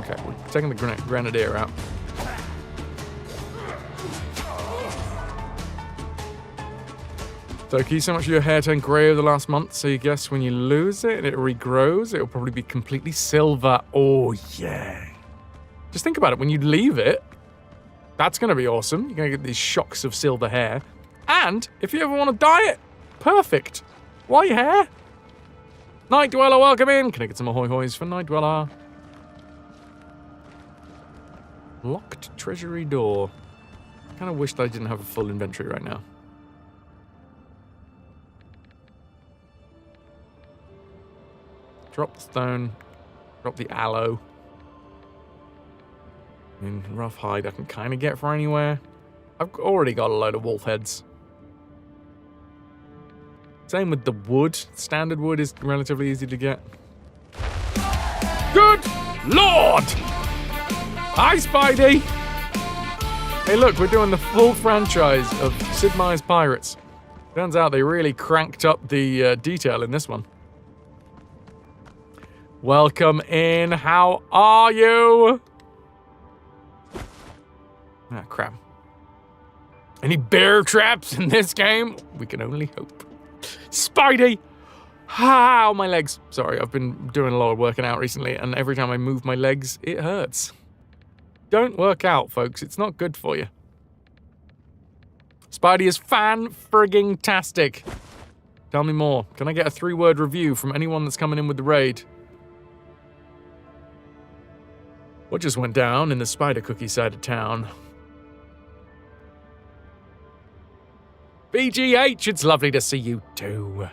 Okay, we're taking the grenadier out. So, can you so much of your hair turn grey over the last month, so you guess when you lose it and it regrows, it'll probably be completely silver. Oh, yeah. Just think about it. When you leave it, that's going to be awesome. You're going to get these shocks of silver hair. And, if you ever want to dye it, perfect. White hair. Night Dweller, welcome in. Can I get some ahoy hoys for Night Dweller? Locked treasury door. I kind of wished I didn't have a full inventory right now. Drop the stone. Drop the aloe. I mean, rough hide I can kind of get for anywhere. I've already got a load of wolf heads. Same with the wood. Standard wood is relatively easy to get. Good Lord! Hi, Spidey! Hey, look, we're doing the full franchise of Sid Meier's Pirates. Turns out they really cranked up the detail in this one. Welcome in. How are you? Ah, crap. Any bear traps in this game? We can only hope. Spidey! Ow, my legs. Sorry, I've been doing a lot of working out recently, and every time I move my legs, it hurts. Don't work out, folks. It's not good for you. Spidey is fan-frigging-tastic. Tell me more. Can I get a 3-word review from anyone that's coming in with the raid? What just went down in the spider cookie side of town? BGH, it's lovely to see you too.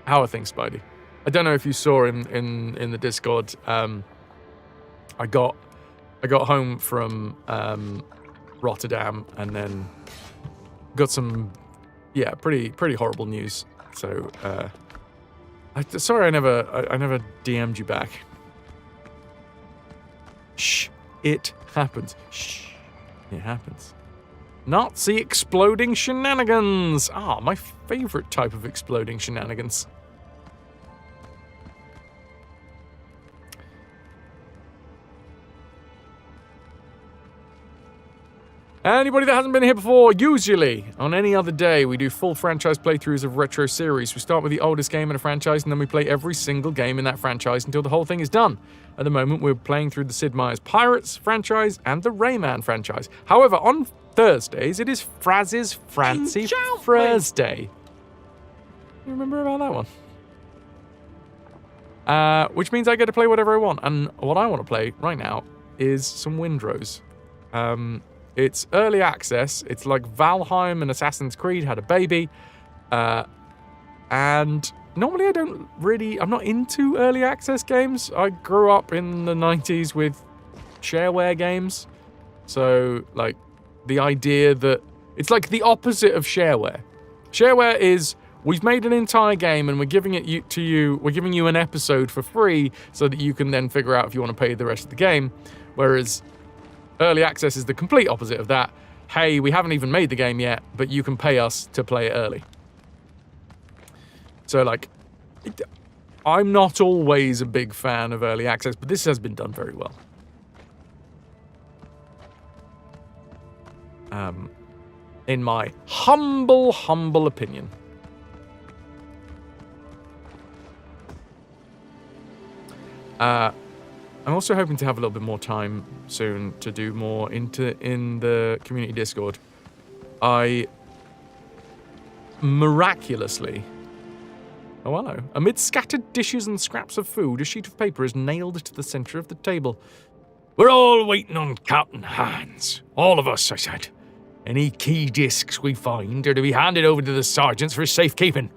How are things, Spidey? I don't know if you saw in the Discord. I got home from Rotterdam and then got some pretty horrible news. So sorry I never DM'd you back. Shh, it happens. Shh, it happens. Nazi exploding shenanigans. Ah, my favorite type of exploding shenanigans. Anybody that hasn't been here before, usually on any other day, we do full franchise playthroughs of Retro Series. We start with the oldest game in a franchise, and then we play every single game in that franchise until the whole thing is done. At the moment, we're playing through the Sid Meier's Pirates franchise and the Rayman franchise. However, on Thursdays, it is Fras's Francy Frursday. You remember about that one? Which means I get to play whatever I want. And what I want to play right now is some Windrose. It's early access. It's like Valheim and Assassin's Creed had a baby. And normally I'm not into early access games. I grew up in the 90s with shareware games. So, like, the idea that it's like the opposite of shareware. Shareware is, we've made an entire game and we're giving it to you, we're giving you an episode for free so that you can then figure out if you want to pay the rest of the game. Whereas Early access is the complete opposite of that. Hey, we haven't even made the game yet, but you can pay us to play it early. So, like, I'm not always a big fan of early access, but this has been done very well. In my humble opinion. I'm also hoping to have a little bit more time soon to do more in the community Discord. I miraculously... Oh, hello. Amid scattered dishes and scraps of food, a sheet of paper is nailed to the centre of the table. We're all waiting on Captain Hans. All of us, I said. Any key discs we find are to be handed over to the sergeants for safekeeping.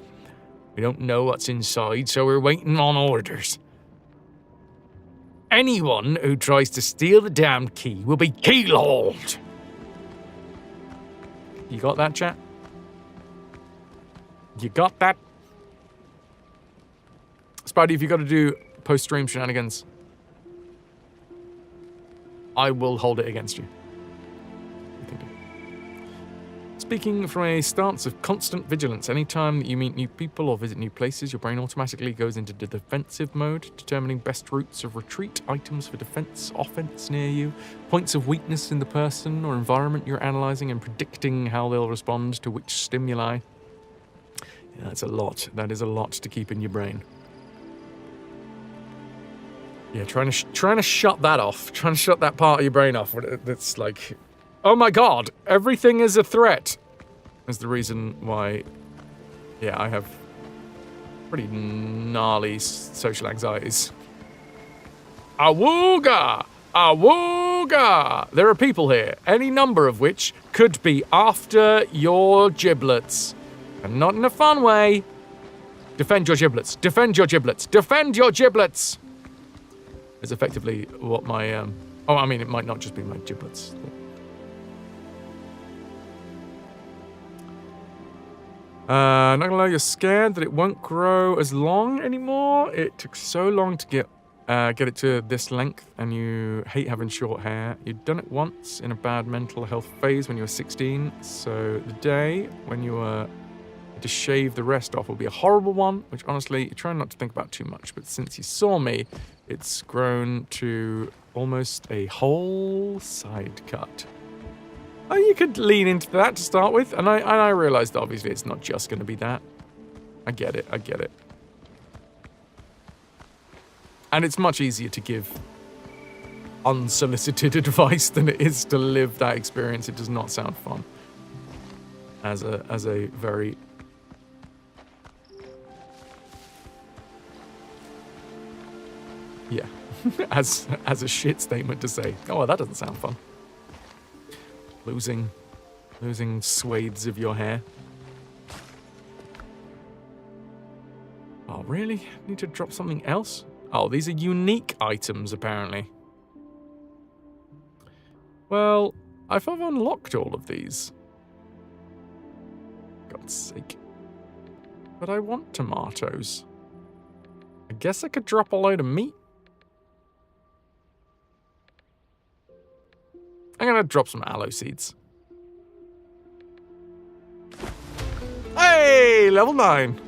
We don't know what's inside, so we're waiting on orders. Anyone who tries to steal the damned key will be keylogged. You got that, chat? You got that? Spidey, if you got to do post-stream shenanigans, I will hold it against you. Speaking from a stance of constant vigilance, anytime that you meet new people or visit new places, your brain automatically goes into the defensive mode, determining best routes of retreat, items for defense, offense near you, points of weakness in the person or environment you're analyzing, and predicting how they'll respond to which stimuli. Yeah, that's a lot. That is a lot to keep in your brain. Yeah, trying to shut that off, trying to shut that part of your brain off. That's like, oh my god, everything is a threat. Is the reason why, yeah, I have pretty gnarly social anxieties. Awooga! Awooga! There are people here, any number of which could be after your giblets. And not in a fun way. Defend your giblets. Defend your giblets. Defend your giblets! Is effectively what my, oh, I mean, it might not just be my giblets. Not gonna lie, you're scared that it won't grow as long anymore. It took so long to get it to this length, and you hate having short hair. You'd done it once in a bad mental health phase when you were 16, so the day when you were to shave the rest off will be a horrible one, which honestly, you're trying not to think about too much, but since you saw me, it's grown to almost a whole side cut. Oh, you could lean into that to start with, and I realised that obviously it's not just going to be that. I get it. And it's much easier to give unsolicited advice than it is to live that experience. It does not sound fun. As a very... Yeah, as a shit statement to say, oh, well, that doesn't sound fun. Losing swathes of your hair. Oh, really? Need to drop something else? Oh, these are unique items, apparently. Well, I've unlocked all of these. God's sake. But I want tomatoes. I guess I could drop a load of meat. I'm gonna drop some aloe seeds. Hey, level 9.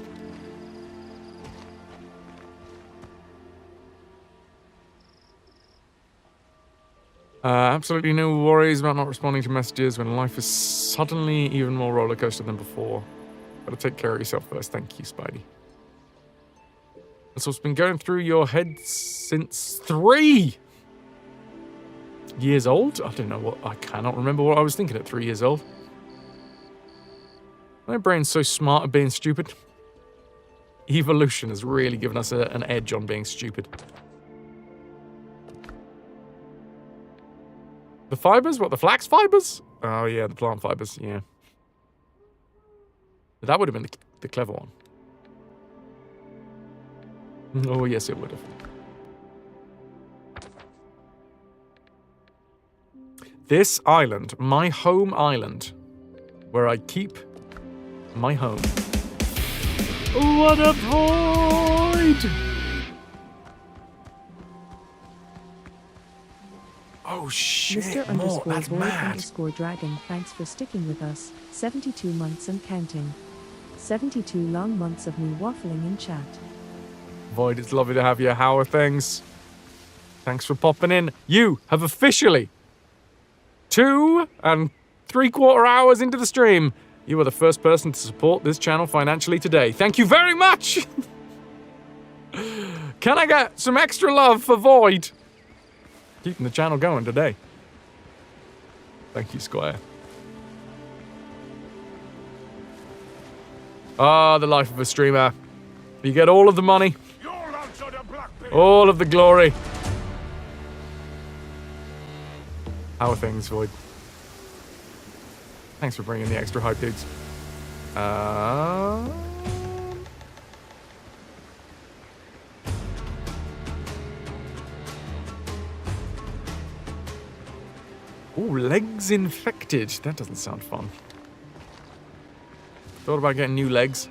Absolutely no worries about not responding to messages when life is suddenly even more rollercoaster than before. Gotta take care of yourself first. Thank you, Spidey. That's what's been going through your head since 3 years old? I don't know what... I cannot remember what I was thinking at 3 years old. My brain's so smart at being stupid. Evolution has really given us an edge on being stupid. The fibers? What, the flax fibers? Oh, yeah, the plant fibers, yeah. That would have been the clever one. Oh, yes, it would have. This island, my home island, where I keep my home. What a void! Oh, Oh shit! Mr. More. underscore That's void mad. underscore dragon, thanks for sticking with us. 72 months and counting. 72 long months of me waffling in chat. Void, it's lovely to have you. How are things? Thanks for popping in. You have officially 2 3/4 hours into the stream. You are the first person to support this channel financially today. Thank you very much. Can I get some extra love for Void? Keeping the channel going today. Thank you, Squire. Ah, the life of a streamer. You get all of the money, You'll answer the Blackbeard. all of the glory. How are things, Void? Thanks for bringing the extra hype, dudes. Ooh, legs infected. That doesn't sound fun. Thought about getting new legs.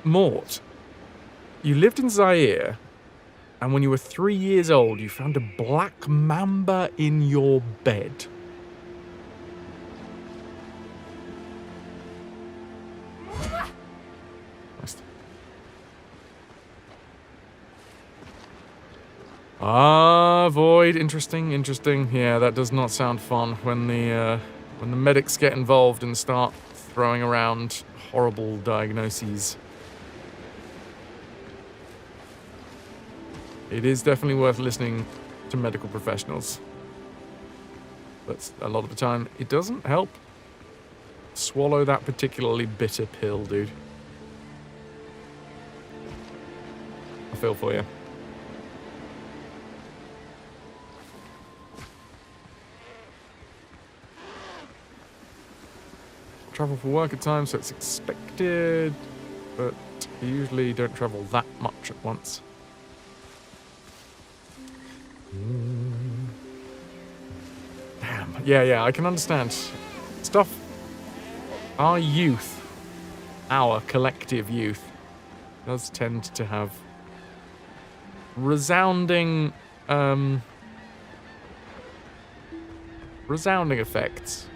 Mort, you lived in Zaire, and when you were 3 years old, you found a black mamba in your bed. Void. Interesting. Yeah, that does not sound fun when the medics get involved and start throwing around horrible diagnoses. It is definitely worth listening to medical professionals. But a lot of the time, it doesn't help. Swallow that particularly bitter pill, dude. I feel for you. Travel for work at times, so it's expected, but you usually don't travel that much at once. Damn. Yeah, I can understand. Stuff. Our youth, our collective youth, does tend to have resounding effects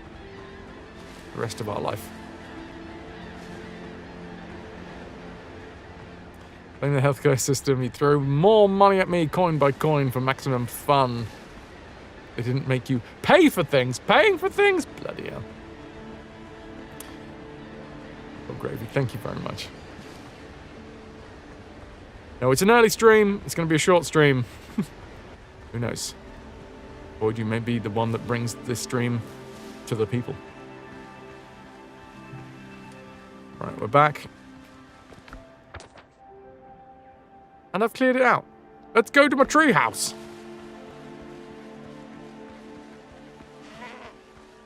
the rest of our life. Playing the healthcare system, you throw more money at me coin by coin for maximum fun. They didn't make you pay for things. Paying for things? Bloody hell. Oh, Gravy, thank you very much. No, it's an early stream. It's going to be a short stream. Who knows? Or you may be the one that brings this stream to the people. Right, we're back. And I've cleared it out. Let's go to my treehouse.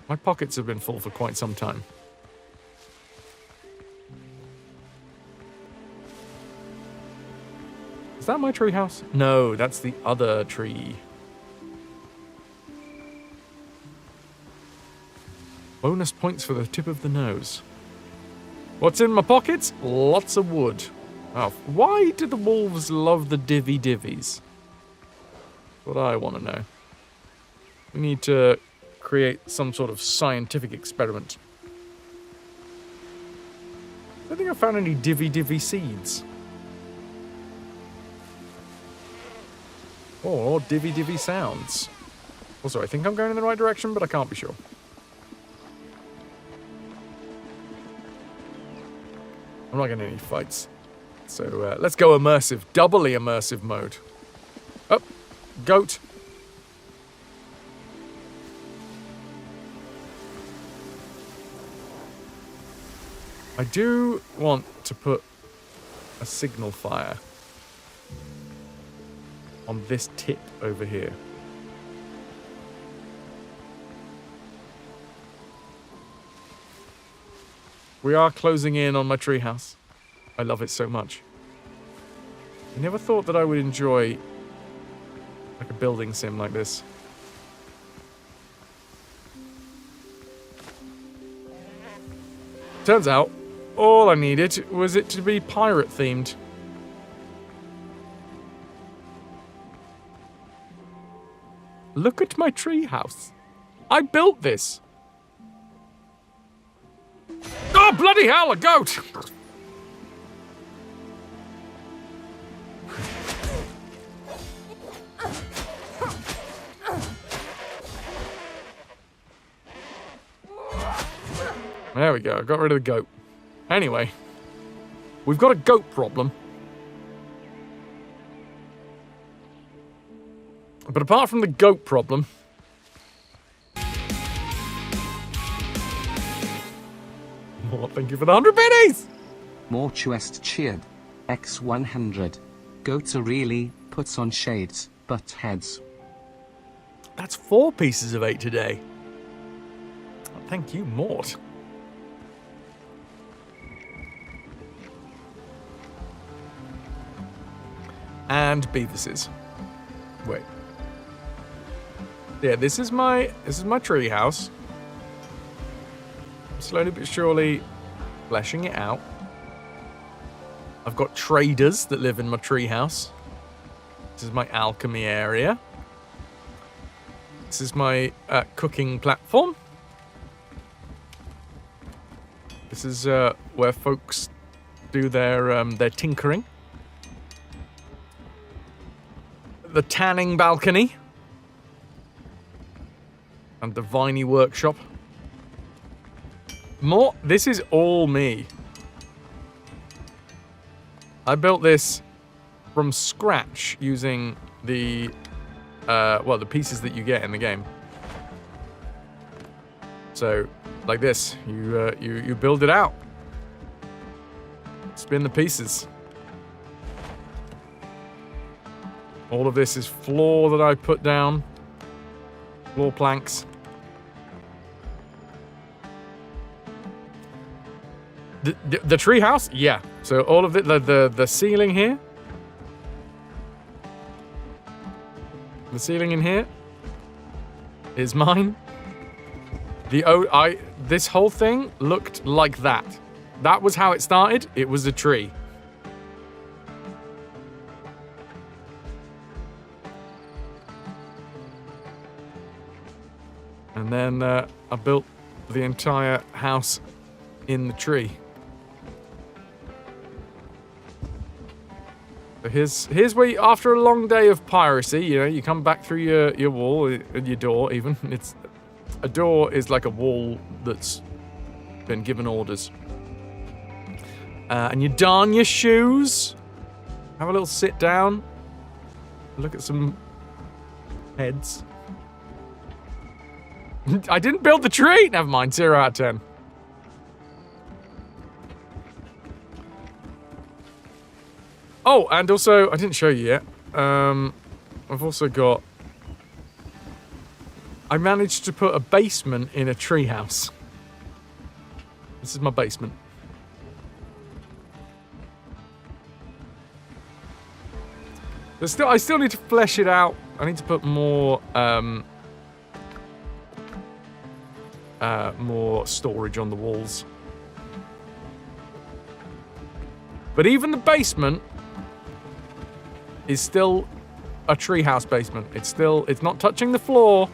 My pockets have been full for quite some time. Is that my treehouse? No, that's the other tree. Bonus points for the tip of the nose. What's in my pockets? Lots of wood. Oh, why do the wolves love the divvies? What I want to know. We need to create some sort of scientific experiment. I don't think I found any divvy seeds. Or divvy sounds. Also, I think I'm going in the right direction, but I can't be sure. I'm not getting any fights. So let's go immersive. Doubly immersive mode. Oh, goat. I do want to put a signal fire on this tip over here. We are closing in on my treehouse. I love it so much. I never thought that I would enjoy like a building sim like this. Turns out, all I needed was it to be pirate themed. Look at my treehouse. I built this. Oh, bloody hell, a goat! There we go, I got rid of the goat. Anyway, we've got a goat problem. But apart from the goat problem... Oh, thank you for the 100 biddies! More chest cheered. X100. Goats are really puts on shades, but heads. That's 4 pieces of 8 today. Oh, thank you, Mort. And Beavis's. Wait. Yeah, this is my tree house. Slowly but surely fleshing it out. I've got traders that live in my tree house. This is my alchemy area. This is my cooking platform. This is where folks do their tinkering. The tanning balcony. And the viney workshop. This is all me. I built this from scratch using the the pieces that you get in the game. So, like this, you build it out. Spin the pieces. All of this is floor that I put down. Floor planks. The tree house? Yeah. So all of it, the ceiling here. The ceiling in here is mine. This whole thing looked like that. That was how it started. It was a tree. And then I built the entire house in the tree. So here's where you, after a long day of piracy, you come back through your wall, your door even. A door is like a wall that's been given orders. And you darn your shoes. Have a little sit down. Look at some heads. I didn't build the tree! Never mind, 0 out of 10. Oh, and also, I didn't show you yet. I've also got... I managed to put a basement in a treehouse. This is my basement. I still need to flesh it out. I need to put more storage on the walls. But even the basement is still a treehouse basement. It's not touching the floor.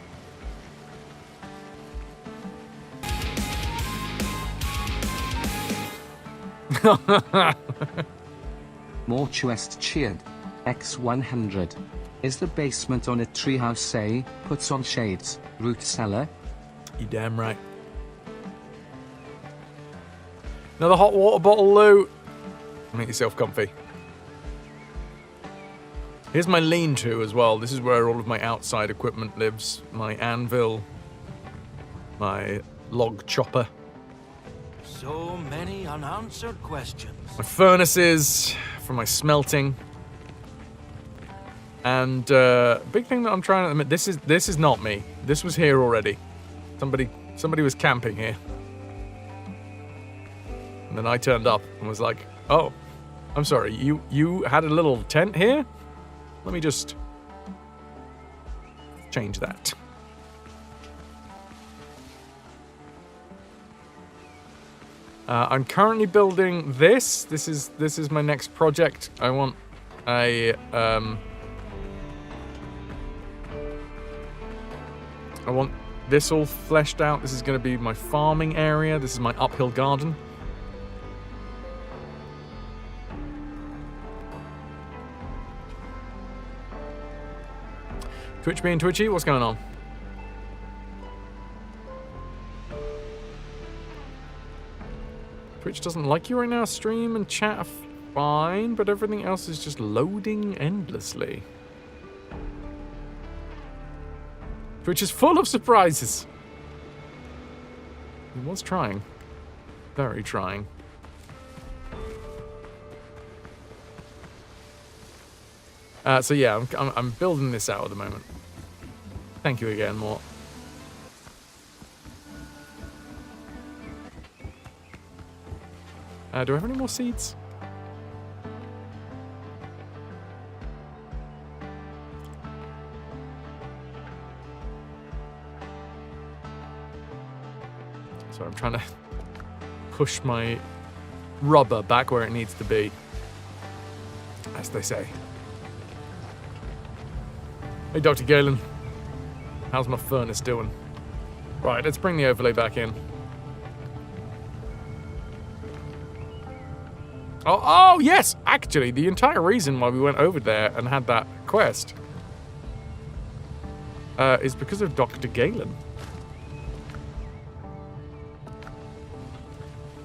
More chest cheered. X100. Is the basement on a treehouse say, puts on shades, root cellar? You damn right. Another hot water bottle, Lou. Make yourself comfy. Here's my lean-to as well. This is where all of my outside equipment lives. My anvil. My log chopper. So many unanswered questions. My furnaces for my smelting. And big thing that I'm trying to admit, this is not me. This was here already. Somebody was camping here. And then I turned up and was like, "Oh, I'm sorry, you had a little tent here? Let me just change that." . I'm currently building this. This is my next project. I want a I want this all fleshed out. This is going to be my farming area. This is my uphill garden. Twitch being twitchy, what's going on? Twitch doesn't like you right now. Stream and chat are fine, but everything else is just loading endlessly. Twitch is full of surprises. He was trying. Very trying. So yeah, I'm building this out at the moment. Thank you again, Mort. Do I have any more seeds? So I'm trying to push my rubber back where it needs to be, as they say. Hey, Dr. Galen. How's my furnace doing? Right, let's bring the overlay back in. Oh, yes! Actually, the entire reason why we went over there and had that quest is because of Dr. Galen.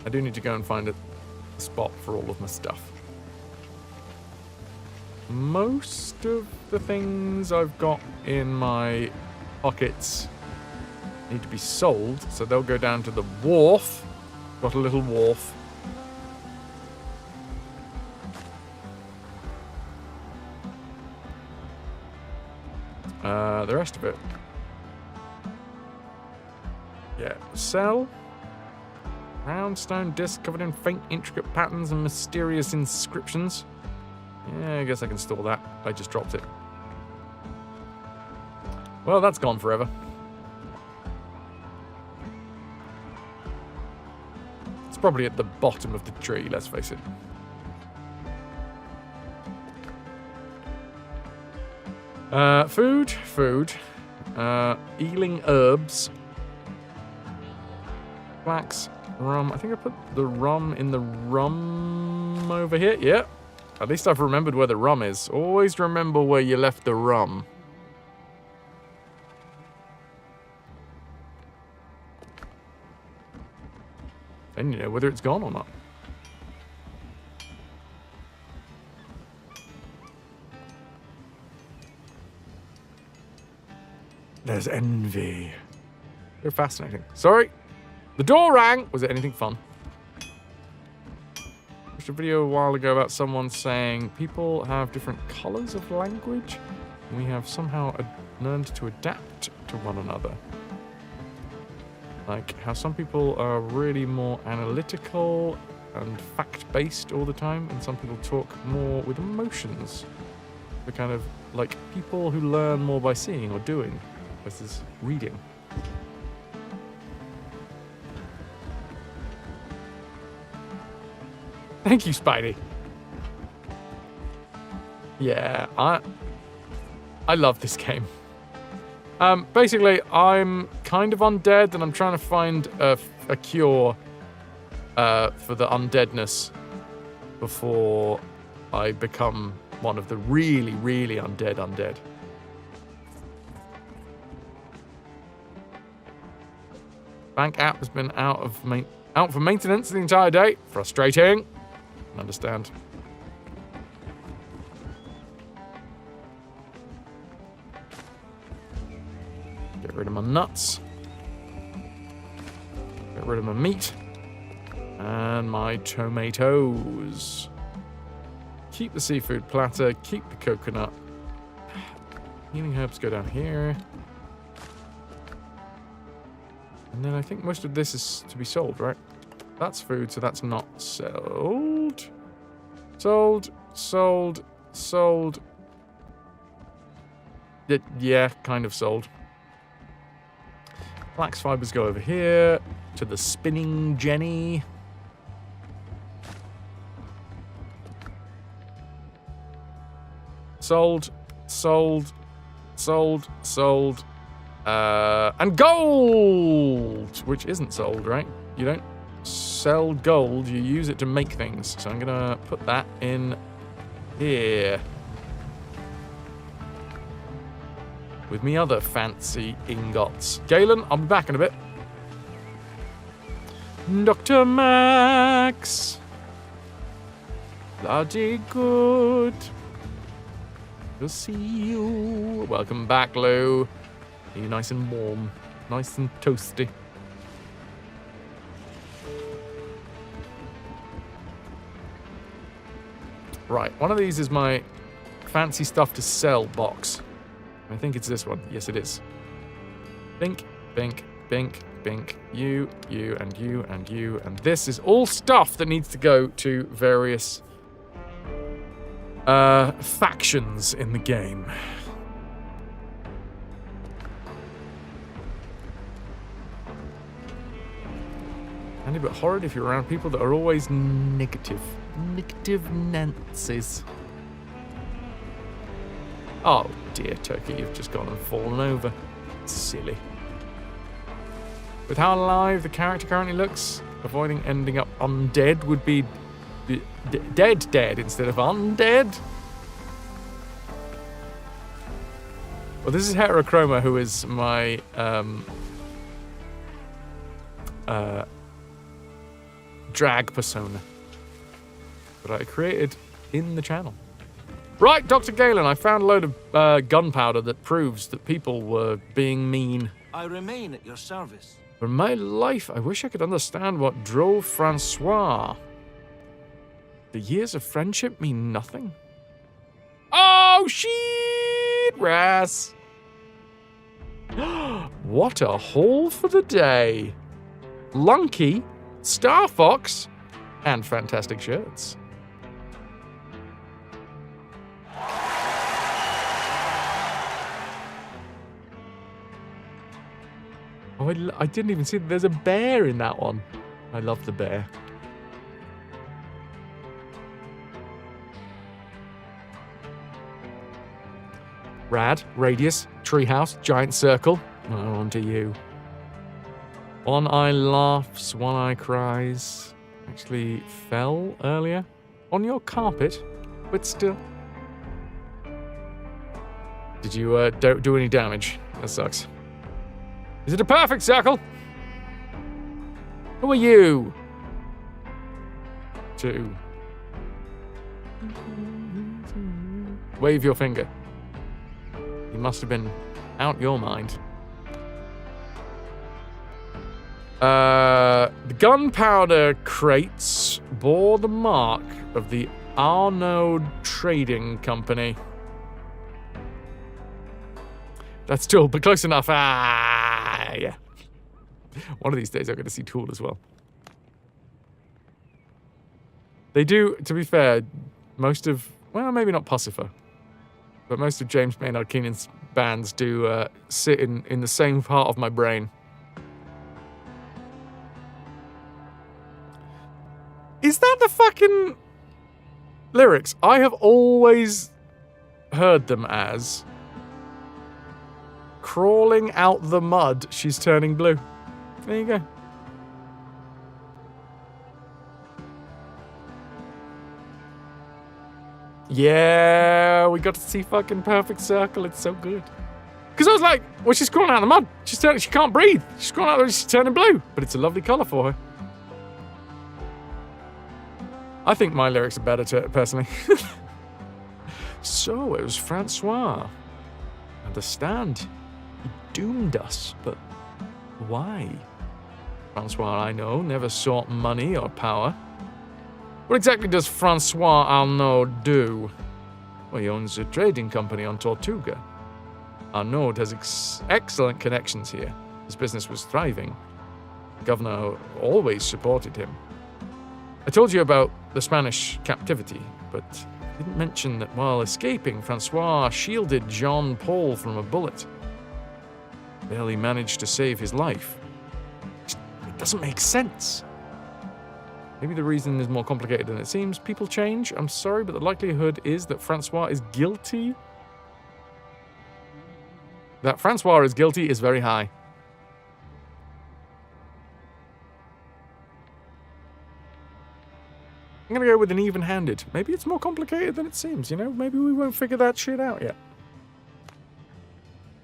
I do need to go and find a spot for all of my stuff. Most of the things I've got in my pockets need to be sold, so they'll go down to the wharf. Got a little wharf. The rest of it. Yeah, sell. Round stone disc covered in faint, intricate patterns and mysterious inscriptions. Yeah, I guess I can store that. I just dropped it. Well, that's gone forever. It's probably at the bottom of the tree, let's face it. Food. Ealing herbs. Flax, rum. I think I put the rum in the rum over here. Yeah. At least I've remembered where the rum is. Always remember where you left the rum. Then you know whether it's gone or not. There's envy. They're fascinating. Sorry. The door rang. Was it anything fun? I watched a video a while ago about someone saying people have different colors of language. And we have somehow learned to adapt to one another. Like how some people are really more analytical and fact-based all the time, and some people talk more with emotions. They're kind of like people who learn more by seeing or doing versus reading. Thank you, Spidey. Yeah, I love this game. Basically, I'm kind of undead, and I'm trying to find a cure for the undeadness before I become one of the really, really undead. Bank app has been out for maintenance the entire day. Frustrating. Understand. Get rid of my nuts. Get rid of my meat. And my tomatoes. Keep the seafood platter. Keep the coconut. Healing herbs go down here. And then I think most of this is to be sold, right? That's food, so that's not sold. Sold. Yeah, kind of sold. Flax fibers go over here to the spinning jenny. Sold. And gold! Which isn't sold, right? You don't sell gold, you use it to make things. So I'm gonna put that in here. With me other fancy ingots. Galen, I'll be back in a bit. Dr. Max. Bloody good. We'll see you. Welcome back, Lou. Are you nice and warm? Nice and toasty. Right, one of these is my fancy stuff to sell box. I think it's this one. Yes, it is. Bink, bink, bink, bink. You, and you, and you. And this is all stuff that needs to go to various factions in the game. Handy but horrid if you're around people that are always negative. Negative Nancy's. Oh dear, Turkey, you've just gone and fallen over. Silly. With how alive the character currently looks, avoiding ending up undead would be dead instead of undead. Well, this is Heterochroma, who is my drag persona that I created in the channel. Right, Dr. Galen, I found a load of gunpowder that proves that people were being mean. I remain at your service. For my life, I wish I could understand what drove Francois. The years of friendship mean nothing. Oh, shit, Fras. What a haul for the day. Lunky, Star Fox, and fantastic shirts. Oh, I didn't even see that there's a bear in that one. I love the bear. Rad, radius, treehouse, giant circle. Oh, on to you. One eye laughs, one eye cries. Actually fell earlier on your carpet, but still. Did you don't do any damage? That sucks. Is it a perfect circle? Who are you? 2. Wave your finger. You must have been out your mind. The gunpowder crates bore the mark of the Arnaud Trading Company. That's Tool, but close enough. Ah, yeah. One of these days I'm going to see Tool as well. They do, to be fair, most of, well, maybe not Pussifer, but most of James Maynard Keenan's bands do sit in the same part of my brain. Is that the fucking lyrics? I have always heard them as crawling out the mud, she's turning blue. There you go. Yeah, we got to see fucking Perfect Circle. It's so good. Because I was like, well, she's crawling out of the mud. She can't breathe. She's crawling out, she's turning blue. But it's a lovely colour for her. I think my lyrics are better, personally. So, it was Francois. Understand. He doomed us, but why? Francois, I know, never sought money or power. What exactly does Francois Arnaud do? Well, he owns a trading company on Tortuga. Arnaud has excellent connections here. His business was thriving. The governor always supported him. I told you about the Spanish captivity, but I didn't mention that while escaping, Francois shielded Jean Paul from a bullet. Barely managed to save his life. It doesn't make sense. Maybe the reason is more complicated than it seems. People change. I'm sorry, but the likelihood is that Francois is guilty. That Francois is guilty is very high. I'm going to go with an even-handed. Maybe it's more complicated than it seems, you know? Maybe we won't figure that shit out yet.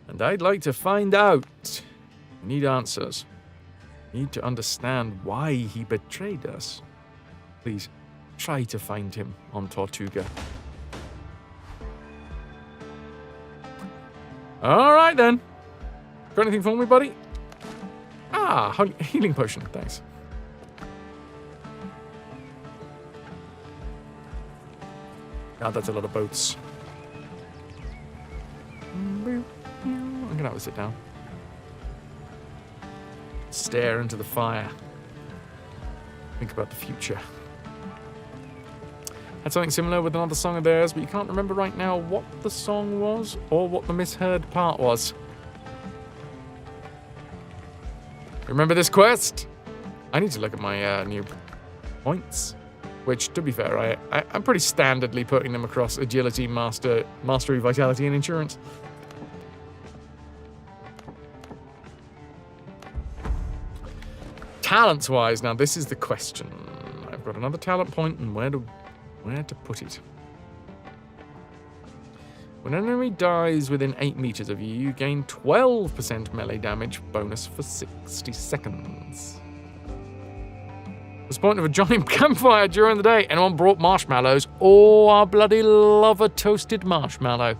And I'd like to find out. We need answers. We need to understand why he betrayed us. Please, try to find him on Tortuga. All right, then. Got anything for me, buddy? Ah, healing potion. Thanks. God, that's a lot of boats. I'm going to have a sit down. Stare into the fire. Think about the future. Had something similar with another song of theirs, but you can't remember right now what the song was or what the misheard part was. Remember this quest? I need to look at my new points, which, to be fair, I'm pretty standardly putting them across agility, mastery, vitality, and endurance. Talents-wise, now this is the question. I've got another talent point, and where to put it? When an enemy dies within 8 meters of you, you gain 12% melee damage bonus for 60 seconds. What's the point of a giant campfire during the day? Anyone brought marshmallows? Oh, I bloody love a toasted marshmallow.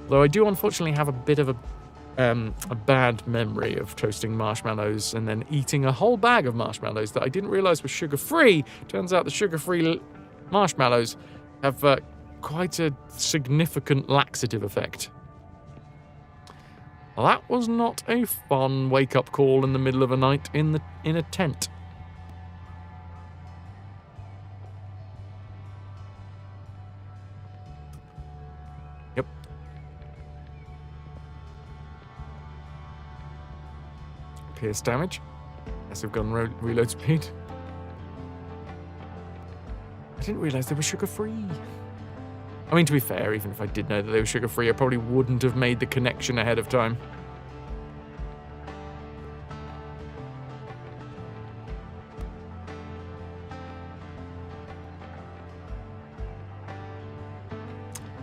Though I do unfortunately have a bit of a bad memory of toasting marshmallows and then eating a whole bag of marshmallows that I didn't realize was sugar-free. Turns out the sugar-free marshmallows have quite a significant laxative effect. Well, that was not a fun wake-up call in the middle of a night in a tent. Yep. Pierce damage. Massive gun reload speed. I didn't realize they were sugar-free. I mean, to be fair, even if I did know that they were sugar-free, I probably wouldn't have made the connection ahead of time.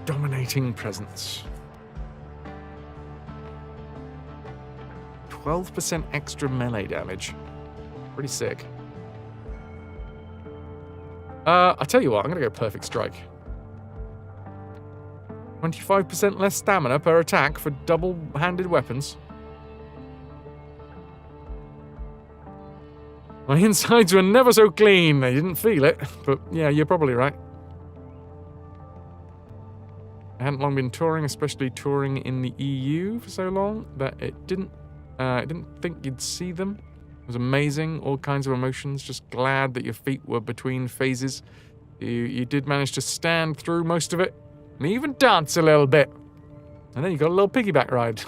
Dominating presence. 12% extra melee damage. Pretty sick. I'll tell you what, I'm going to go Perfect Strike. 25% less stamina per attack for double-handed weapons. My insides were never so clean. I didn't feel it, but yeah, you're probably right. I hadn't long been touring, especially touring in the EU for so long, that I didn't think you'd see them. It was amazing, all kinds of emotions, just glad that your feet were between phases. You did manage to stand through most of it, and even dance a little bit. And then you got a little piggyback ride.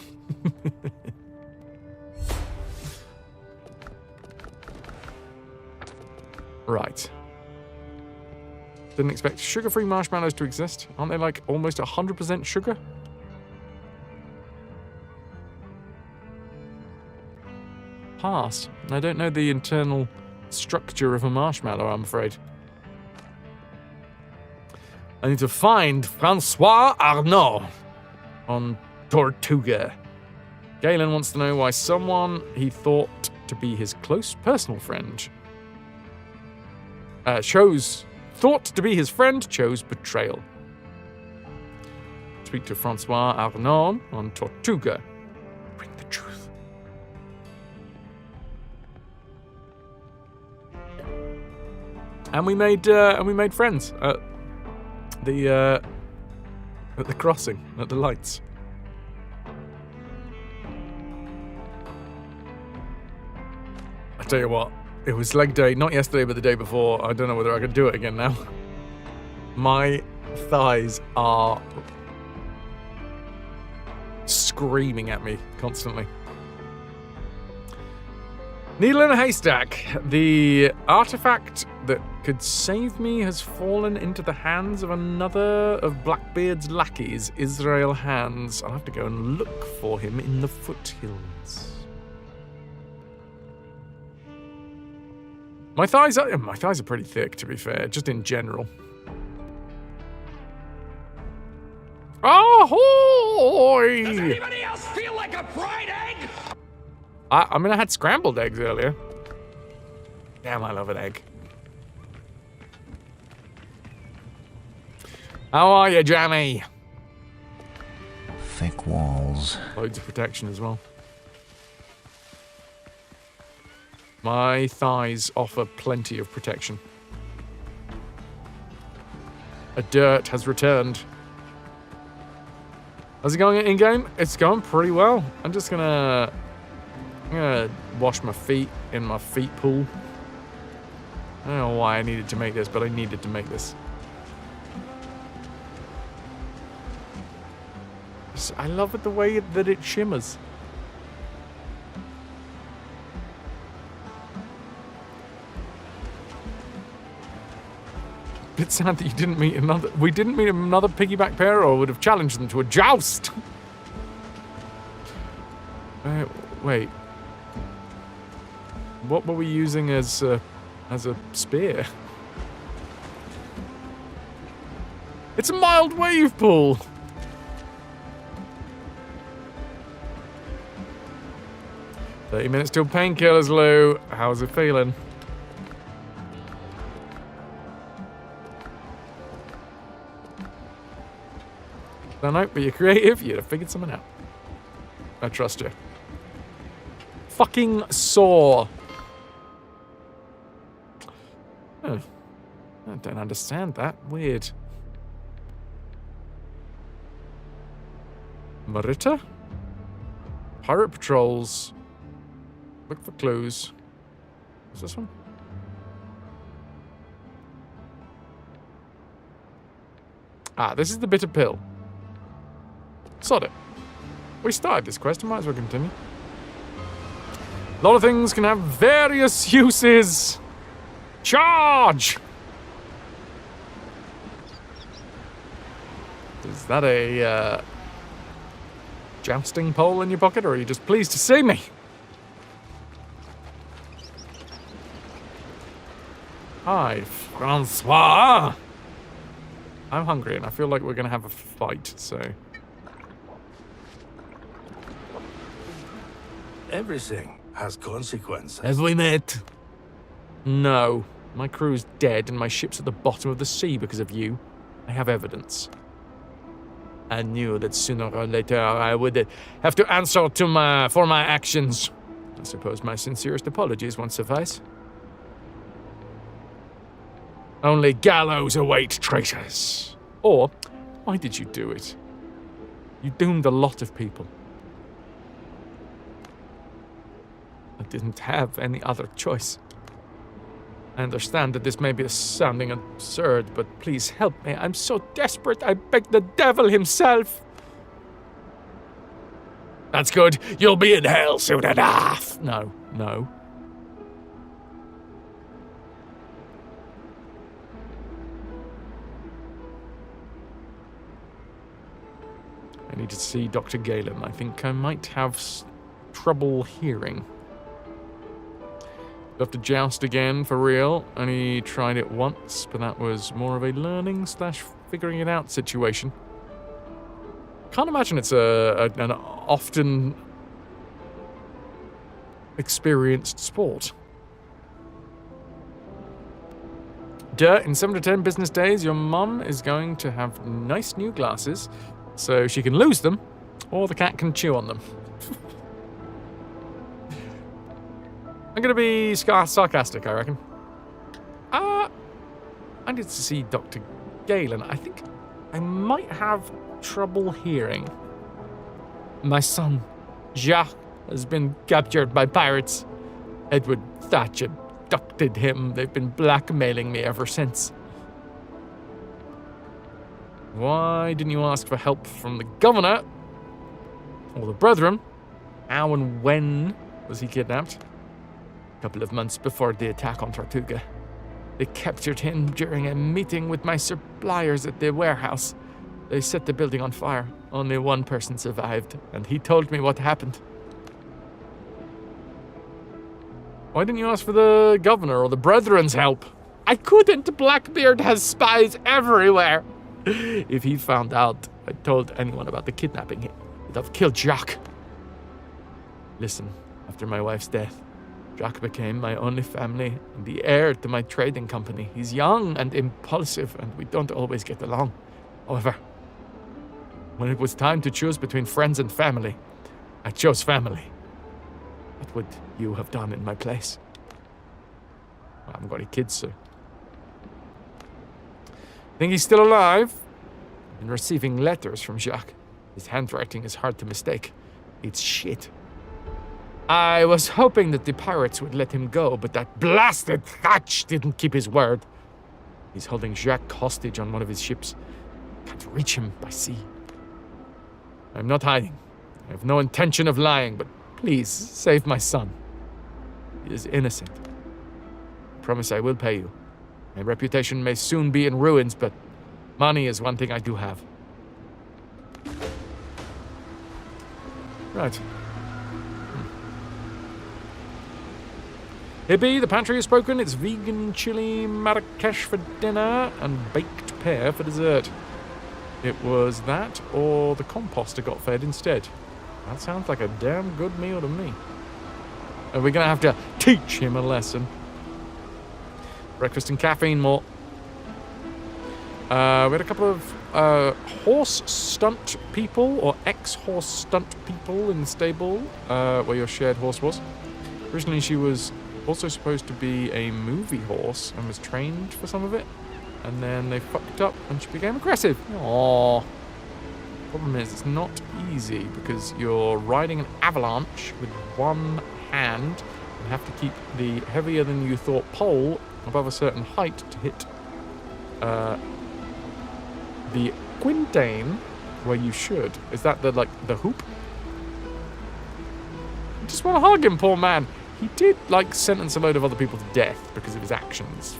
Right. Didn't expect sugar-free marshmallows to exist. Aren't they like almost 100% sugar? Pass. I don't know the internal structure of a marshmallow, I'm afraid. I need to find Francois Arnaud on Tortuga. Galen wants to know why someone he thought to be his close personal friend thought to be his friend chose betrayal. Speak to Francois Arnaud on Tortuga. Bring the truth. And we made friends at the crossing at the lights. I tell you what, it was leg day, not yesterday, but the day before. I don't know whether I can do it again now. My thighs are screaming at me constantly. Needle in a haystack. The artifact that could save me has fallen into the hands of another of Blackbeard's lackeys, Israel Hands. I'll have to go and look for him in the foothills. My thighs are pretty thick, to be fair, just in general. Ahoy! Does anybody else feel like a fried egg? I mean, I had scrambled eggs earlier. Damn, I love an egg. How are you, Jammy? Thick walls. Loads of protection as well. My thighs offer plenty of protection. A dirt has returned. How's it going in-game? It's going pretty well. I'm gonna wash my feet in my feet pool. I don't know why I needed to make this, but I needed to make this. I love it the way that it shimmers. Bit sad that you didn't meet another. We didn't meet another piggyback pair, or would have challenged them to a joust. Wait. What were we using as a spear? It's a mild wave pool. "30 minutes till painkillers, Lou. How's it feeling?" Don't know, but you're creative. You'd have figured something out. I trust you. Fucking saw. Oh, I don't understand that. Weird. Marita? Pirate patrols. Look for clues. What's this one? Ah, this is the bitter pill. Sod it. We started this quest, I might as well continue. A lot of things can have various uses. Charge! Is that a jousting pole in your pocket, or are you just pleased to see me? Hi, Francois! I'm hungry and I feel like we're gonna have a fight, so... Everything has consequences. Have we met? No. My crew's dead and my ship's at the bottom of the sea because of you. I have evidence. I knew that sooner or later I would have to answer for my actions. I suppose my sincerest apologies won't suffice. Only gallows await traitors. Or, why did you do it? You doomed a lot of people. I didn't have any other choice. I understand that this may be sounding absurd, but please help me. I'm so desperate, I beg the devil himself. That's good. You'll be in hell soon enough. No. I need to see Dr. Galen. I think I might have trouble hearing. You'll have to joust again for real. Only tried it once, but that was more of a learning / figuring it out situation. Can't imagine it's an often experienced sport. In 7 to 10 business days, your mum is going to have nice new glasses, so she can lose them, or the cat can chew on them. I'm going to be sarcastic, I reckon. I need to see Dr. Galen. I think I might have trouble hearing. My son, Jacques, has been captured by pirates. Edward Thatch abducted him. They've been blackmailing me ever since. Why didn't you ask for help from the governor? Or the brethren? How and when was he kidnapped? couple of months before the attack on Tortuga. They captured him during a meeting with my suppliers at the warehouse. They set the building on fire. Only one person survived, and he told me what happened. Why didn't you ask for the governor or the brethren's help? I couldn't. Blackbeard has spies everywhere. If he found out I told anyone about the kidnapping, he'd have killed Jacques. Listen, after my wife's death, Jacques became my only family and the heir to my trading company. He's young and impulsive, and we don't always get along. However, when it was time to choose between friends and family, I chose family. What would you have done in my place? Well, I haven't got any kids, so... Think he's still alive? I've been receiving letters from Jacques. His handwriting is hard to mistake. It's shit. I was hoping that the pirates would let him go, but that blasted Thatch didn't keep his word. He's holding Jacques hostage on one of his ships. Can't reach him by sea. I'm not hiding. I have no intention of lying, but please save my son. He is innocent. I promise I will pay you. My reputation may soon be in ruins, but money is one thing I do have. Right. Hippie, the pantry has spoken. It's vegan chili Marrakesh for dinner and baked pear for dessert. It was that or the composter got fed instead. That sounds like a damn good meal to me. Are we going to have to teach him a lesson? Breakfast and caffeine more. We had a couple of horse stunt people, or ex-horse stunt people in the stable where your shared horse was. Originally she was also supposed to be a movie horse and was trained for some of it. And then they fucked up and she became aggressive. Aww. Problem is, it's not easy because you're riding an avalanche with one hand and have to keep the heavier than you thought pole above a certain height to hit the quintain where you should. Is that the hoop? I just want to hug him, poor man. He did sentence a load of other people to death because of his actions.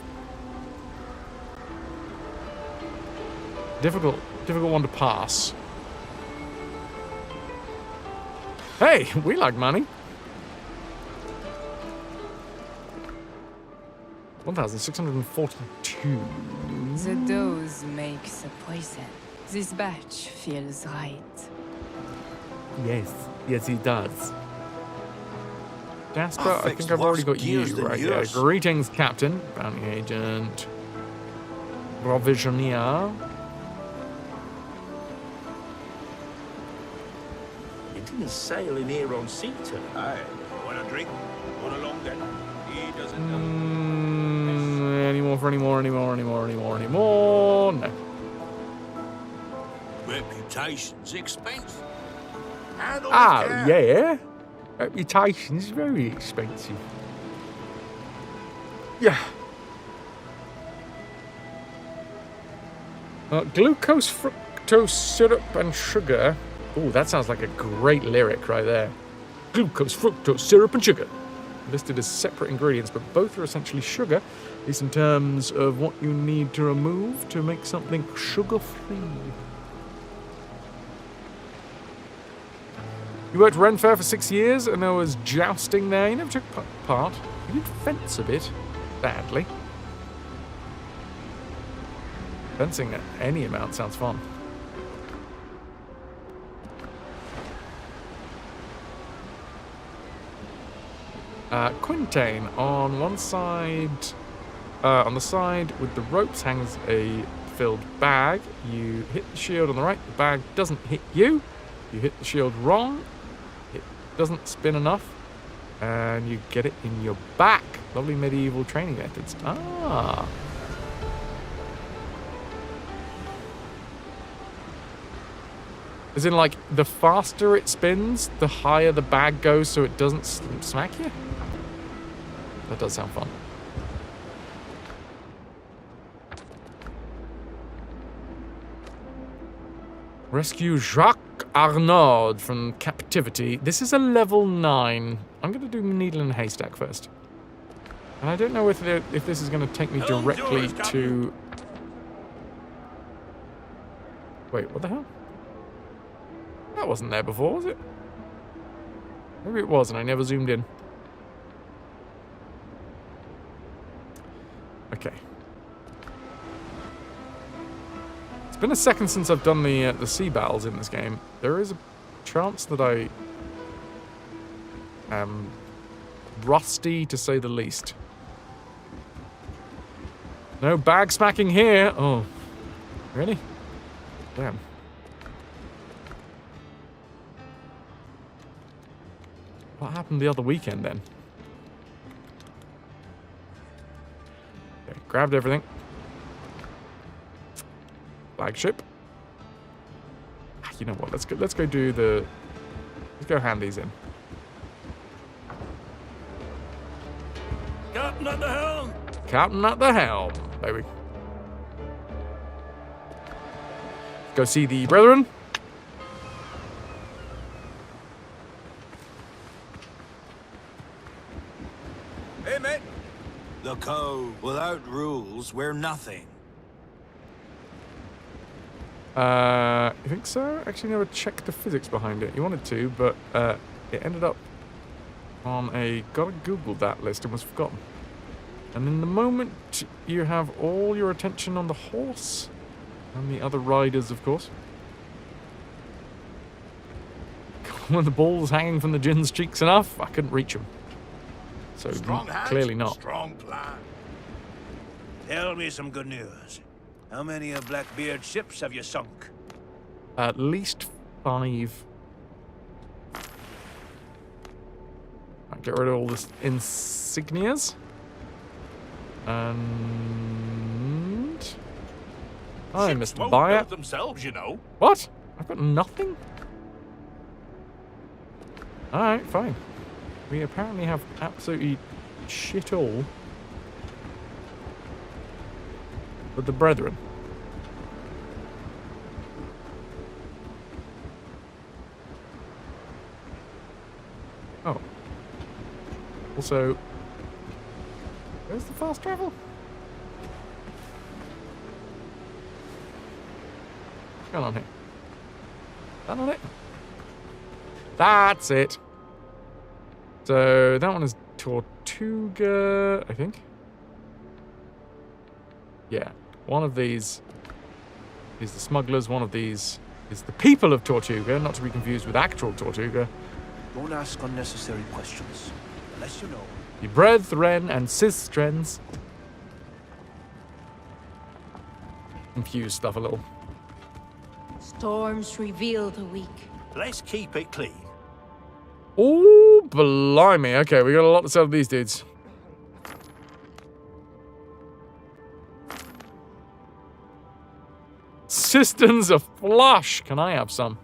Difficult one to pass. Hey, we like money. 1,642. The dose makes the poison. This batch feels right. Yes, he does. Jasper, I think I've worse already got you gears than right yours. there. Greetings, Captain, Bounty Agent, Provisioneer. You didn't sail in here on sea turn. Aye. Want a drink? Want a long then? He doesn't know. Anymore. No. Reputation's expensive. Handle with Ah, care. yeah. Reputation's very expensive. Yeah. Glucose, fructose, syrup, and sugar. Oh, that sounds like a great lyric right there. Glucose, fructose, syrup, and sugar. Listed as separate ingredients, but both are essentially sugar, at least in terms of what you need to remove to make something sugar-free. You worked Ren Fair for 6 years, and there was jousting there. You never took part. You did fence a bit. Badly. Fencing at any amount sounds fun. Quintain, on one side, on the side with the ropes hangs a filled bag. You hit the shield on the right, the bag doesn't hit you. You hit the shield wrong, it doesn't spin enough, and you get it in your back. Lovely medieval training methods. Ah. As in, the faster it spins, the higher the bag goes so it doesn't smack you? That does sound fun. Rescue Jacques Arnaud from captivity. This is a level 9. I'm going to do needle and haystack first. And I don't know if this is going to take me directly to... Wait, what the hell? That wasn't there before, was it? Maybe it was, and I never zoomed in. Okay. It's been a second since I've done the sea battles in this game. There is a chance that I am rusty, to say the least. No bag smacking here. Oh, really? Damn. What happened the other weekend then? Okay, grabbed everything. Flagship. You know what? Let's go do the. Let's go hand these in. Captain at the helm. Captain at the helm, baby. Go see the brethren. Hey, mate. The code. Without rules, we're nothing. You think so? Actually, never checked the physics behind it. You wanted to, but it ended up on a gotta Google that list and was forgotten. And in the moment, you have all your attention on the horse and the other riders, of course. When the ball's hanging from the gin's cheeks enough, I couldn't reach him. So Strong hands, clearly not. Strong plan. Tell me some good news. How many of Blackbeard's ships have you sunk? At least 5. Right, get rid of all this insignias. And I missed the buyer. Themselves, you know. What? I've got nothing? Alright, fine. We apparently have absolutely shit all. But the brethren. Oh. Also, where's the fast travel? What's going on here? Is that not it? That's it. So that one is Tortuga, I think. Yeah. One of these is the smugglers. One of these is the people of Tortuga, not to be confused with actual Tortuga. Don't ask unnecessary questions, unless you know. The brethren and sistrens. Confuse stuff a little. Storms reveal the weak. Let's keep it clean. Oh, blimey. Okay, we got a lot to sell to these dudes. Cisterns are flush. Can I have some?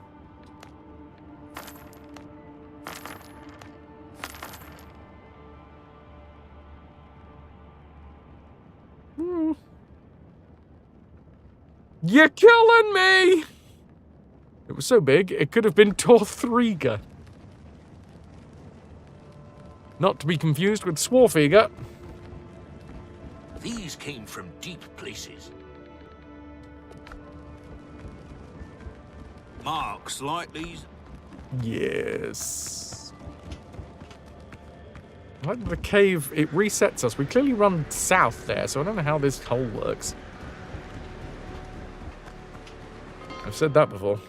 You're killing me! It was so big, it could have been Torthriga. Not to be confused with Swarfiga. These came from deep places. Marks like these. Yes. Like the cave, it resets us. We clearly run south there, so I don't know how this hole works. I've said that before.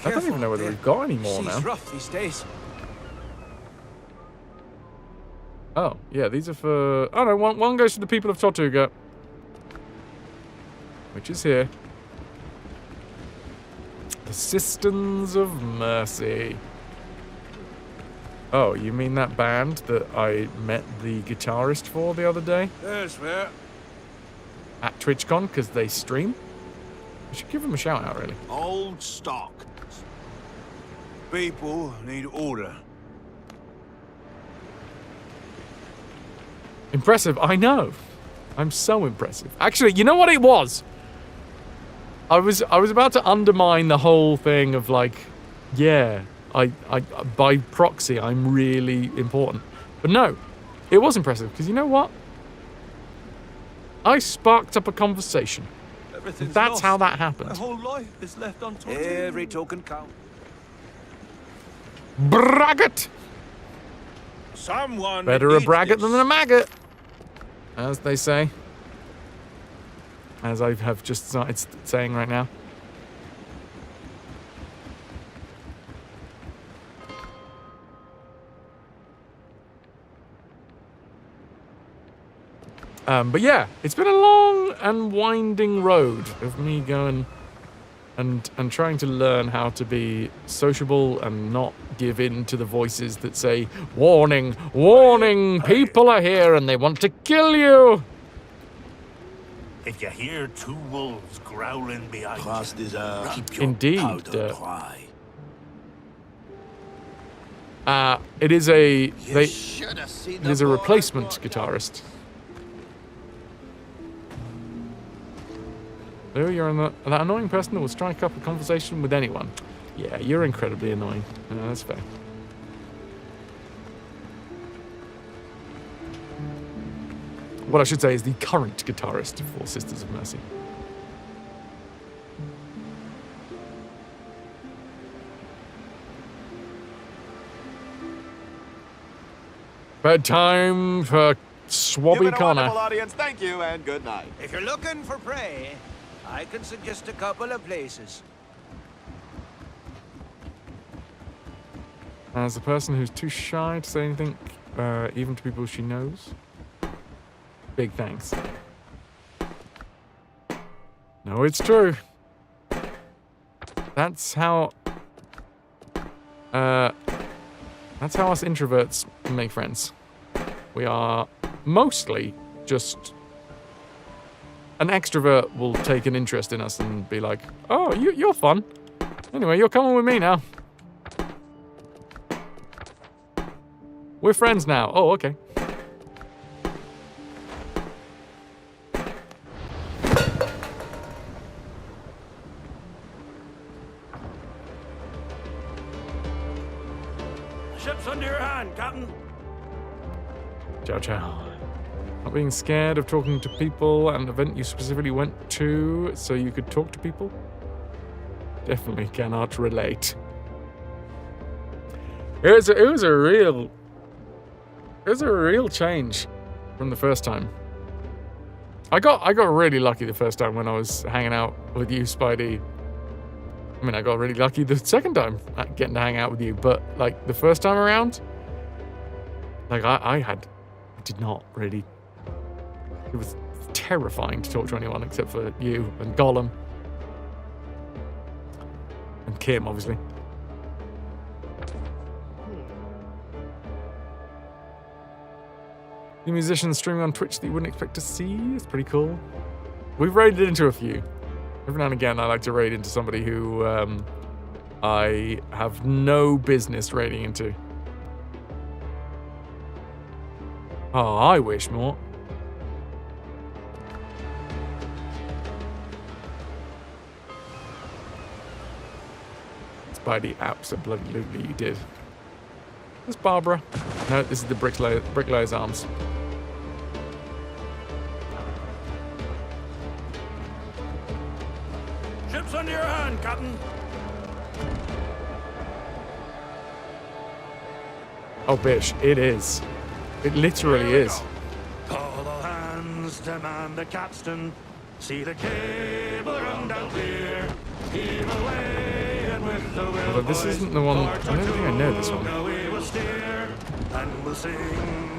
I don't even know whether we've got any more now. Rough these days. Oh, yeah, these are for... Oh, no, one goes to the people of Tortuga. Which is here. The Cisterns of Mercy. Oh, you mean that band that I met the guitarist for the other day? Yes, where? At TwitchCon, because they stream? I should give them a shout out, really. Old stock. People need order. Impressive, I know. I'm so impressive. Actually, you know what it was? I was about to undermine the whole thing of like, yeah, by proxy, I'm really important. But no, it was impressive, because you know what? I sparked up a conversation. That's how that happened. My whole life is left untouched. Every token counts. Braggot! Someone Better a needs braggot this. than a maggot, as they say. As I have just started saying right now. But yeah, it's been a long and winding road of me going and trying to learn how to be sociable and not give in to the voices that say, "Warning, warning, people are here and they want to kill you." If you hear two wolves growling behind Fras you, deserves. Keep your Indeed, powder dry. It is a You should have seen it the is a boy replacement brought guitarist. Oh, you're that annoying person that will strike up a conversation with anyone. Yeah, you're incredibly annoying. No, that's fair. What I should say is the current guitarist for Sisters of Mercy. Bedtime for Swabby Connor. audience. Thank you and good night. If you're looking for prey, I can suggest a couple of places. As a person who's too shy to say anything, even to people she knows, big thanks. No, it's true. That's how us introverts make friends. We are mostly just... An extrovert will take an interest in us and be like, "Oh, you're fun. Anyway, you're coming with me now. We're friends now. Oh, okay." Ship's under your hand, Captain. Ciao, ciao. Not being scared of talking to people, an event you specifically went to so you could talk to people? Definitely cannot relate. It was a real change from the first time. I got really lucky the first time when I was hanging out with you, Spidey. I mean, I got really lucky the second time at getting to hang out with you, but like the first time around, like I did not really. It was terrifying to talk to anyone except for you and Gollum. And Kim, obviously. The musicians streaming on Twitch that you wouldn't expect to see. It's pretty cool. We've raided into a few. Every now and again, I like to raid into somebody who I have no business raiding into. Oh, I wish more. Spidey, absolutely you did. There's Barbara. No, this is the Bricklayer's Arms. Ship's under your hand, Captain. Oh, bish, it is. It literally is. Call all hands, demand the capstan. See the cable run down clear. Heave away and with the will. But this isn't the one. I don't think I know this one. We will steer and we'll sing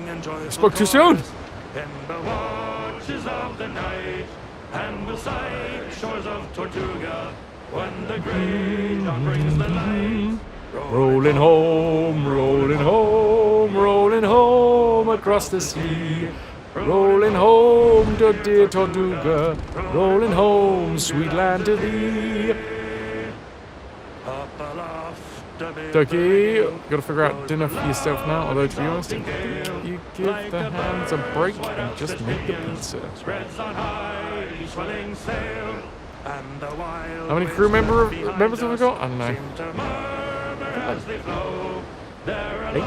and joyful. I spoke too soon. In the watches of the night, and we'll sight shores of Tortuga when the great dawn brings the light. Rolling home, rolling home, rolling home across the sea. Rolling home to dear Tortuga, rolling home, sweet land to thee. Up aloft, a big Turkey, gotta figure out dinner for yourself now, although to be honest, I think you give the hands a break and just make the pizza. spreads on high, swelling sail, and the wild How many crew members have we got? I don't know. as they flow. There are 8.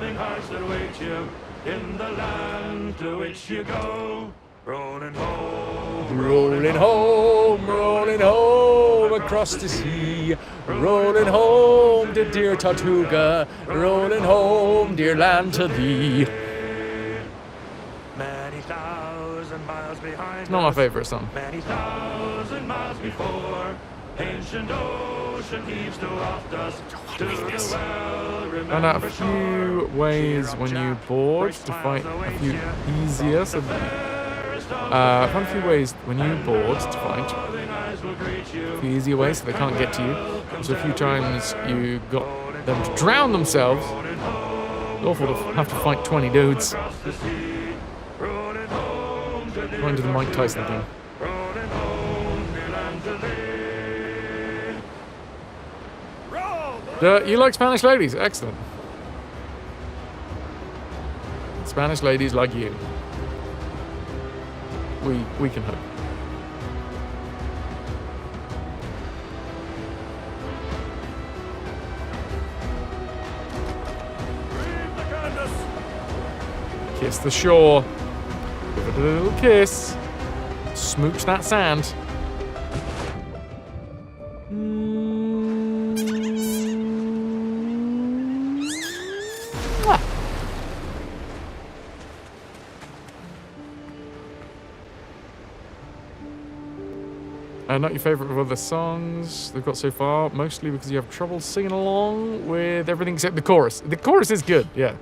loving hearts that await you in the land to which you go. Rolling home, Rolling home, rolling home across the sea. Rolling home to dear Tortuga. Rolling home, dear land to thee. many thousand miles behind. It's not my favourite song. Many thousand miles before, ancient ocean heaves to waft us to the Found out a well-remembered few shore. ways Cheer up, when you Jack, board great to fight smiles a await few you. easier. So, found a few ways when you board to fight. Loving eyes will greet you. A few easier ways so they can't get to you. So a few times you got them to drown themselves. It's awful to have to fight 20 dudes. Across the sea, rolling home to Going to the Mike Tyson thing. rolling home, dear land to thee. Roll! You like Spanish ladies? Excellent. Spanish ladies like you. We can hope. Read the canvas. Kiss the shore. Give it a little kiss. Smooch that sand. Not your favourite of other songs they've got so far, mostly because you have trouble singing along with everything except the chorus. The chorus is good, yeah.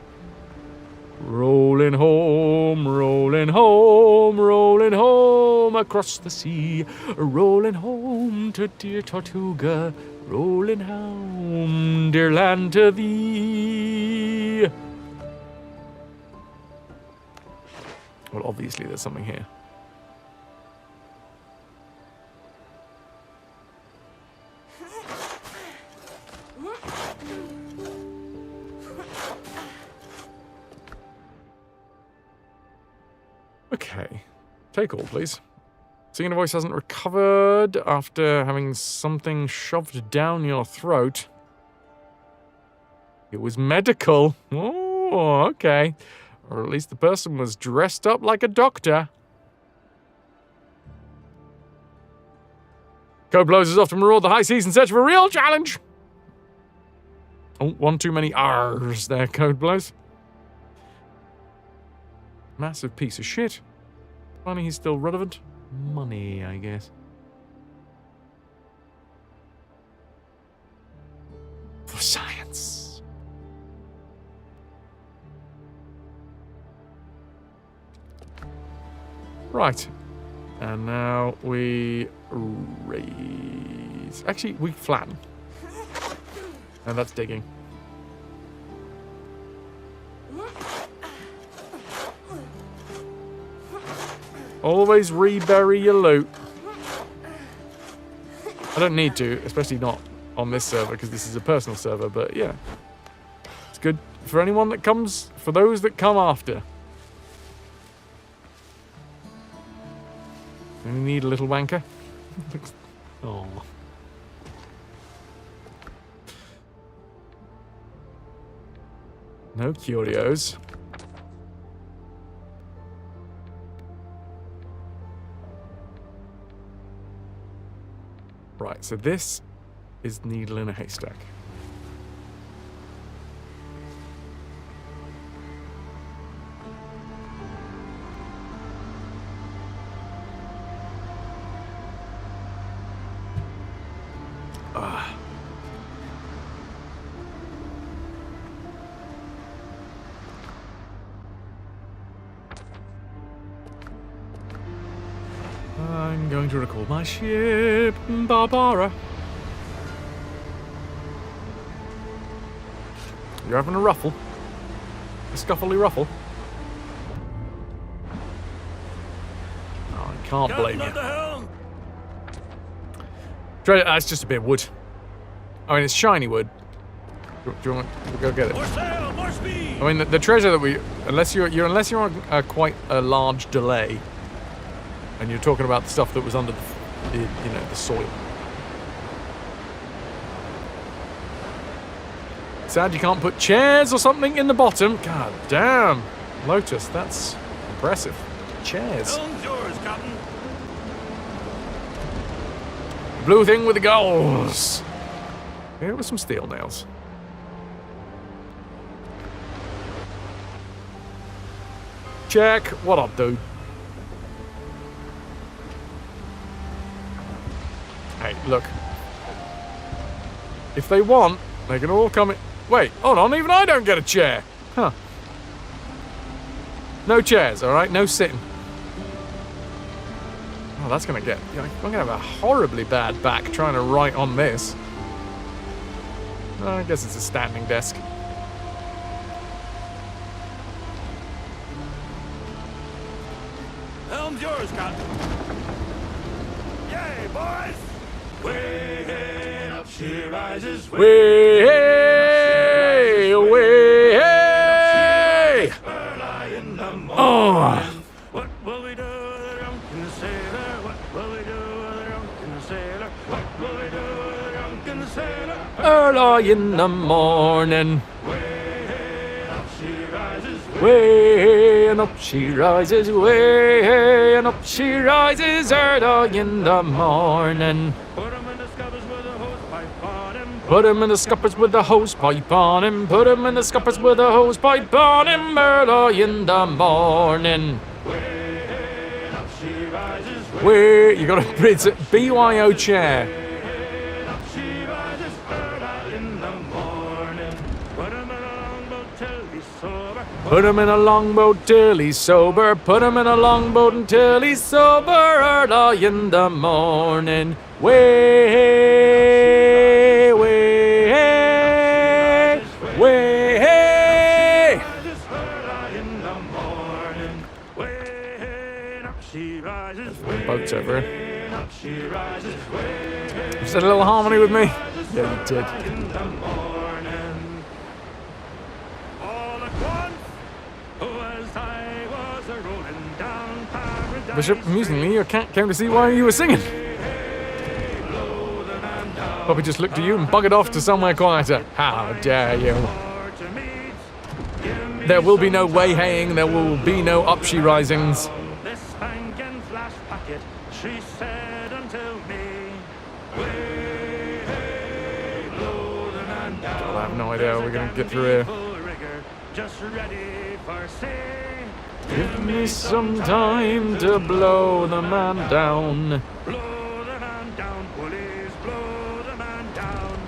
Rolling home, rolling home, rolling home across the sea, rolling home to dear Tortuga, rolling home, dear land to thee. Well, obviously there's something here. Okay. Take all, please. Seeing a voice hasn't recovered after having something shoved down your throat. It was medical. Oh, okay. Or at least the person was dressed up like a doctor. Code Blows is off to maraud the high seas in search of a real challenge. Oh, one too many R's there, Code Blows. Massive piece of shit. Funny he's still relevant. Money, I guess. For science. Right. And now we raise... Actually, we flatten. And that's digging. Always rebury your loot. I don't need to, especially not on this server, because this is a personal server, but yeah. It's good for anyone that comes, for those that come after. We need a little wanker. Oh. No curios. Right, so this is needle in a haystack. I'm going to recall my ship, Barbara. You're having a ruffle? A scuffly ruffle? Oh, I can't blame you. That's just a bit of wood. I mean, it's shiny wood. Do you want to go get it? More sail, more speed. I mean, the treasure that we, unless you're on quite a large delay, and you're talking about the stuff that was under the soil. Sad you can't put chairs or something in the bottom. God damn. Lotus, that's impressive. Chairs. Helm's yours, Captain. Blue thing with the goals. Here with some steel nails. Check. What up, dude? Hey, look. If they want, they can all come in. Wait, hold on. Even I don't get a chair. Huh. No chairs, all right? No sitting. Oh, that's going to get... I'm going to have a horribly bad back trying to write on this. I guess it's a standing desk. Helm's yours, Captain. Yay, boys! Way up she rises. Way, way, hey! Early in the morning. Oh! What will we do with the drunken sailor? What will we do with the drunken sailor? What will we do with the drunken sailor? Early in the morning. Way up she rises. Way and up she rises, way and up she rises early in the morning. Put 'em in the scuppers with a hose pipe on him. Put him in the scuppers with the hose pipe on him. Put him in the scuppers with the hose pipe on him early in the morning. Way up she rises. Way, you gotta, it's a BYO chair. Way up she rises early in the morning. Put 'em in a longboat till he's sober. Put him in a longboat till he's sober. Put him in a longboat until he's sober early in the morning. Way, way, way. Rises early in the morning. Way up she rises. Boat's over. Way up she rises. Way You said a little harmony with me? Yeah, you did. in the morning. All at once, as I was a-rolling down paradise. Bishop, amusingly, your cat came to see why you were singing. Probably just looked at you and buggered off to somewhere quieter. How dare you? For to meet, give me There will be no way-haying, there will be no up-she risings. this spanking flash packet, she said unto me. Way, hey, blow the man down. I have no idea how we're going to get through here. Full rigor, just ready for sea. Give me some time to blow the man down. Blow the man down, bullies, blow the man down.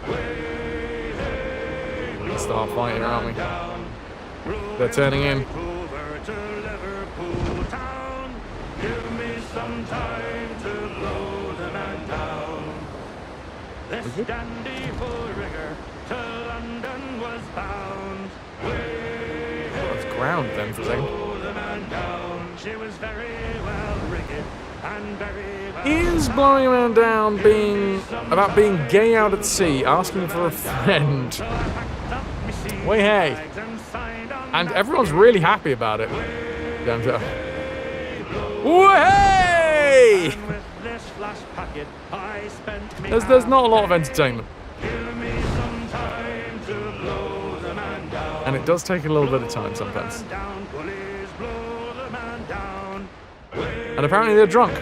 Way, hey, blow Start fighting, aren't we? down. They're turning in. Over to Liverpool town. Give me some time to blow the man down. This dandy full rigor to London was bound. Way, It's ground then for a second. blow the man down. She was very well rigged and very well. Is blowing a man down being about being gay out at sea, asking for a friend? So I packed up me sea Way hey. bags and signed on And that everyone's really happy about it. Damn so. Way! And with this flash packet, I spent me There's not a lot of entertainment. Give me some time to blow the man down. And it does take a little bit of time sometimes. Down, police, blow the man down. And apparently they're drunk.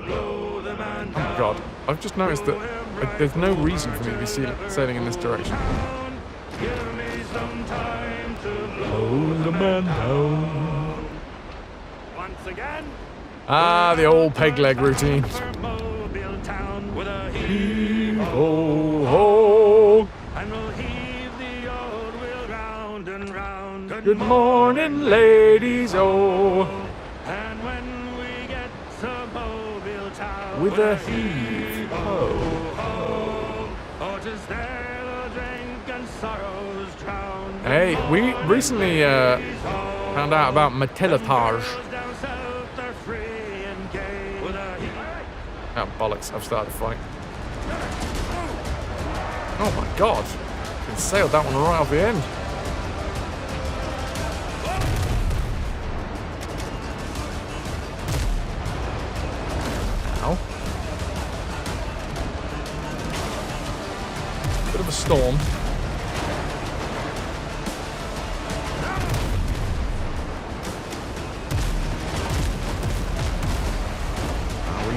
Blow the man Oh my god. I've just noticed that there's no reason for me to be sailing in this direction. down. Give me some time to blow Oh, the man down. once again. Ah, the old peg leg routine. For Mobile town with a heave Ho, ho. and we'll heave the old wheel round and round. Good morning, ladies. Oh, And when we get to Mobile town with a heave ho. oh, 'tis there the drink and sorrows drown. Hey, we recently found out about Matelatage. Goes down south, they're free and gay with a heave. Oh, bollocks. I've started a fight. Oh my god. I sailed that one right off the end. Ow. Bit of a storm.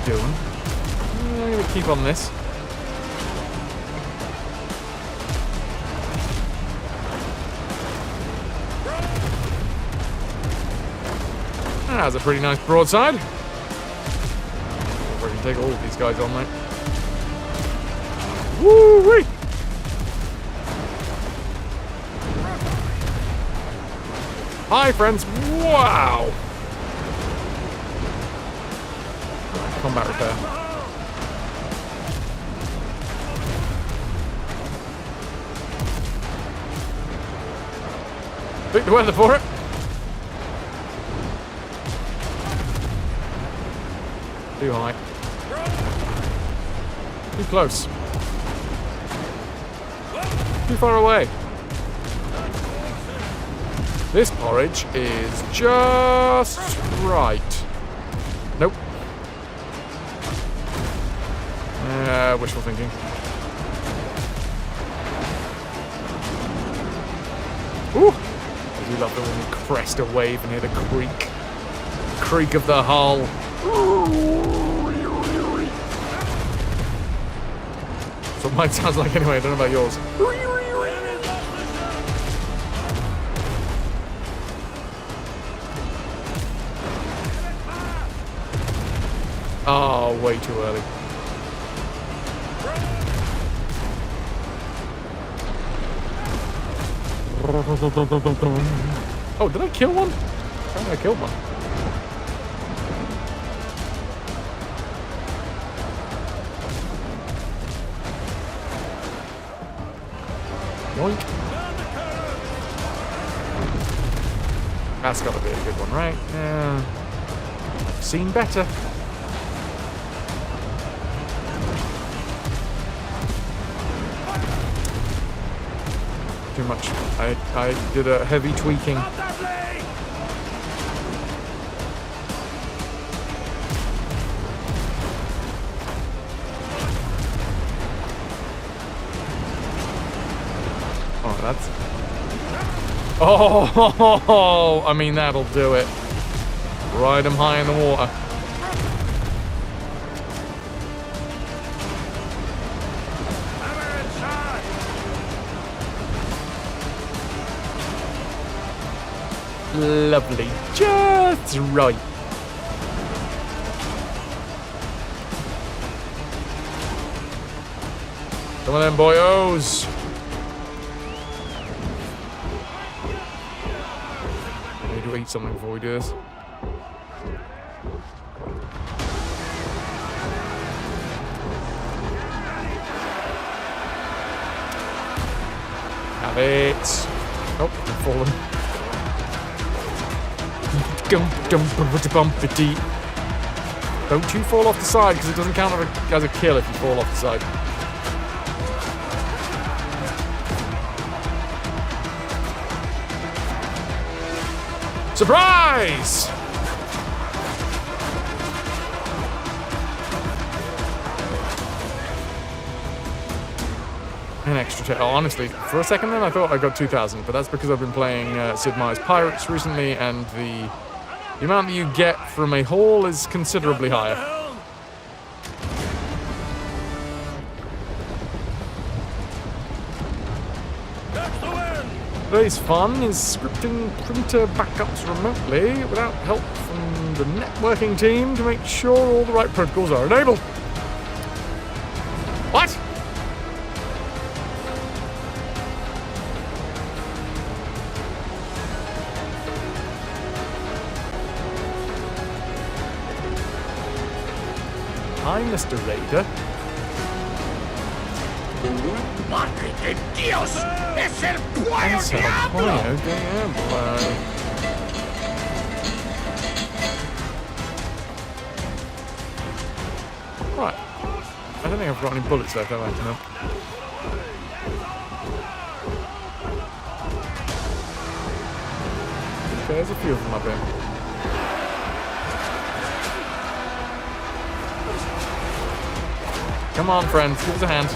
doing. I'm going to keep on this. That's a pretty nice broadside. I can take all of these guys on, mate. Woo-wee! Hi, friends. Wow! Combat repair. Pick the weather for it. Too high. Too close. Too far away. This porridge is just right. Nope. Wishful thinking. Ooh! I do love it when you crest a wave and hear the creak of the hull. That's what mine sounds like anyway. I don't know about yours. Oh, way too early. Oh, did I kill one? I think I killed one. Yoink. That's gotta be a good one, right? Yeah. I've seen better. Too much. I did a heavy tweaking. Oh, that's... Oh, I mean, that'll do it. Ride them high in the water. Lovely. Just right. Come on then, boyos. I need to eat something before we do this. Have it. Oh, I'm falling. Don't you fall off the side, because it doesn't count as a kill if you fall off the side. Surprise! An extra honestly, for a second then I thought I got 2,000, but that's because I've been playing Sid Meier's Pirates recently, and the amount that you get from a haul is considerably higher. Today's fun is scripting printer backups remotely without help from the networking team to make sure all the right protocols are enabled. What? Hi, Mr. Raider. ¡Madre de Dios! ¡Es el Puyo Diablo! Right. I don't think I've got any bullets left, have I? No. Okay, there's a few of them up here. Come on, friends, give us a hand.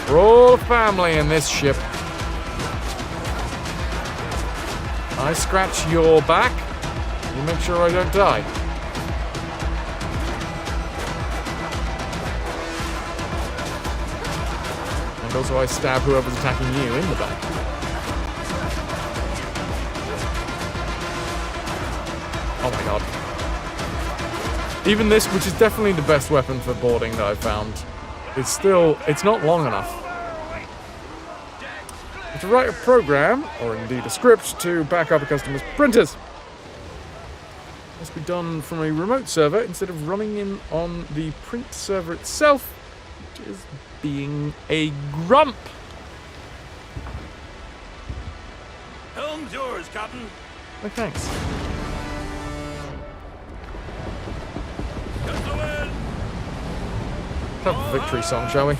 We're all a family in this ship. I scratch your back, you make sure I don't die. until, so I stab whoever's attacking you in the back. Oh my god. Even this, which is definitely the best weapon for boarding that I've found, it's not long enough. To write a program, or indeed a script, to back up a customer's printers. Must be done from a remote server instead of running in on the print server itself, which is being a grump. Helm's yours, Captain. Oh, thanks. Got the wind. Let's have a victory song, shall we?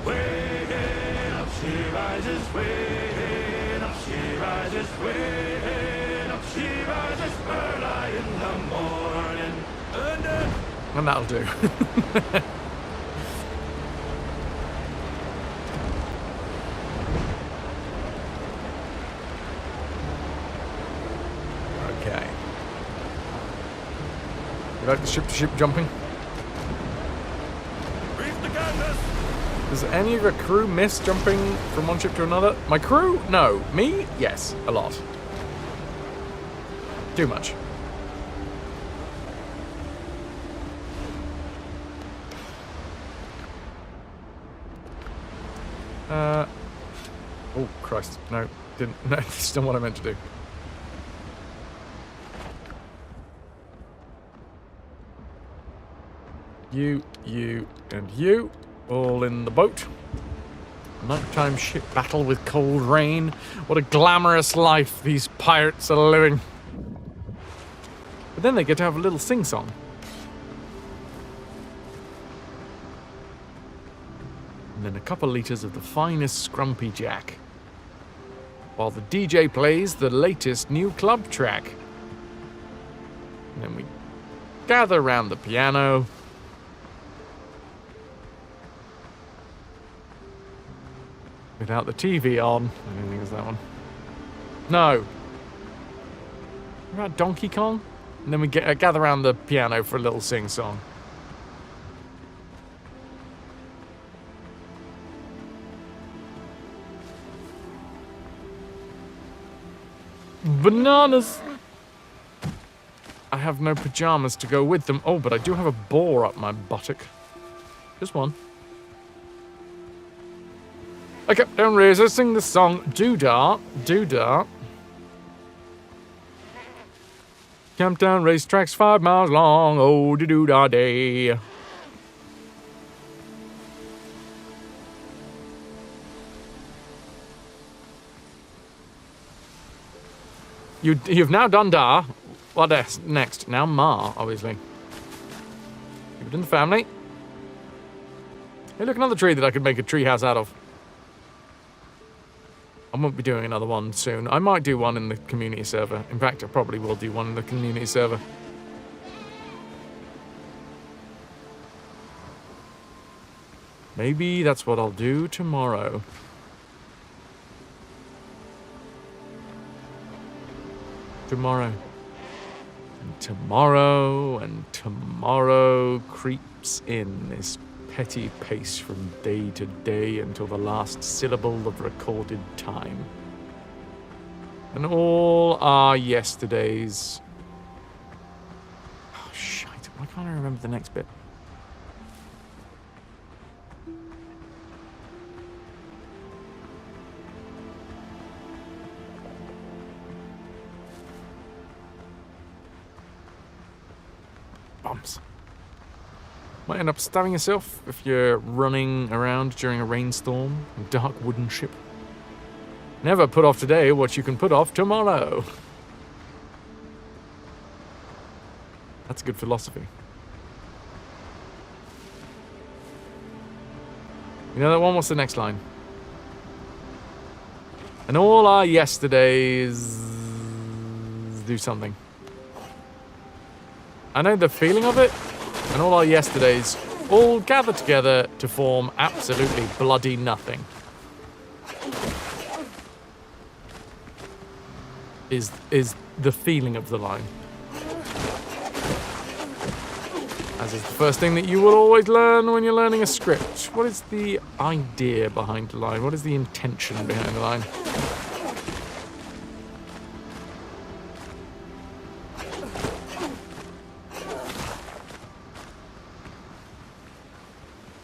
Way up she rises, way up she rises, way up she rises early in the morning. And that'll do. Okay. You like the ship-to-ship jumping? Reef the canvas. Does any of your crew miss jumping from one ship to another? My crew? No. Me? Yes. A lot. Too much. Oh, Christ. No. Didn't. No, that's not what I meant to do. You, and you. All in the boat. Nighttime ship battle with cold rain. What a glamorous life these pirates are living. But then they get to have a little sing-song. And then a couple litres of the finest scrumpy jack. While the DJ plays the latest new club track. And then we gather around the piano. Without the TV on. I don't think it's that one. No. What about Donkey Kong? And then we gather around the piano for a little sing-song. Bananas! I have no pajamas to go with them. Oh, but I do have a boar up my buttock. Just one. I kept down resisting the song Doodah, Doodah. Camptown racetrack's 5 miles long, oh doo-doo-dah day. You've now done Da. What next? Now Ma, obviously. Keep it in the family. Hey, look, another tree that I could make a tree house out of. I won't be doing another one soon. I might do one in the community server. In fact, I probably will do one in the community server. Maybe that's what I'll do tomorrow. Tomorrow. And tomorrow and tomorrow creeps in this petty pace from day to day until the last syllable of recorded time. And all our yesterdays... Oh, shite. Why can't I remember the next bit? Bumps. Might end up stabbing yourself if you're running around during a rainstorm, a dark wooden ship. Never put off today what you can put off tomorrow. That's good philosophy. You know that one? What's the next line? And all our yesterdays do something. I know the feeling of it. And all our yesterdays all gather together to form absolutely bloody nothing. Is the feeling of the line. As is the first thing that you will always learn when you're learning a script. What is the idea behind the line? What is the intention behind the line?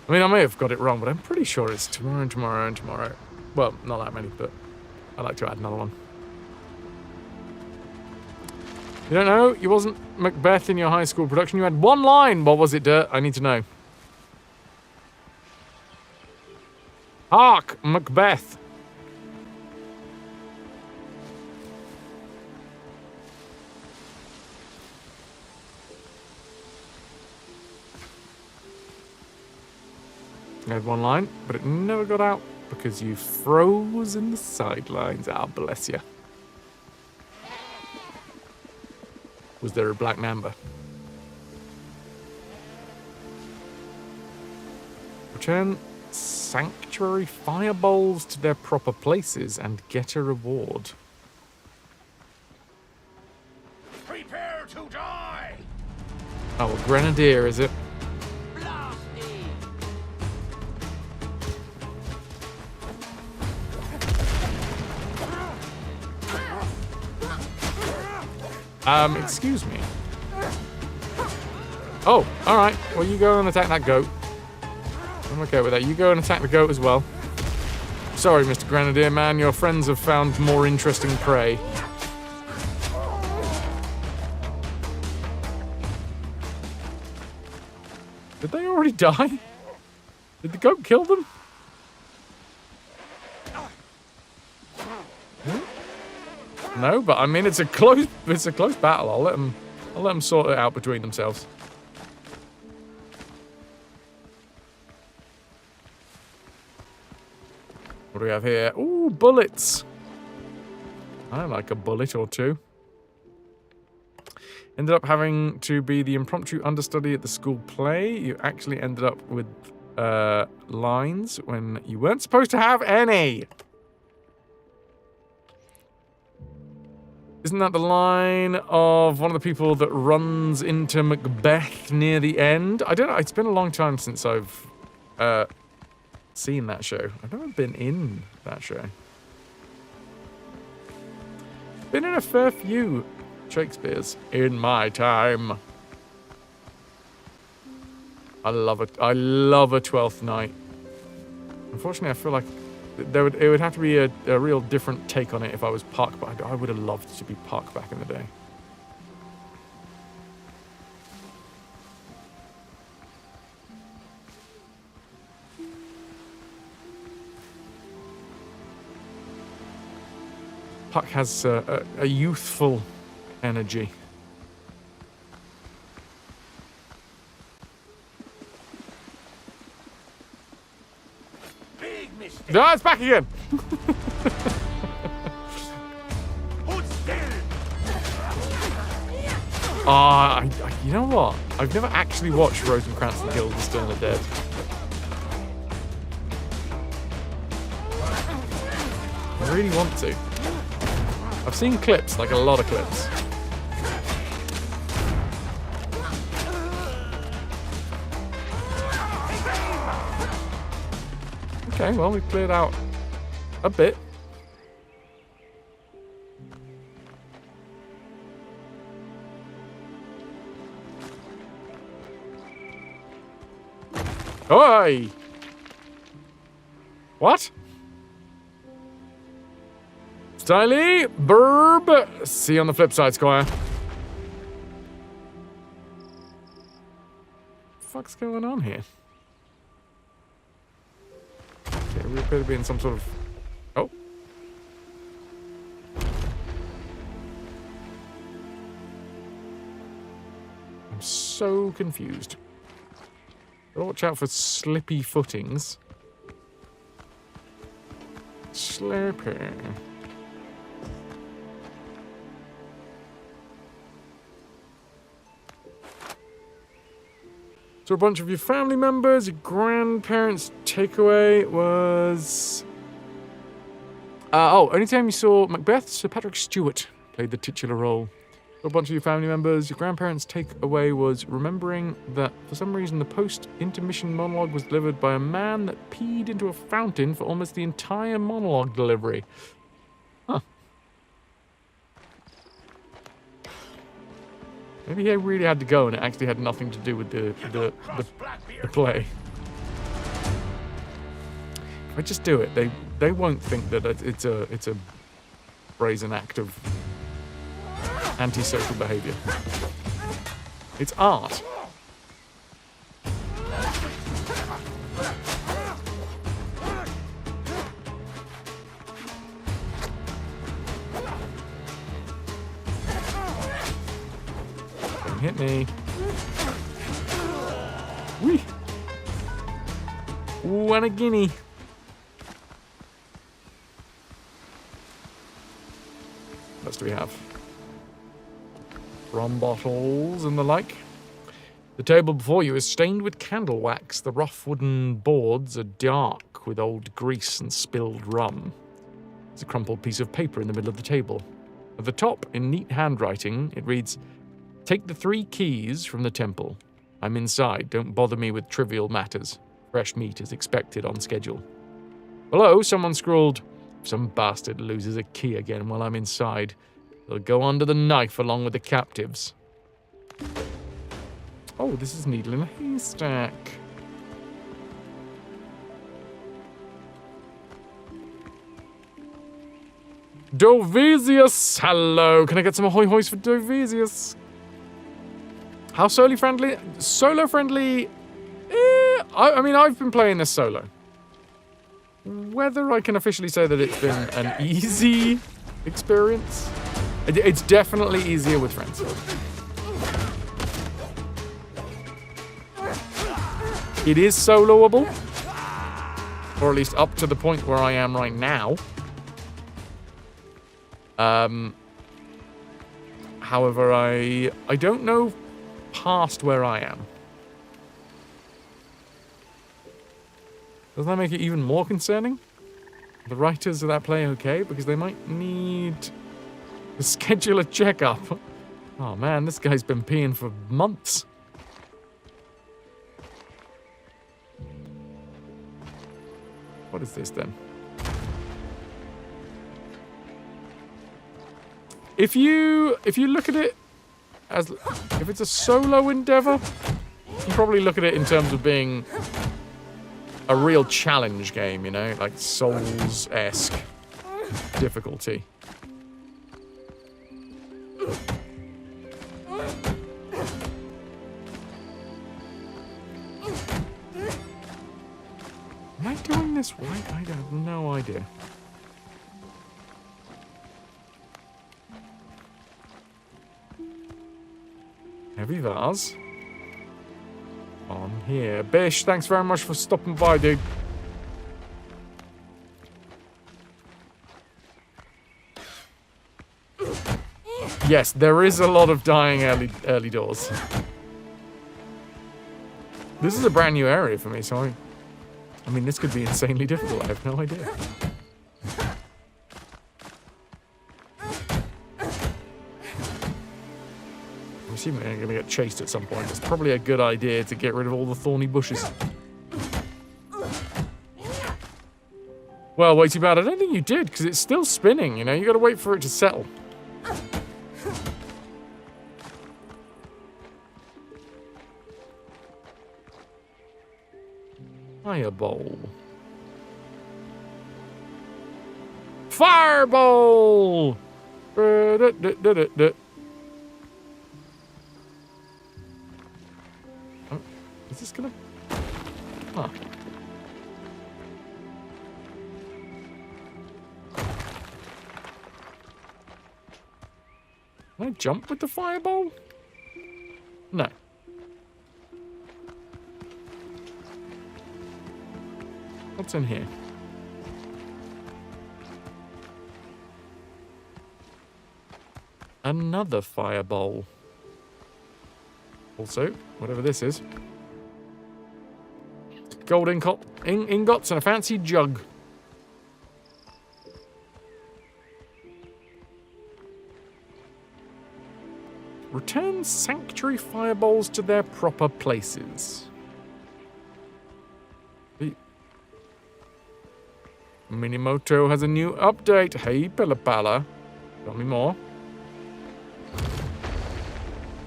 I mean, I may have got it wrong, but I'm pretty sure it's tomorrow and tomorrow and tomorrow. Well, not that many, but I'd like to add another one. You don't know? You wasn't Macbeth in your high school production. You had one line. What was it, Dirt? I need to know. Hark, Macbeth. You had one line, but it never got out because you froze in the sidelines. Ah, bless you. Was there a black mamba? Return sanctuary fireballs to their proper places and get a reward. Prepare to die! Oh, a grenadier, is it? Excuse me. Oh, alright. Well, you go and attack that goat. I'm okay with that. You go and attack the goat as well. Sorry, Mr. Grenadier Man. Your friends have found more interesting prey. Did they already die? Did the goat kill them? No, but I mean it's a close battle. I'll let them sort it out between themselves. What do we have here? Ooh, bullets. I like a bullet or two. Ended up having to be the impromptu understudy at the school play. You actually ended up with lines when you weren't supposed to have any. Isn't that the line of one of the people that runs into Macbeth near the end? I don't know. It's been a long time since I've seen that show. I've never been in that show. Been in a fair few Shakespeare's in my time. I love it. I love a Twelfth Night. Unfortunately, I feel like it would have to be a real different take on it if I was Puck, but I would have loved to be Puck back in the day. Puck has a youthful energy. No, it's back again. You know what? I've never actually watched Rosencrantz and Guildenstern are Dead. I really want to. I've seen clips, like a lot of clips. Okay, well, we've cleared out a bit. Oi! What? Styly, burb. See you on the flip side, Squire. What the fuck's going on here? Okay, we appear to be in some sort of... Oh. I'm so confused. Gotta watch out for slippy footings. Slippy. So a bunch of your family members, your grandparents' takeaway was... only time you saw Macbeth, Sir Patrick Stewart played the titular role. a bunch of your family members. Your grandparents' takeaway was remembering that for some reason the post-intermission monologue was delivered by a man that peed into a fountain for almost the entire monologue delivery. Huh. Maybe he really had to go and it actually had nothing to do with the play. If I just do it, they won't think that it's a brazen act of antisocial behavior. It's art. Don't hit me. Whee! Ooh, and a guinea. What else do we have? Rum bottles and the like. The table before you is stained with candle wax. The rough wooden boards are dark with old grease and spilled rum. There's a crumpled piece of paper in the middle of the table. At the top, in neat handwriting, it reads, "Take the 3 keys from the temple. I'm inside. Don't bother me with trivial matters. Fresh meat is expected on schedule." Below, someone scrawled, "If some bastard loses a key again while I'm inside, they'll go under the knife along with the captives." Oh, this is needle in a haystack. Dovesius! Hello! Can I get some ahoy hoys for Dovesius? How solo friendly? Solo friendly? I mean, I've been playing this solo. Whether I can officially say that it's been an easy experience? It's definitely easier with friends. It is soloable. Or at least up to the point where I am right now. However, I don't know past where I am. Doesn't that make it even more concerning? The writers of that play okay? Because they might need to schedule a checkup. Oh man, this guy's been peeing for months. What is this then? If you look at it as if it's a solo endeavor, you can probably look at it in terms of being a real challenge game, you know, like Souls-esque difficulty. Am I doing this right? I have no idea. Heavy vase. On here. Bish, thanks very much for stopping by, dude. Yes, there is a lot of dying early doors. This is a brand new area for me, so I mean, this could be insanely difficult. I have no idea. I'm assuming I'm going to get chased at some point. It's probably a good idea to get rid of all the thorny bushes. Well, way too bad. I don't think you did, because it's still spinning, you know? You got to wait for it to settle. Fireball. Fireball! Oh, is this gonna... Huh. Can I jump with the fireball? No. What's in here? Another fireball. Also, whatever this is. Gold ingots and a fancy jug. Return sanctuary fireballs to their proper places. Minimoto has a new update. Hey, Pilla. Tell me more.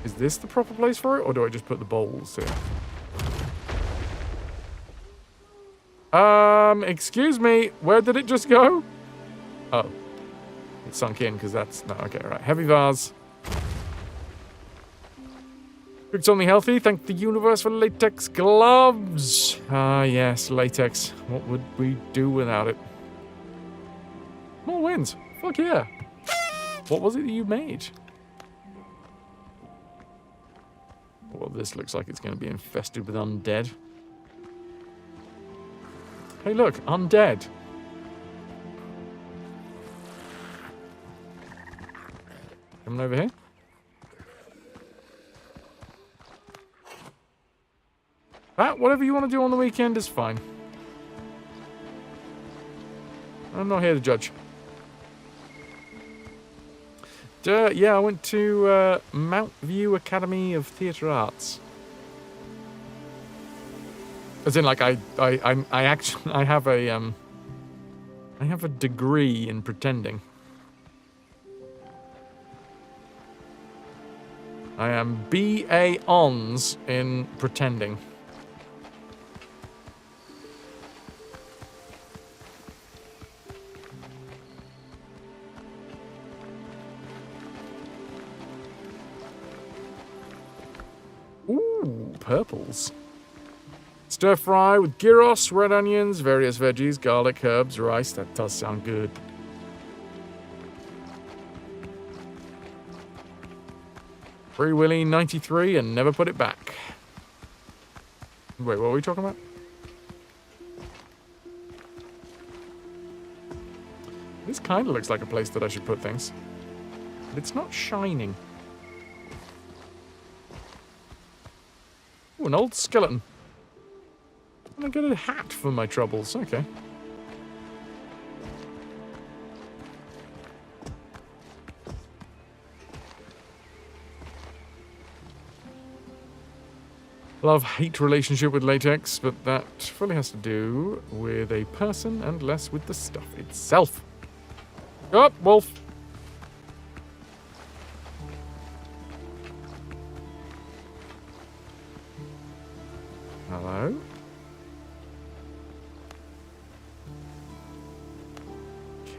Is this the proper place for it, or do I just put the bowls here? Excuse me, where did it just go? Oh. It sunk in, because that's... No, okay, right. Heavy vase. It's only healthy. Thank the universe for latex gloves. Ah, yes, latex. What would we do without it? More wins. Fuck yeah. What was it that you made? Well, this looks like it's going to be infested with undead. Hey, look, undead. Coming over here. Whatever you want to do on the weekend is fine. I'm not here to judge. Yeah, I went to Mount View Academy of Theatre Arts. As in, like, I have a degree in pretending. I am BA Hons in pretending. Ooh, purples. Stir fry with gyros, red onions, various veggies, garlic, herbs, rice. That does sound good. Free Willy 93 and never put it back. Wait, what were we talking about? This kind of looks like a place that I should put things. But it's not shining. Ooh, an old skeleton. And I get a hat for my troubles. Okay. Love-hate relationship with latex, but that fully has to do with a person and less with the stuff itself. Oh, wolf. Hello.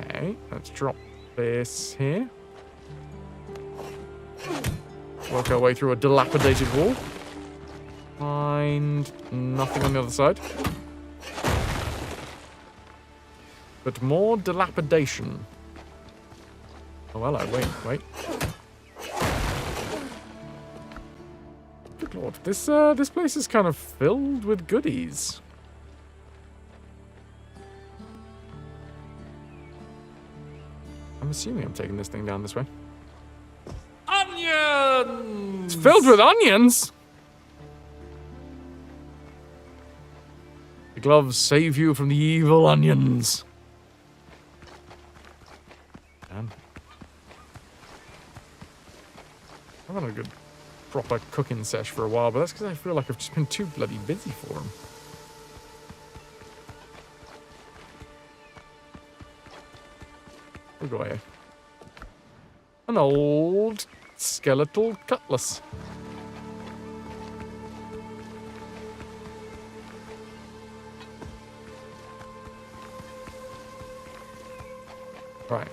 Okay, let's drop this here. Work our way through a dilapidated wall. Find nothing on the other side. But more dilapidation. Oh, hello. Wait. Good lord. This place is kind of filled with goodies. I'm assuming I'm taking this thing down this way. Onions! It's filled with onions? The gloves save you from the evil onions. Damn. I've had a good proper cooking sesh for a while, but that's because I feel like I've just been too bloody busy for them. What do I have? An old skeletal cutlass. Right.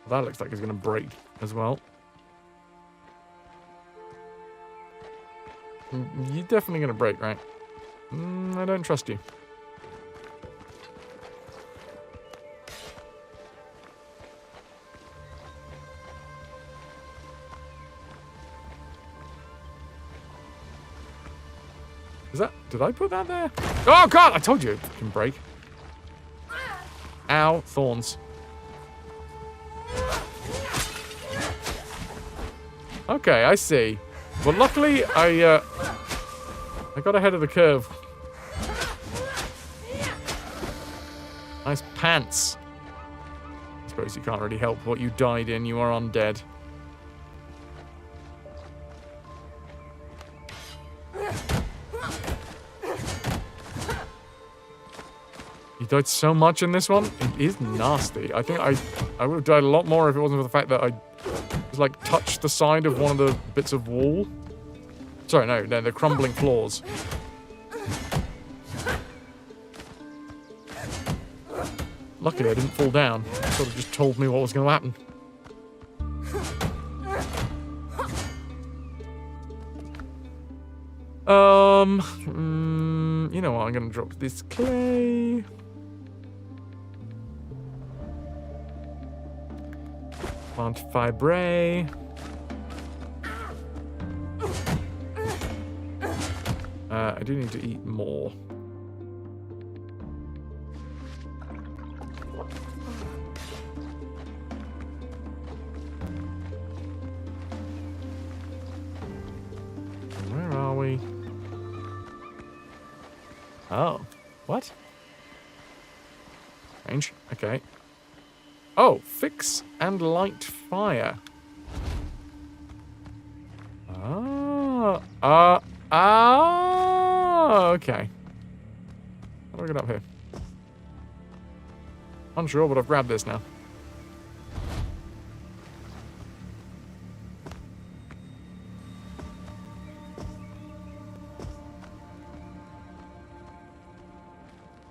That looks like it's going to break as well. You're definitely going to break, right? I don't trust you. Is that... Did I put that there? Oh, God! I told you it can break. Ow. Thorns. Okay, I see. Well, luckily, I got ahead of the curve. Nice pants. I suppose you can't really help what you died in. You are undead. You died so much in this one. It is nasty. I think I would have died a lot more if it wasn't for the fact that I just, like, touched the side of one of the bits of wall. Sorry, no, they're crumbling floors. Luckily, I didn't fall down. It sort of just told me what was going to happen. You know what? I'm going to drop this clay. Plant fibre. I do need to eat more. Where are we? Oh, what? Strange. Okay. Oh, fix and light fire. Okay. How do I get up here? Unsure, but I've grabbed this now.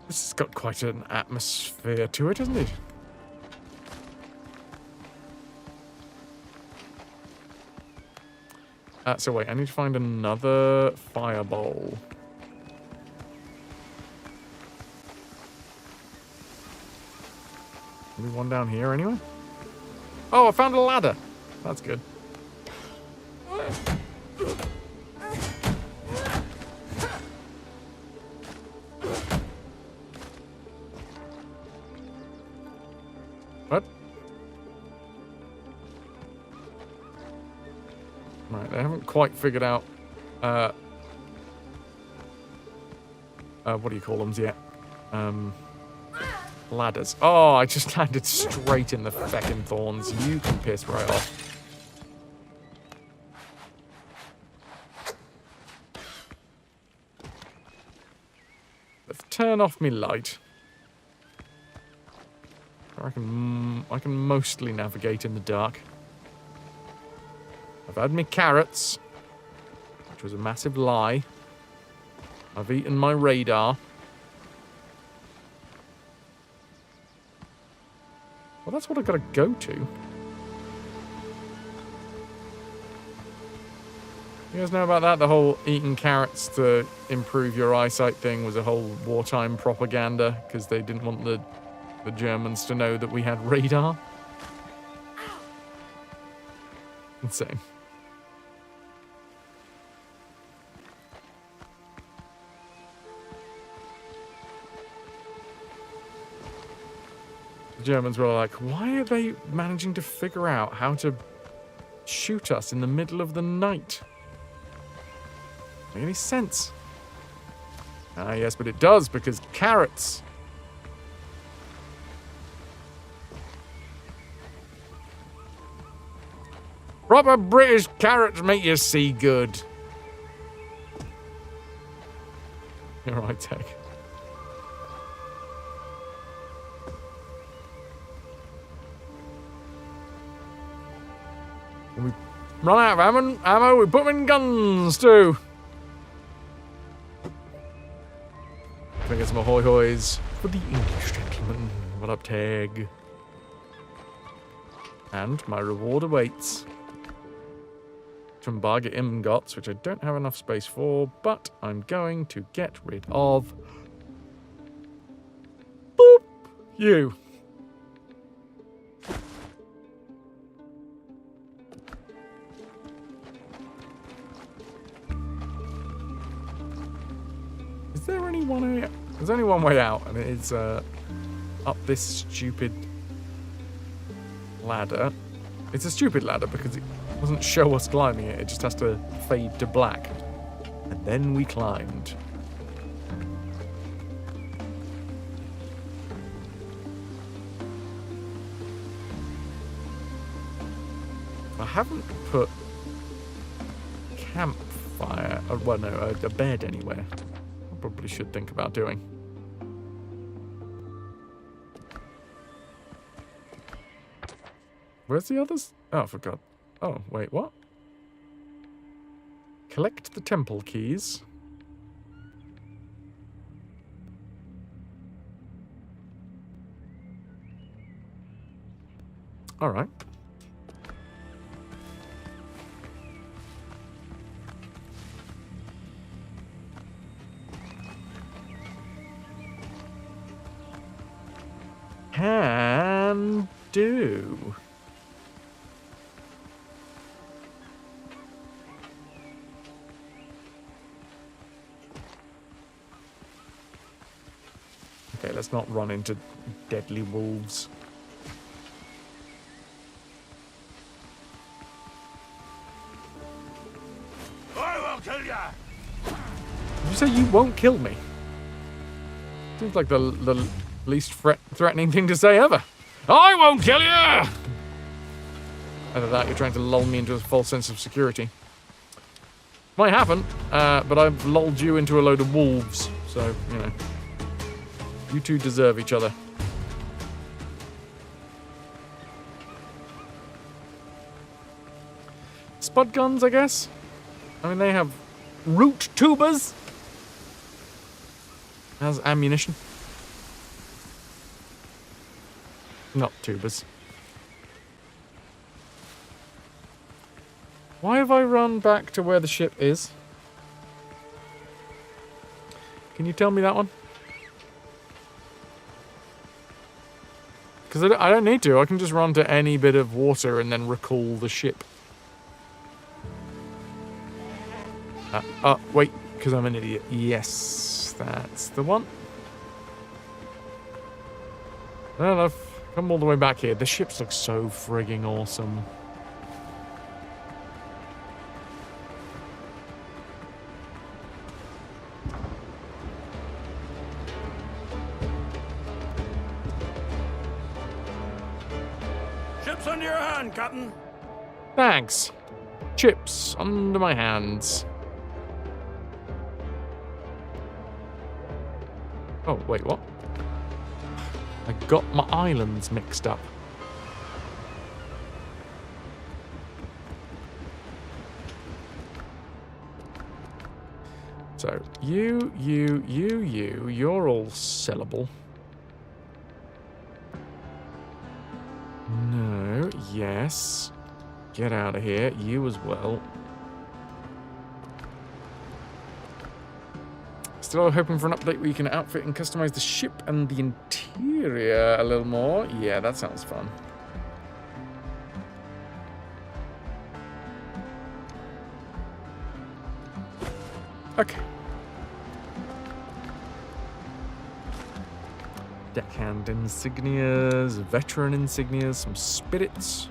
This has got quite an atmosphere to it, hasn't it? So wait, I need to find another fireball. Maybe one down here anyway? Oh, I found a ladder. That's good. What? Right, they haven't quite figured out what do you call them yet? Ladders. Oh, I just landed straight in the feckin' thorns. You can piss right off. Let's turn off me light. I can mostly navigate in the dark. I've had me carrots, which was a massive lie. I've eaten my radar. Well, that's what I've got to go to. You guys know about that? The whole eating carrots to improve your eyesight thing was a whole wartime propaganda because they didn't want the Germans to know that we had radar. Insane. Germans were like, why are they managing to figure out how to shoot us in the middle of the night? Make any sense? Ah, yes, but it does, because carrots. Proper British carrots make you see good. You're right, Tech. When we run out of ammo, we put them in guns too. Gonna get some ahoy hoys for the English gentleman. What up, Tag? And my reward awaits. From Barget Ingots, which I don't have enough space for, but I'm going to get rid of. Boop! You. Is there any one way? There's only one way out, and it is up this stupid ladder. It's a stupid ladder because it doesn't show us climbing it. It just has to fade to black. And then we climbed. haven't put campfire, well, no, a bed anywhere. I probably should think about doing. Where's the others? Oh, I forgot. Oh, wait, what? Collect the temple keys. All right. Can do. Okay, let's not run into deadly wolves. I will kill ya! Did you say you won't kill me? Seems like the least threatening thing to say ever. I won't kill you! Either that, you're trying to lull me into a false sense of security. Might happen, but I've lulled you into a load of wolves, so, you know. You two deserve each other. Spud guns, I guess? I mean, they have root tubers as ammunition. Not tubers. Why have I run back to where the ship is? Can you tell me that one? Because I don't need to. I can just run to any bit of water and then recall the ship. Wait, because I'm an idiot. Yes, that's the one. Well, I've come all the way back here. The ships look so frigging awesome. Chips under your hand, Captain. Thanks. Chips under my hands. Oh, wait, what? I got my islands mixed up. So, you're all sellable. No, yes. Get out of here. You as well. Still hoping for an update where you can outfit and customize the ship and the interior a little more. Yeah, that sounds fun. Okay. Deckhand insignias, veteran insignias, some spirits.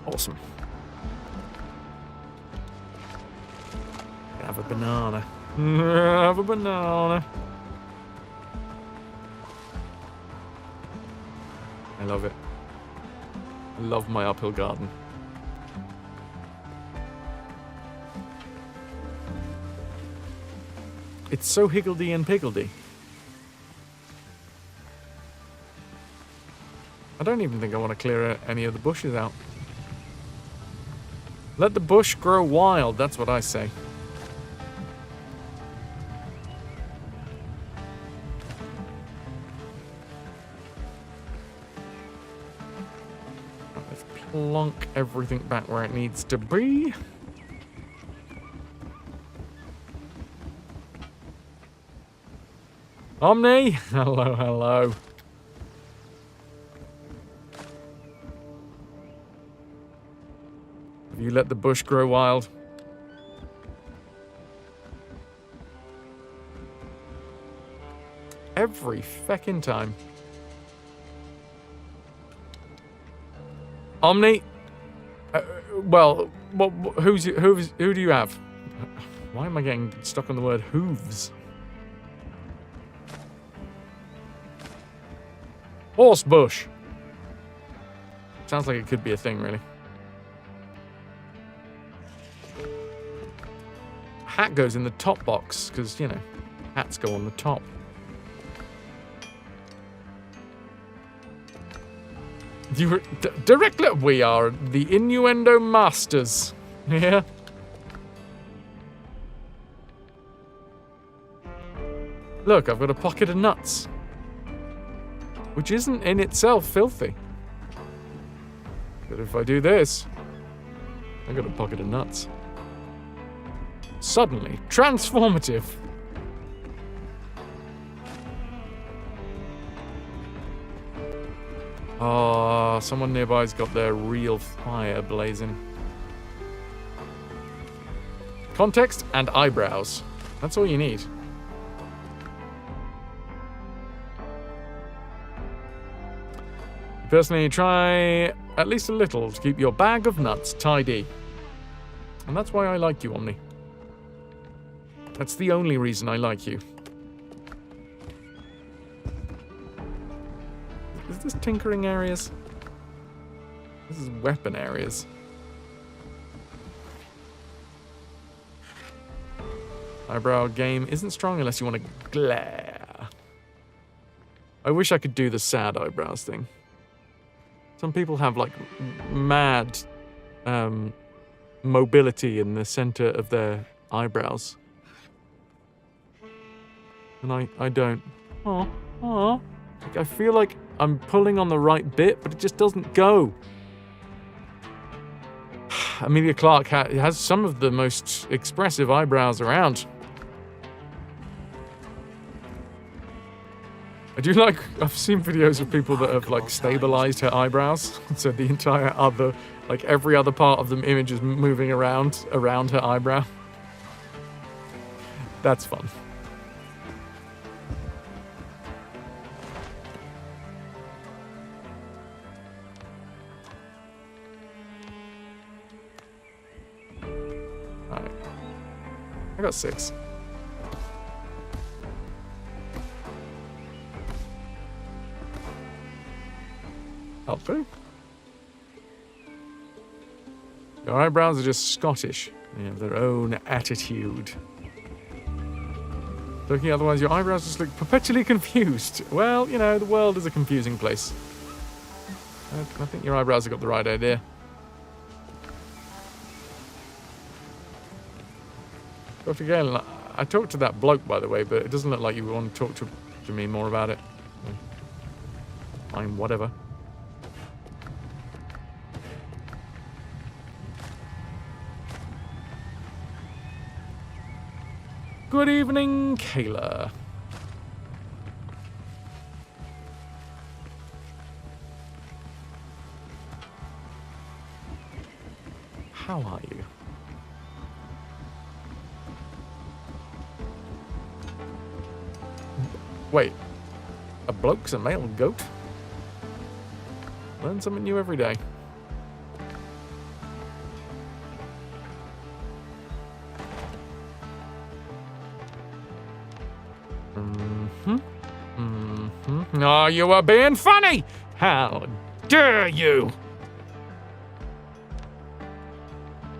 Awesome. Have a banana. Have a banana. I love it. I love my uphill garden. It's so higgledy and piggledy. I don't even think I want to clear any of the bushes out. Let the bush grow wild, that's what I say. Let's plonk everything back where it needs to be. Omni! Hello, hello. Have you let the bush grow wild? Every feckin' time. Omni? Well, who do you have? Why am I getting stuck on the word hooves? Horse bush. Sounds like it could be a thing, really. Hat goes in the top box, because, you know, hats go on the top. Directly, we are the innuendo masters. Yeah. Look, I've got a pocket of nuts. Which isn't in itself filthy. But if I do this, I've got a pocket of nuts. Suddenly, transformative. Oh, someone nearby's got their real fire blazing. Context and eyebrows. That's all you need. Personally, try at least a little to keep your bag of nuts tidy. And that's why I like you, Omni. That's the only reason I like you. Is this tinkering areas? This is weapon areas. Eyebrow game isn't strong unless you want to glare. I wish I could do the sad eyebrows thing. Some people have, like, mad mobility in the center of their eyebrows. And I don't. Like, I feel like I'm pulling on the right bit, but it just doesn't go. Amelia Clark has some of the most expressive eyebrows around. I do like, I've seen videos of people that have, like, stabilized her eyebrows. So the entire other, like, every other part of the image is moving around her eyebrow. That's fun. Alright. I got 6. Helpful. Your eyebrows are just Scottish. They have their own attitude. Looking otherwise, your eyebrows just look perpetually confused. Well, you know, the world is a confusing place. I think your eyebrows have got the right idea. Dr. Galen, I talked to that bloke, by the way, but it doesn't look like you want to talk to me more about it. Fine, whatever. Good evening, Kayla. How are you? Wait, a bloke's a male goat? Learn something new every day. Oh, you were being funny! How dare you!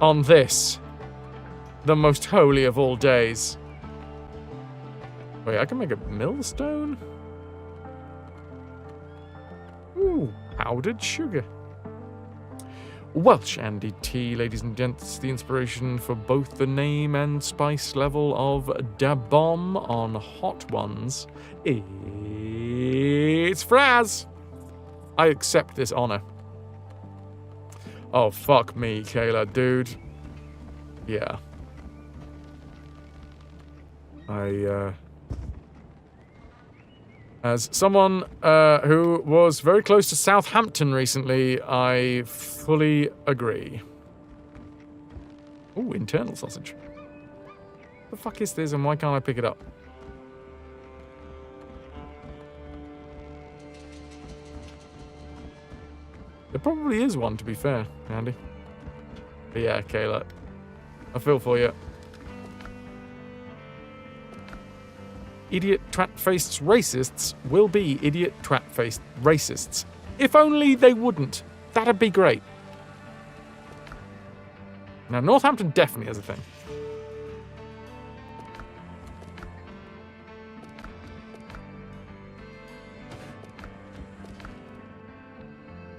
On this, the most holy of all days. Wait, I can make a millstone? Ooh, powdered sugar. Welsh Andy T, ladies and gents, the inspiration for both the name and spice level of Da Bomb on Hot Ones. It's Fras! I accept this honor. Oh, fuck me, Kayla, dude. Yeah. As someone who was very close to Southampton recently, I fully agree. Ooh, internal sausage. What the fuck is this and why can't I pick it up? There probably is one, to be fair, Andy. But yeah, Kayla, I feel for you. idiot twat-faced racists will be idiot twat-faced racists. If only they wouldn't. That'd be great. Now, Northampton definitely has a thing.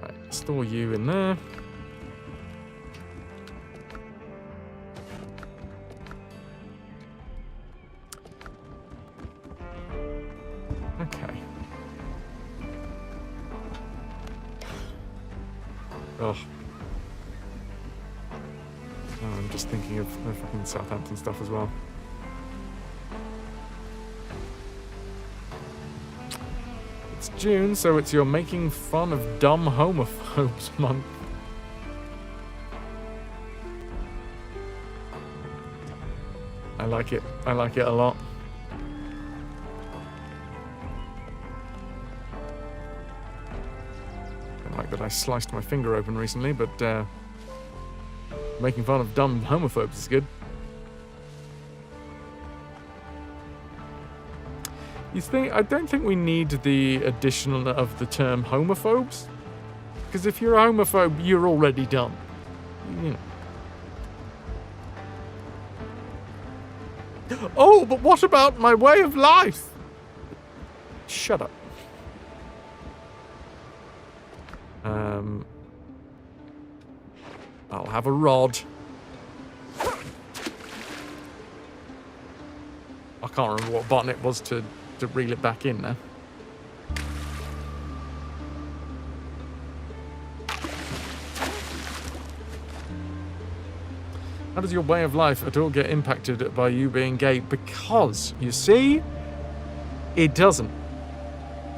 Right, store you in there. Okay. Oh. I'm just thinking of the fucking Southampton stuff as well. It's June, so it's your making fun of dumb homophobes month. I like it. I like it a lot. Don't like that I sliced my finger open recently, but making fun of dumb homophobes is good. I don't think we need the addition of the term homophobes. Because if you're a homophobe, you're already dumb. You know. Oh, but what about my way of life? Shut up. I'll have a rod. I can't remember what button it was to reel it back in now. How does your way of life at all get impacted by you being gay? Because, you see, it doesn't.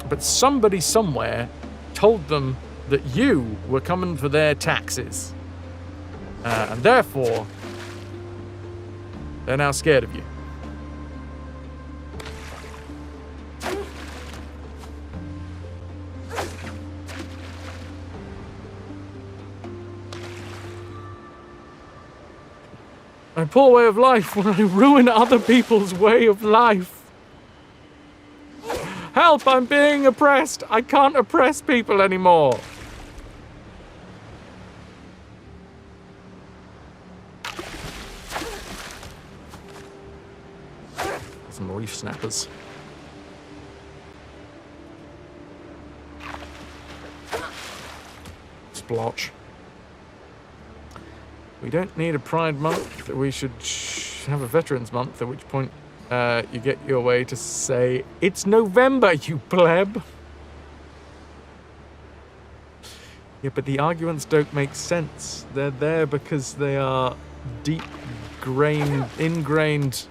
But somebody somewhere told them that you were coming for their taxes. And therefore, they're now scared of you. My poor way of life when I ruin other people's way of life. Help, I'm being oppressed. I can't oppress people anymore. Some reef snappers. Splotch. We don't need a Pride Month. We should have a Veterans Month, at which point you get your way to say, it's November, you pleb. Yeah, but the arguments don't make sense. They're there because they are ingrained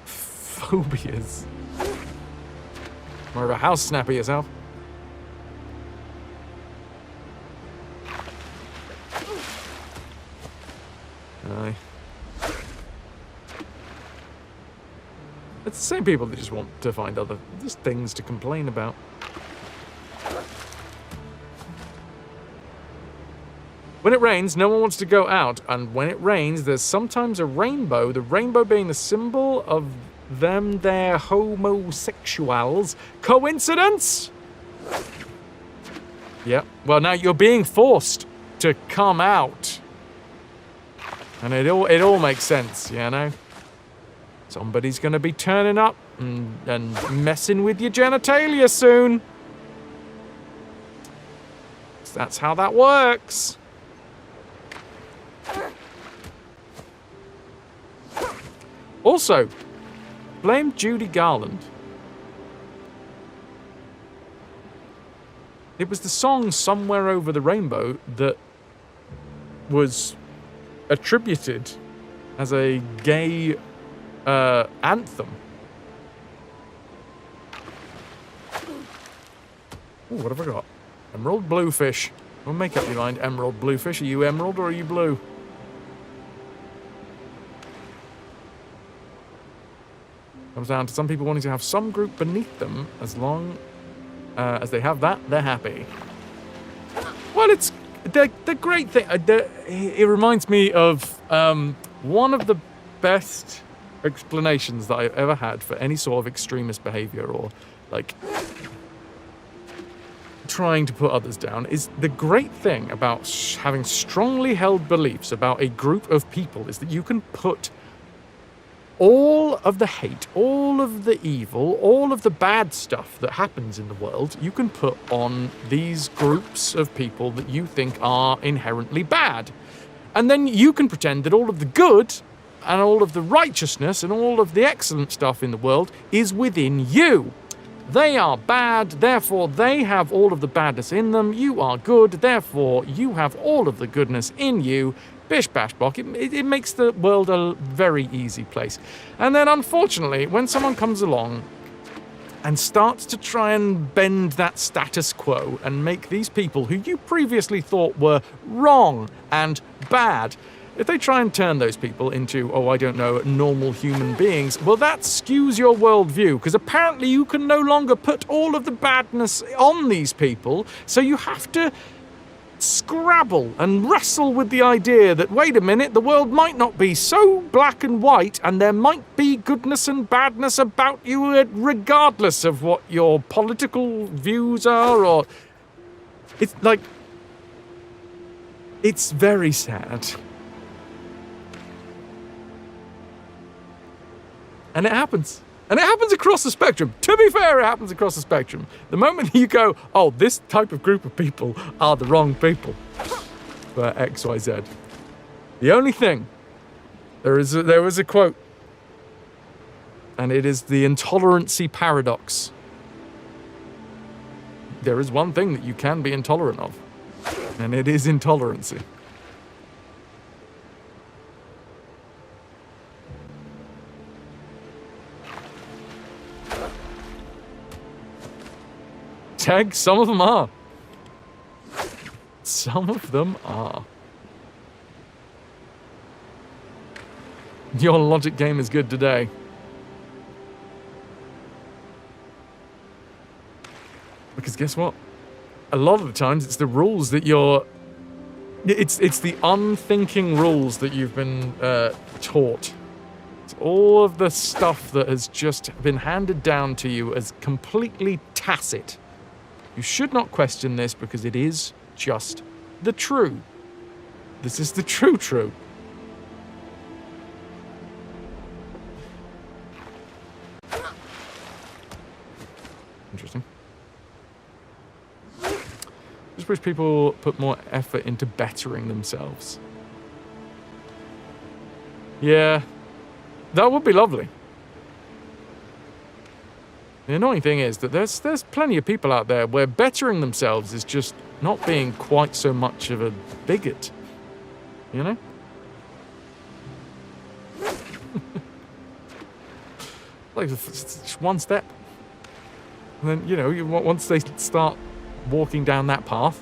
phobias. More of a house snapper yourself. Aye. It's the same people that just want to find other things to complain about. When it rains, no one wants to go out, and when it rains, there's sometimes a rainbow, the rainbow being the symbol of them, their homosexuals. Coincidence? Yep. Well, now you're being forced to come out. And it all makes sense, you know? Somebody's going to be turning up and messing with your genitalia soon. That's how that works. Also, blame Judy Garland. It was the song Somewhere Over the Rainbow that was attributed as a gay anthem. Ooh, what have I got? Emerald bluefish. We'll make up your mind, emerald bluefish. Are you emerald or are you blue? Comes down to some people wanting to have some group beneath them. As long as they have that, they're happy. Well, it's the great thing. It reminds me of one of the best explanations that I've ever had for any sort of extremist behavior or, like, trying to put others down is the great thing about having strongly held beliefs about a group of people is that you can put all of the hate, all of the evil, all of the bad stuff that happens in the world, you can put on these groups of people that you think are inherently bad. And then you can pretend that all of the good and all of the righteousness and all of the excellent stuff in the world is within you. They are bad, therefore they have all of the badness in them. You are good, therefore you have all of the goodness in you. Bish bash bosh. It makes the world a very easy place. And then unfortunately, when someone comes along and starts to try and bend that status quo and make these people who you previously thought were wrong and bad, if they try and turn those people into, oh, I don't know, normal human beings, well, that skews your worldview, because apparently you can no longer put all of the badness on these people, so you have to scrabble and wrestle with the idea that, wait a minute, the world might not be so black and white, and there might be goodness and badness about you regardless of what your political views are, or... It's like... It's very sad. And it happens. And it happens across the spectrum. To be fair, it happens across the spectrum. The moment you go, oh, this type of group of people are the wrong people for X, Y, Z. The only thing, there was a quote, and it is the intolerancy paradox. There is one thing that you can be intolerant of, and it is intolerancy. Tag, some of them are. Some of them are. Your logic game is good today. Because guess what? A lot of the times it's the rules that you're... It's the unthinking rules that you've been taught. It's all of the stuff that has just been handed down to you as completely tacit. You should not question this because it is just the true. This is the true. Interesting. Just wish people put more effort into bettering themselves. Yeah, that would be lovely. The annoying thing is that there's plenty of people out there where bettering themselves is just not being quite so much of a bigot, you know? Like, it's just one step. And then, you know, once they start walking down that path,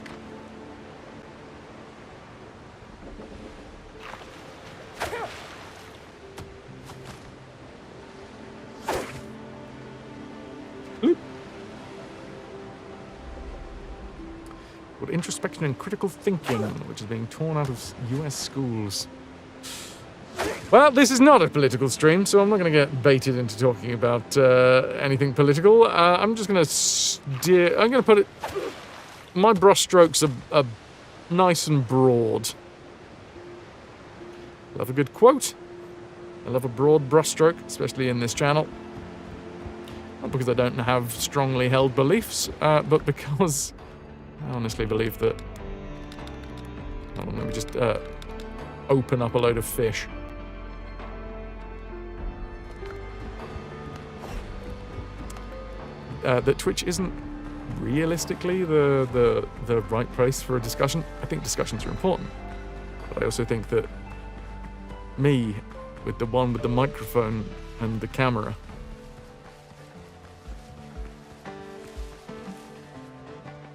introspection and critical thinking, which is being torn out of US schools. Well, this is not a political stream, so I'm not going to get baited into talking about anything political. I'm just going to steer... I'm going to put it... My brushstrokes are nice and broad. I love a good quote. I love a broad brushstroke, especially in this channel. Not because I don't have strongly held beliefs, but because... I honestly believe that... Hold on, let me just open up a load of fish. That Twitch isn't realistically the right place for a discussion. I think discussions are important. But I also think that me, with the one with the microphone and the camera,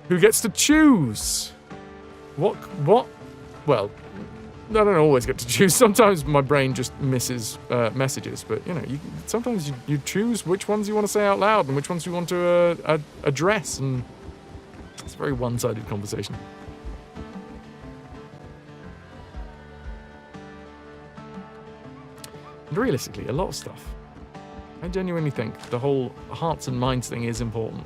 who gets to choose? What? Well, I don't always get to choose. Sometimes my brain just misses messages, but you know, sometimes you choose which ones you want to say out loud and which ones you want to address, and it's a very one-sided conversation. And realistically, a lot of stuff. I genuinely think the whole hearts and minds thing is important.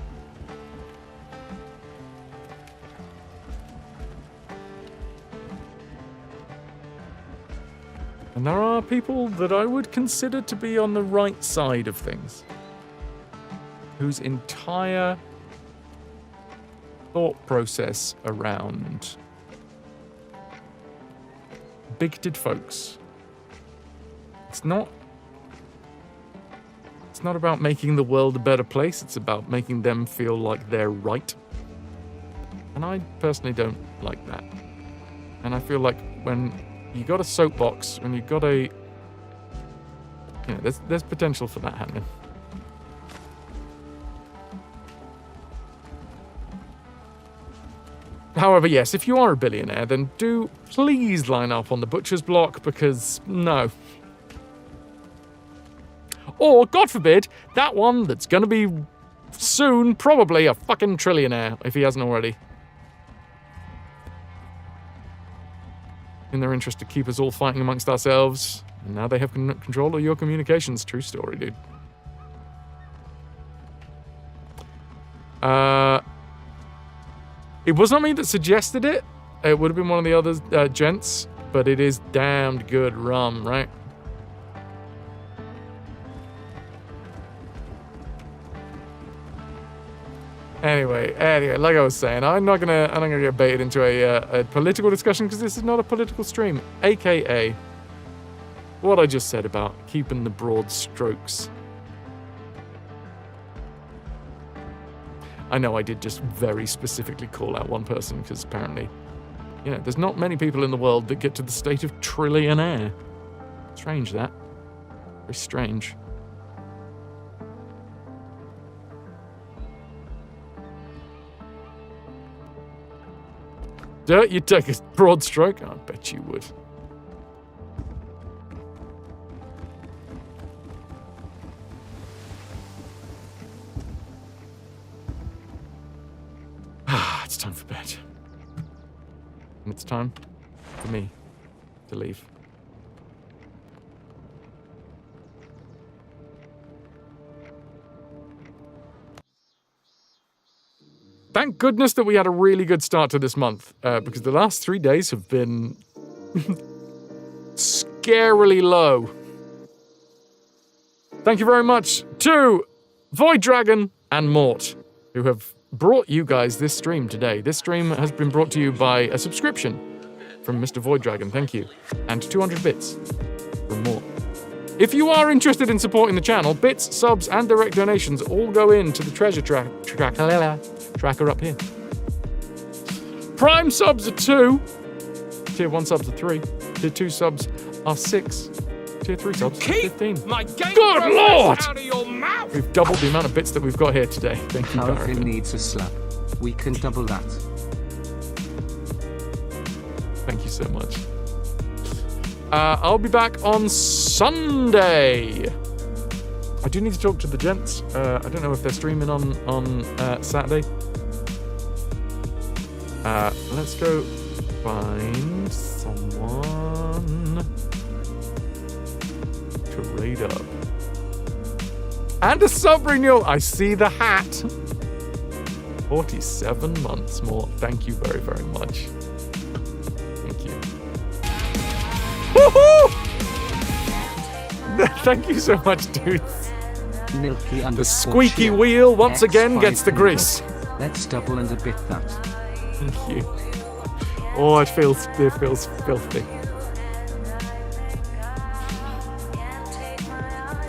And there are people that I would consider to be on the right side of things, whose entire thought process around bigoted folks, it's not about making the world a better place, it's about making them feel like they're right. And I personally don't like that. And I feel like when you got a soapbox, when you got a, there's potential for that happening. However, yes, if you are a billionaire, then do please line up on the butcher's block, because no. Or, God forbid, that one that's going to be soon probably a fucking trillionaire, if he hasn't already. In their interest to keep us all fighting amongst ourselves, and now they have control of your communications. True story, dude. It was not me that suggested it. It would have been one of the other gents, but it is damned good rum, right? Anyway, like I was saying, I'm not gonna get baited into a political discussion, because this is not a political stream. AKA what I just said about keeping the broad strokes. I know I did just very specifically call out one person, because apparently, there's not many people in the world that get to the state of trillionaire. Strange, that. Very strange. You'd take a broad stroke? I bet you would. It's time for bed. And it's time for me to leave. Thank goodness that we had a really good start to this month, because the last 3 days have been scarily low. Thank you very much to Void Dragon and Mort, who have brought you guys this stream today. This stream has been brought to you by a subscription from Mr. Void Dragon, thank you, and 200 bits from Mort. If you are interested in supporting the channel, bits, subs, and direct donations all go into the treasure tracker up here. Prime subs are 2. Tier 1 subs are 3. Tier 2 subs are 6. Tier 3 subs are 15. My game Good Lord! out of your mouth. We've doubled the amount of bits that we've got here today. Thank you, Paraffin Paraffin. needs a slap. We can double that. Thank you so much. I'll be back on Sunday. I do need to talk to the gents. I don't know if they're streaming on Saturday. Let's go find someone to raid up. And a sub renewal. I see the hat. 47 months more. Thank you very, very much. Thank you. Woohoo! Thank you so much, dudes. Milky The squeaky wheel once again gets the grease. Let's double and a bit that. Thank you. Oh, it feels filthy.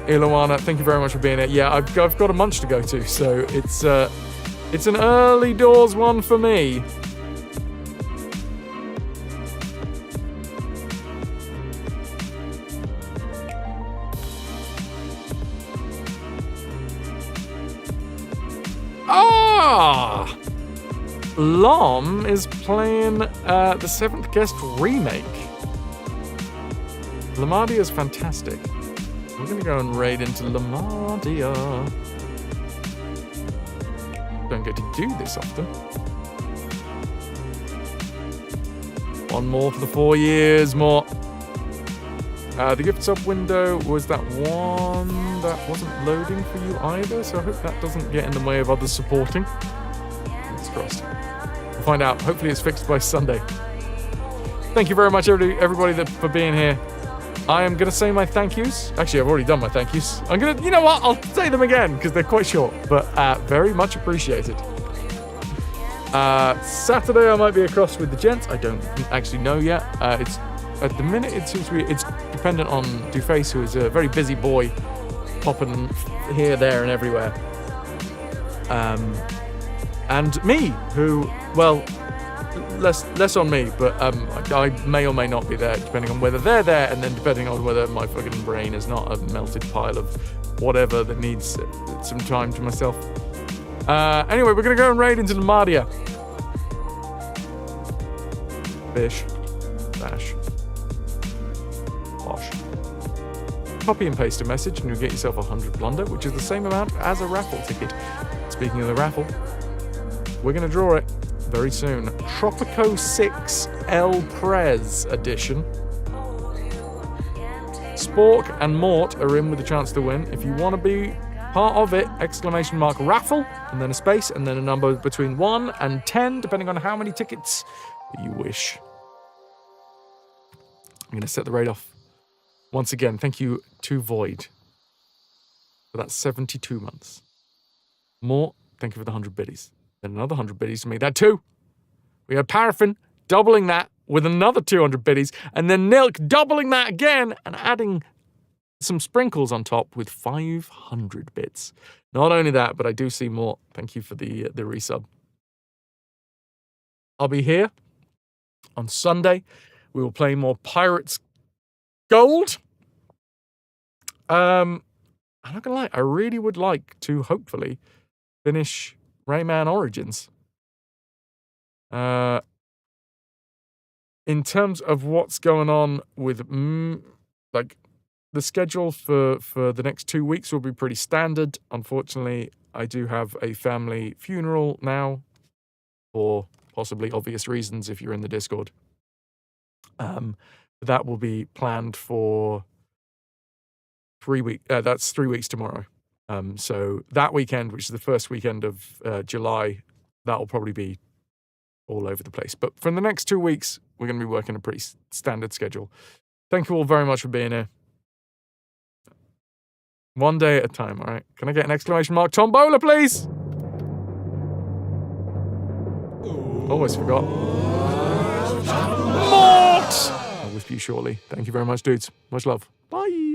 Iloana, thank you very much for being here. Yeah, I've got a munch to go to, so it's an early doors one for me. Ah! Lom is playing the Seventh Guest remake. Lamardia is fantastic. We're gonna go and raid into Lamardia. Don't get to do this often. One more for the 4 years, more. The gift sub window was that one that wasn't loading for you either, so I hope that doesn't get in the way of others supporting. Fingers crossed. We'll find out. Hopefully it's fixed by Sunday. Thank you very much, everybody, for being here. I am going to say my thank yous. Actually, I've already done my thank yus. I'm going to, you know what? I'll say them again because they're quite short, but very much appreciated. Saturday, I might be across with the gents. I don't actually know yet. It's at the minute, it seems to be, it's dependent on Duface, who is a very busy boy, popping here, there, and everywhere. And me, who, well, less on me, but I may or may not be there, depending on whether they're there, and then depending on whether my fucking brain is not a melted pile of whatever that needs some time to myself. Anyway, we're gonna go and raid into the Mardia. Fish. Bash. Wash. Copy and paste a message and you'll get yourself 100 plunder, which is the same amount as a raffle ticket. Speaking of the raffle, we're gonna draw it very soon. Tropico 6 El Prez edition. Spork and Mort are in with a chance to win. If you want to be part of it, ! raffle, and then a space, and then a number between 1 and 10, depending on how many tickets you wish. I'm going to set the raid off. Once again, thank you to Void for that 72 months. Mort, thank you for the 100 biddies. Then another 100 biddies to me. That too. We had Paraffin doubling that with another 200 biddies, and then Nilk doubling that again and adding some sprinkles on top with 500 bits. Not only that, but I do see more. Thank you for the resub. I'll be here on Sunday. We will play more Pirates Gold. I'm not gonna lie, I really would like to hopefully finish Rayman Origins. In terms of what's going on with like the schedule for the next 2 weeks will be pretty standard. Unfortunately, I do have a family funeral now for possibly obvious reasons if you're in the Discord. That will be planned for 3 weeks. That's 3 weeks tomorrow. So that weekend, which is the first weekend of July, that will probably be all over the place. But for the next 2 weeks, we're going to be working a pretty standard schedule. Thank you all very much for being here. One day at a time, all right? Can I get an ! Tombola, please? Almost forgot. Mort! I'll whisper you shortly. Thank you very much, dudes. Much love. Bye.